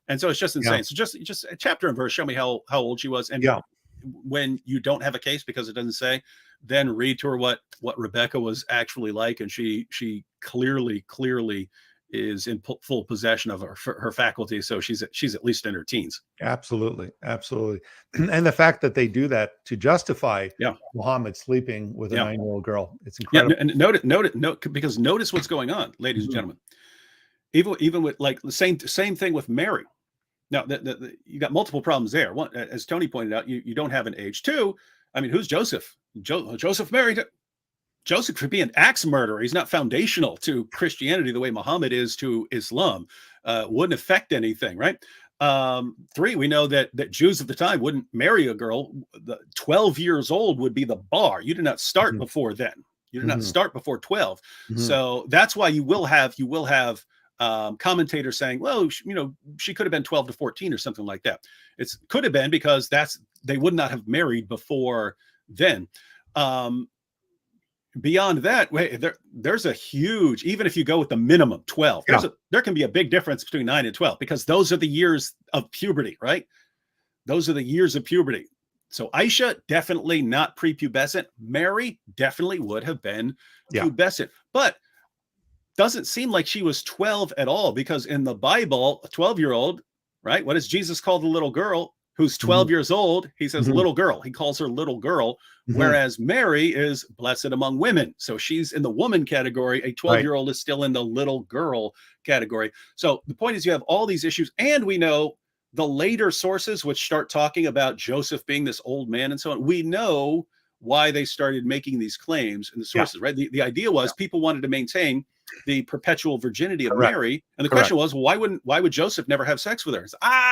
And so it's just insane. So just a chapter and verse, show me how old she was. And when you don't have a case because it doesn't say, then read to her what Rebecca was actually like. And she clearly is in full possession of her faculty. So she's at least in her teens. Absolutely. And the fact that they do that to justify Muhammad sleeping with a 9-year-old girl, it's incredible. And note, because notice what's going on, ladies and gentlemen. Even with, like, the same thing with Mary. Now, you got multiple problems there. One, as Tony pointed out, you don't have an age. Two, I mean, who's Joseph? Joseph married Joseph could be an axe murderer. He's not foundational to Christianity the way Muhammad is to Islam. Wouldn't affect anything, right? 3, we know that Jews at the time wouldn't marry a girl. 12 years old would be the bar. You did not start before then. You did not start before 12. So that's why you will have commentators saying, well, she could have been 12 to 14 or something like that. It could have been because they would not have married before then. Beyond that, there's a huge, even if you go with the minimum 12, there can be a big difference between 9 and 12, because those are the years of puberty, right? Those are the years of puberty. So Aisha, definitely not prepubescent. Mary definitely would have been pubescent, but doesn't seem like she was 12 at all, because in the Bible, a 12-year-old, right? What does Jesus call the little girl who's 12 years old? He says little girl. He calls her little girl, whereas Mary is blessed among women. So she's in the woman category. A 12-year-old is still in the little girl category. So the point is, you have all these issues, and we know the later sources, which start talking about Joseph being this old man and so on. We know why they started making these claims in the sources, right? The idea was people wanted to maintain the perpetual virginity of Mary. And the question was, well, why would Joseph never have sex with her?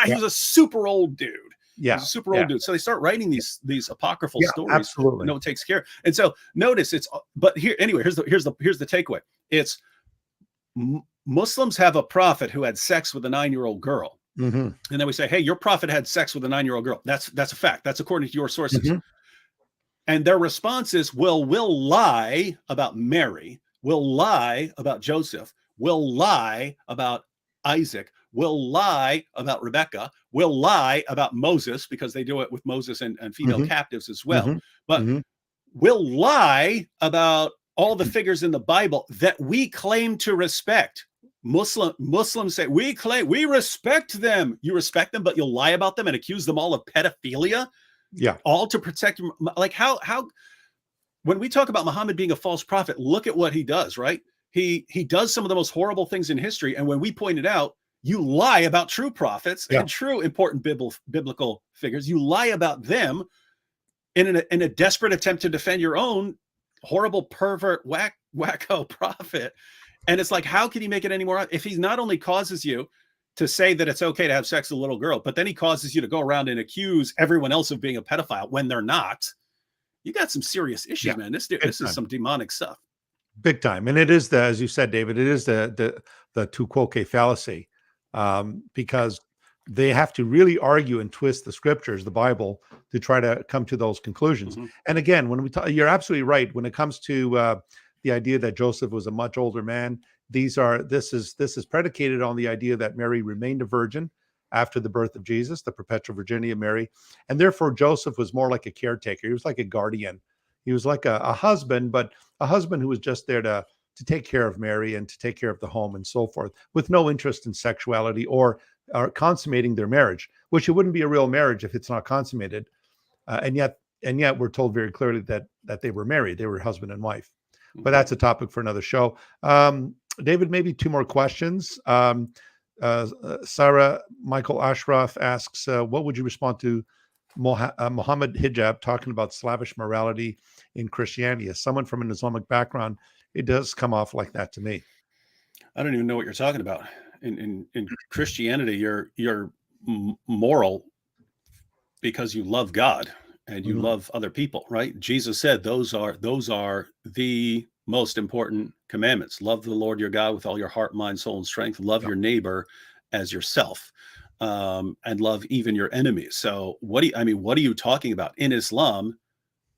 He was a super old dude. Yeah. He's a super old dude. So they start writing these apocryphal stories. Absolutely. No one takes care. And so notice but here, anyway, here's the takeaway. It's Muslims have a prophet who had sex with a 9-year-old girl. And then we say, hey, your prophet had sex with a 9-year-old girl. That's a fact. That's according to your sources. And their response is, well, we'll lie about Mary. We'll lie about Joseph. We'll lie about Isaac. We'll lie about Rebecca. We'll lie about Moses, because they do it with Moses and female captives as well. But we'll lie about all the figures in the Bible that we claim to respect. Muslims say, we respect them. You respect them, but you'll lie about them and accuse them all of pedophilia? Yeah. All to protect, like how when we talk about Muhammad being a false prophet, look at what he does, right? He does some of the most horrible things in history. And when we pointed out, you lie about true prophets and true important biblical figures, you lie about them in a desperate attempt to defend your own horrible pervert wacko prophet. And it's like, how can he make it any more? If he not only causes you to say that it's okay to have sex with a little girl, but then he causes you to go around and accuse everyone else of being a pedophile when they're not, you got some serious issues, man. This is some demonic stuff. Big time. And it is as you said, David, it is the tu quoque fallacy, because they have to really argue and twist the scriptures, the Bible, to try to come to those conclusions. Mm-hmm. And again, when we talk, you're absolutely right. When it comes to the idea that Joseph was a much older man, this is predicated on the idea that Mary remained a virgin after the birth of Jesus, the perpetual virginity of Mary. And therefore, Joseph was more like a caretaker. He was like a guardian. He was like a husband, but a husband who was just there to take care of Mary and to take care of the home and so forth, with no interest in sexuality or consummating their marriage, which it wouldn't be a real marriage if it's not consummated. And yet we're told very clearly that they were married. They were husband and wife. But that's a topic for another show. David, maybe two more questions. Sarah Michael Ashraf asks, what would you respond to Muhammad Hijab talking about slavish morality in Christianity? As someone from an Islamic background, it does come off like that to me. I don't even know what you're talking about. In Christianity, you're moral because you love God and you love other people, right? Jesus said those are the most important commandments. Love the Lord your God with all your heart, mind, soul, and strength. Love your neighbor as yourself, and love even your enemies. So what are you talking about? In Islam,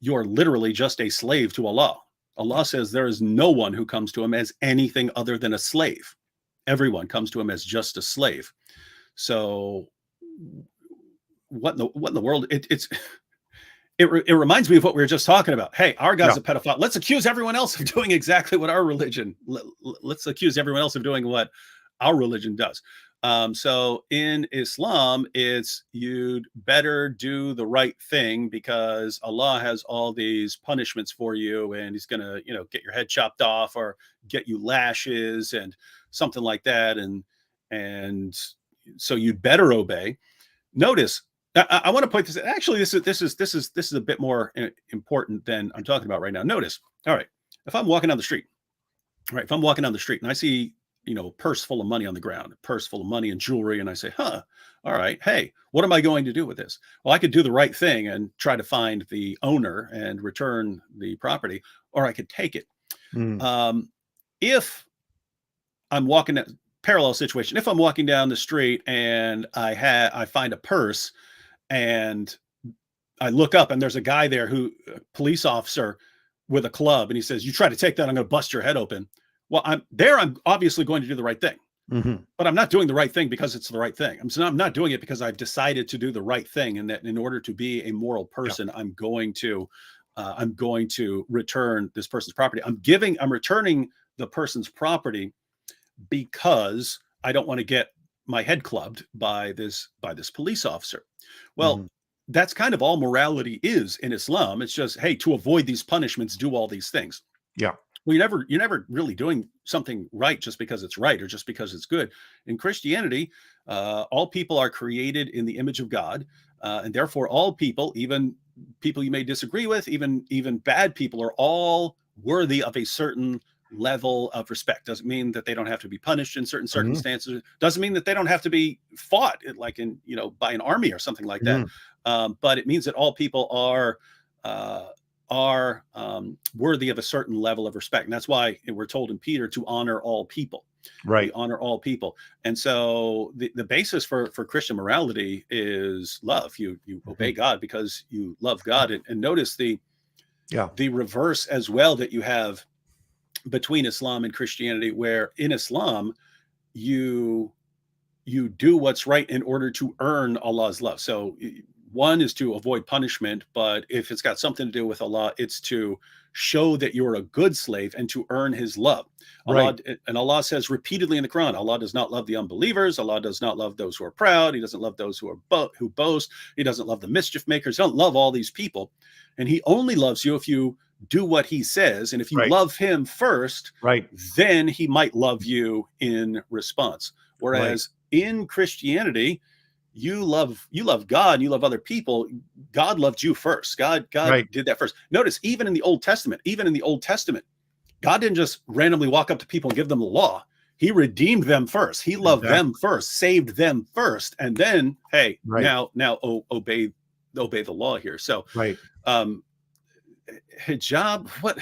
you're literally just a slave to Allah. Allah says there is no one who comes to him as anything other than a slave. Everyone comes to him as just a slave. So what in the world? It reminds me of what we were just talking about. Hey, our God's a pedophile. Let's accuse everyone else of doing exactly what our religion. Let's accuse everyone else of doing what our religion does. So in Islam, it's you'd better do the right thing because Allah has all these punishments for you, and He's gonna, get your head chopped off or get you lashes and something like that, and so you'd better obey. Notice. I want to point this. Actually, this is a bit more important than I'm talking about right now. Notice. All right, if I'm walking down the street, and I see a purse full of money on the ground, a purse full of money and jewelry, and I say, all right, hey, what am I going to do with this? Well, I could do the right thing and try to find the owner and return the property, or I could take it. If I'm walking at parallel situation, if I'm walking down the street and I find a purse. And I look up and there's a guy there a police officer with a club, and he says, you try to take that, I'm going to bust your head open. Well, I'm obviously going to do the right thing, but I'm not doing the right thing because it's the right thing. I'm not doing it because I've decided to do the right thing. And that in order to be a moral person, I'm going to return this person's property. I'm returning the person's property because I don't want to get my head clubbed by this police officer. Well, that's kind of all morality is in Islam. It's just, hey, to avoid these punishments, do all these things. Yeah. Well, you're never really doing something right just because it's right or just because it's good. In Christianity, all people are created in the image of God, and therefore all people, even people you may disagree with, even bad people, are all worthy of a certain level of respect. Doesn't mean that they don't have to be punished in certain circumstances. Doesn't mean that they don't have to be fought like in by an army or something like that. But it means that all people are worthy of a certain level of respect, and that's why we're told in Peter to honor all people. Right, we honor all people, and so the basis for Christian morality is love. You obey God because you love God, and notice the reverse as well that you have between Islam and Christianity, where in Islam, you do what's right in order to earn Allah's love. So one is to avoid punishment, but if it's got something to do with Allah, it's to show that you're a good slave and to earn his love. Allah, and Allah says repeatedly in the Quran, Allah does not love the unbelievers. Allah does not love those who are proud. He doesn't love those who boast. He doesn't love the mischief makers. He doesn't love all these people. And he only loves you if you do what he says. And if you love him first, then he might love you in response. Whereas in Christianity, you love God and you love other people. God loved you first. God did that first. Notice even in the Old Testament, God didn't just randomly walk up to people and give them the law. He redeemed them first. He loved them first, saved them first, and then, hey, now obey the law here. So, hijab, what?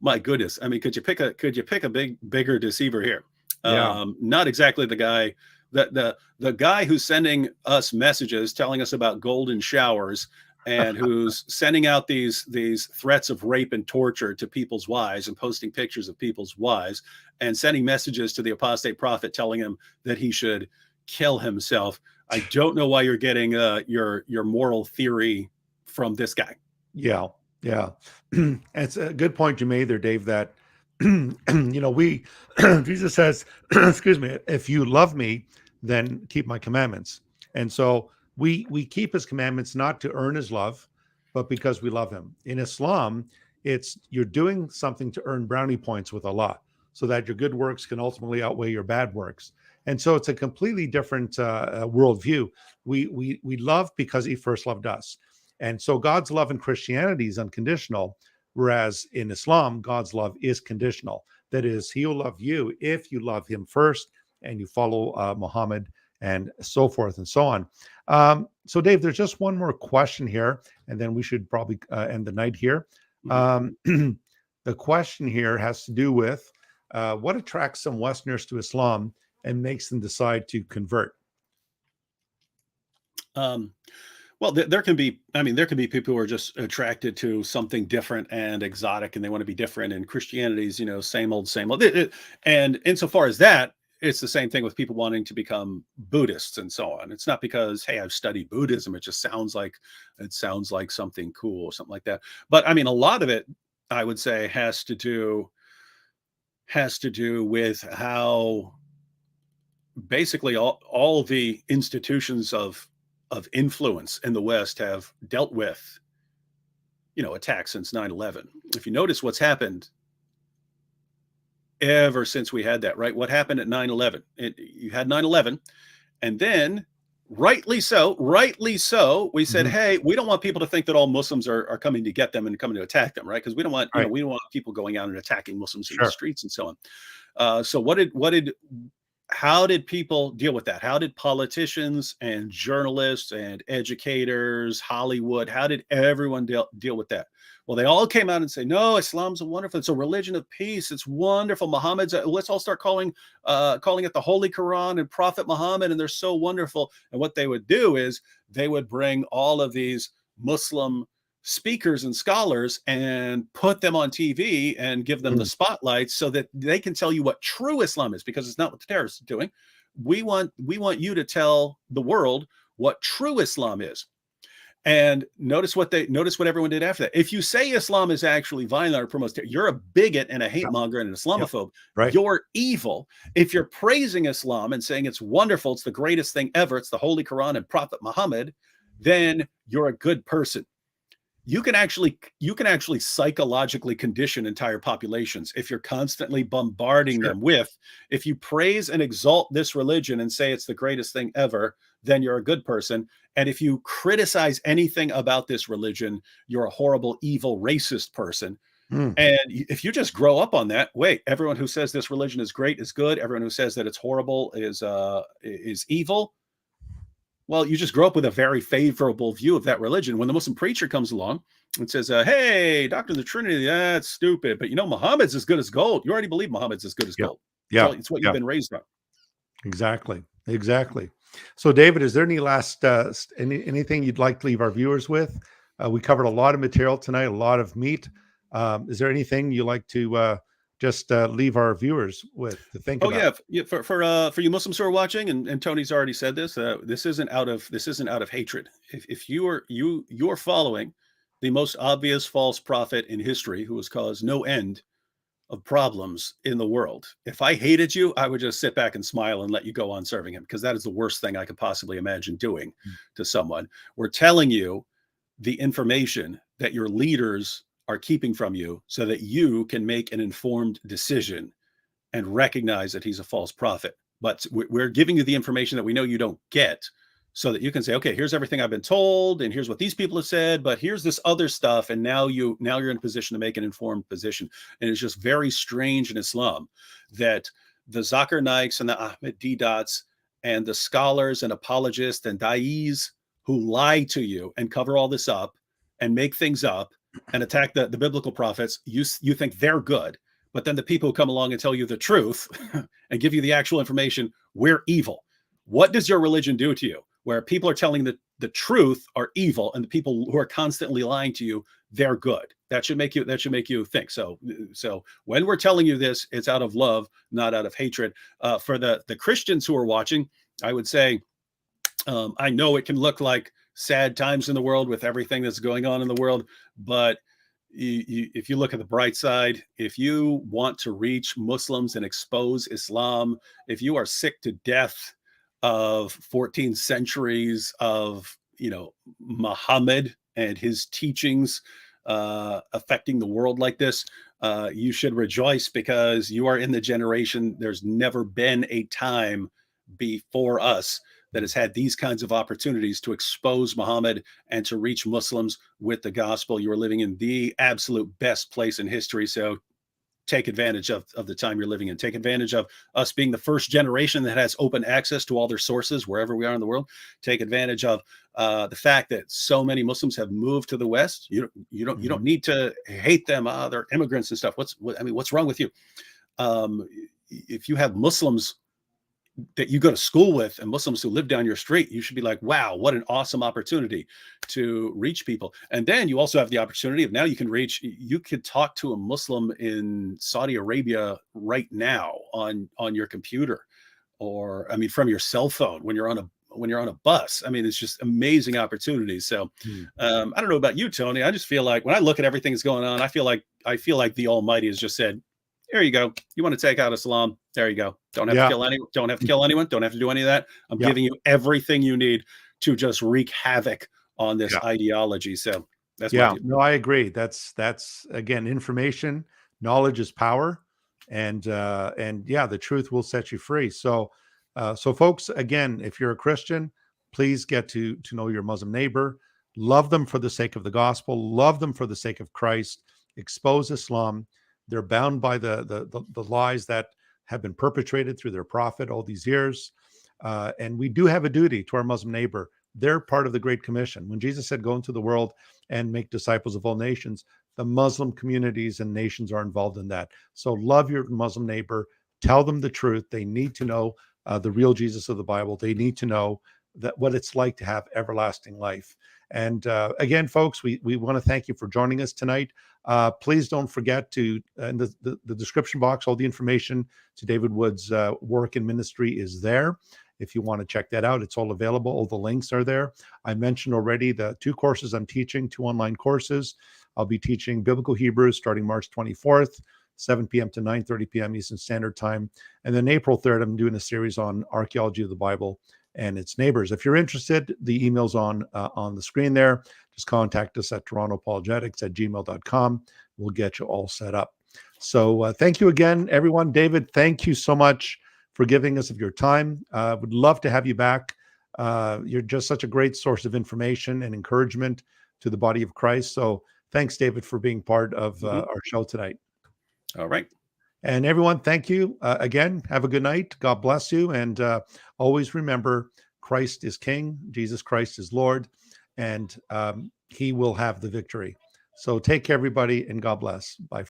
My goodness. I mean, could you pick a bigger deceiver here? Not exactly the guy the guy who's sending us messages telling us about golden showers and who's sending out these threats of rape and torture to people's wives and posting pictures of people's wives and sending messages to the apostate prophet telling him that he should kill himself. I don't know why you're getting your moral theory from this guy. Yeah. It's a good point you made there, Dave, that Jesus says, excuse me, if you love me, then keep my commandments. And so we keep his commandments not to earn his love, but because we love him. In Islam, it's you're doing something to earn brownie points with Allah so that your good works can ultimately outweigh your bad works. And so it's a completely different worldview. We love because he first loved us. And so God's love in Christianity is unconditional, whereas in Islam, God's love is conditional. That is, he will love you if you love him first and you follow Muhammad and so forth and so on. So Dave, there's just one more question here, and then we should probably end the night here. The question here has to do with what attracts some Westerners to Islam and makes them decide to convert? Well, there can be people who are just attracted to something different and exotic, and they want to be different. And Christianity's, same old, same old. And insofar as that, it's the same thing with people wanting to become Buddhists and so on. It's not because, hey, I've studied Buddhism. It just sounds like something cool or something like that. But I mean, a lot of it, I would say, has to do with how basically all the institutions of influence in the West have dealt with, attacks since 9/11. If you notice what's happened ever since we had that, right? What happened at 9/11? You had 9/11, and then rightly so, we said, hey, we don't want people to think that all Muslims are coming to get them and coming to attack them, right? Because we don't want, we don't want people going out and attacking Muslims in the streets and so on. So how did people deal with that? How did politicians and journalists and educators, Hollywood, how did everyone deal with that? Well, they all came out and say, no, Islam's wonderful. It's a religion of peace. It's wonderful. Muhammad's, let's all start calling it the Holy Quran and Prophet Muhammad, and they're so wonderful. And what they would do is they would bring all of these Muslim speakers and scholars and put them on TV and give them the spotlight so that they can tell you what true Islam is, because it's not what the terrorists are doing. We want you to tell the world what true Islam is. And notice what everyone did after that. If you say Islam is actually violent or promotes terror, you're a bigot and a hate monger and an Islamophobe. Right. You're evil. If you're praising Islam and saying it's wonderful, it's the greatest thing ever, it's the Holy Quran and Prophet Muhammad, then you're a good person. You can actually psychologically condition entire populations if you're constantly bombarding them with, if you praise and exalt this religion and say it's the greatest thing ever, then you're a good person. And if you criticize anything about this religion, you're a horrible, evil, racist person. And if you just grow up on that, wait, everyone who says this religion is great is good. Everyone who says that it's horrible is evil. Well, you just grow up with a very favorable view of that religion. When the Muslim preacher comes along and says, hey, Doctrine of the Trinity, that's stupid. But Muhammad's as good as gold. You already believe Muhammad's as good as gold. Yeah. It's what you've been raised on. Exactly. So, David, is there any last anything you'd like to leave our viewers with? We covered a lot of material tonight, a lot of meat. Is there anything you like to just leave our viewers with to think about? For you Muslims who are watching, and Tony's already said this, this isn't out of hatred. If you're following the most obvious false prophet in history, who has caused no end of problems in the world, if I hated you, I would just sit back and smile and let you go on serving him, because that is the worst thing I could possibly imagine doing to someone. We're telling you the information that your leaders are keeping from you so that you can make an informed decision and recognize that he's a false prophet. But we're giving you the information that we know you don't get, so that you can say, okay, here's everything I've been told, and here's what these people have said, but here's this other stuff, and now you're in a position to make an informed position. And it's just very strange in Islam that the Zakir Naiks and the Ahmed Deedats and the scholars and apologists and da'is who lie to you and cover all this up and make things up and attack the biblical prophets, you think they're good. But then the people who come along and tell you the truth and give you the actual information, we're evil. What does your religion do to you? Where people are telling the truth are evil, and the people who are constantly lying to you, they're good. That should make you think. So when we're telling you this, it's out of love, not out of hatred. For the Christians who are watching, I would say, I know it can look like sad times in the world with everything that's going on in the world, but if you look at the bright side, if you want to reach Muslims and expose Islam, if you are sick to death of 14 centuries of, Muhammad and his teachings affecting the world like this, you should rejoice, because you are in the generation. There's never been a time before us that has had these kinds of opportunities to expose Muhammad and to reach Muslims with the gospel. You are living in the absolute best place in history. So take advantage of the time you're living in. Take advantage of us being the first generation that has open access to all their sources wherever we are in the world. Take advantage of the fact that so many Muslims have moved to the West. You don't need to hate them. They're immigrants and stuff. What's wrong with you? If you have Muslims that you go to school with and Muslims who live down your street, you should be like, wow, what an awesome opportunity to reach people. And then you also have the opportunity of, now you could talk to a Muslim in Saudi Arabia right now on your computer, or from your cell phone when you're on a bus. It's just amazing opportunities. So I don't know about you, Tony. I just feel like when I look at everything that's going on, I feel like the Almighty has just said, here you go. You want to take out Islam? There you go. Don't have to kill anyone. Don't have to kill anyone. Don't have to do any of that. I'm giving you everything you need to just wreak havoc on this ideology. So that's no, I agree. That's again, information, knowledge is power, and the truth will set you free. So folks, again, if you're a Christian, please get to know your Muslim neighbor, love them for the sake of the gospel, love them for the sake of Christ, expose Islam. They're bound by the lies that have been perpetrated through their prophet all these years. And we do have a duty to our Muslim neighbor. They're part of the Great Commission. When Jesus said, go into the world and make disciples of all nations, the Muslim communities and nations are involved in that. So love your Muslim neighbor. Tell them the truth. They need to know the real Jesus of the Bible. They need to know what it's like to have everlasting life. And again, folks, we want to thank you for joining us tonight. Please don't forget to, in the description box, all the information to David Wood's work and ministry is there. If you want to check that out, it's all available. All the links are there. I mentioned already the 2 courses I'm teaching, 2 online courses. I'll be teaching Biblical Hebrew starting March 24th, 7 p.m. to 9:30 p.m. Eastern Standard Time. And then April 3rd, I'm doing a series on archaeology of the Bible and its neighbors. If you're interested, the email's on the screen there. Just contact us at torontoapologetics@gmail.com. We'll get you all set up. So thank you again, everyone. David, thank you so much for giving us of your time. Would love to have you back. You're just such a great source of information and encouragement to the body of Christ. So thanks, David, for being part of our show tonight. All right. And everyone, thank you again. Have a good night. God bless you. And always remember, Christ is King. Jesus Christ is Lord. And he will have the victory. So take care, everybody, and God bless. Bye.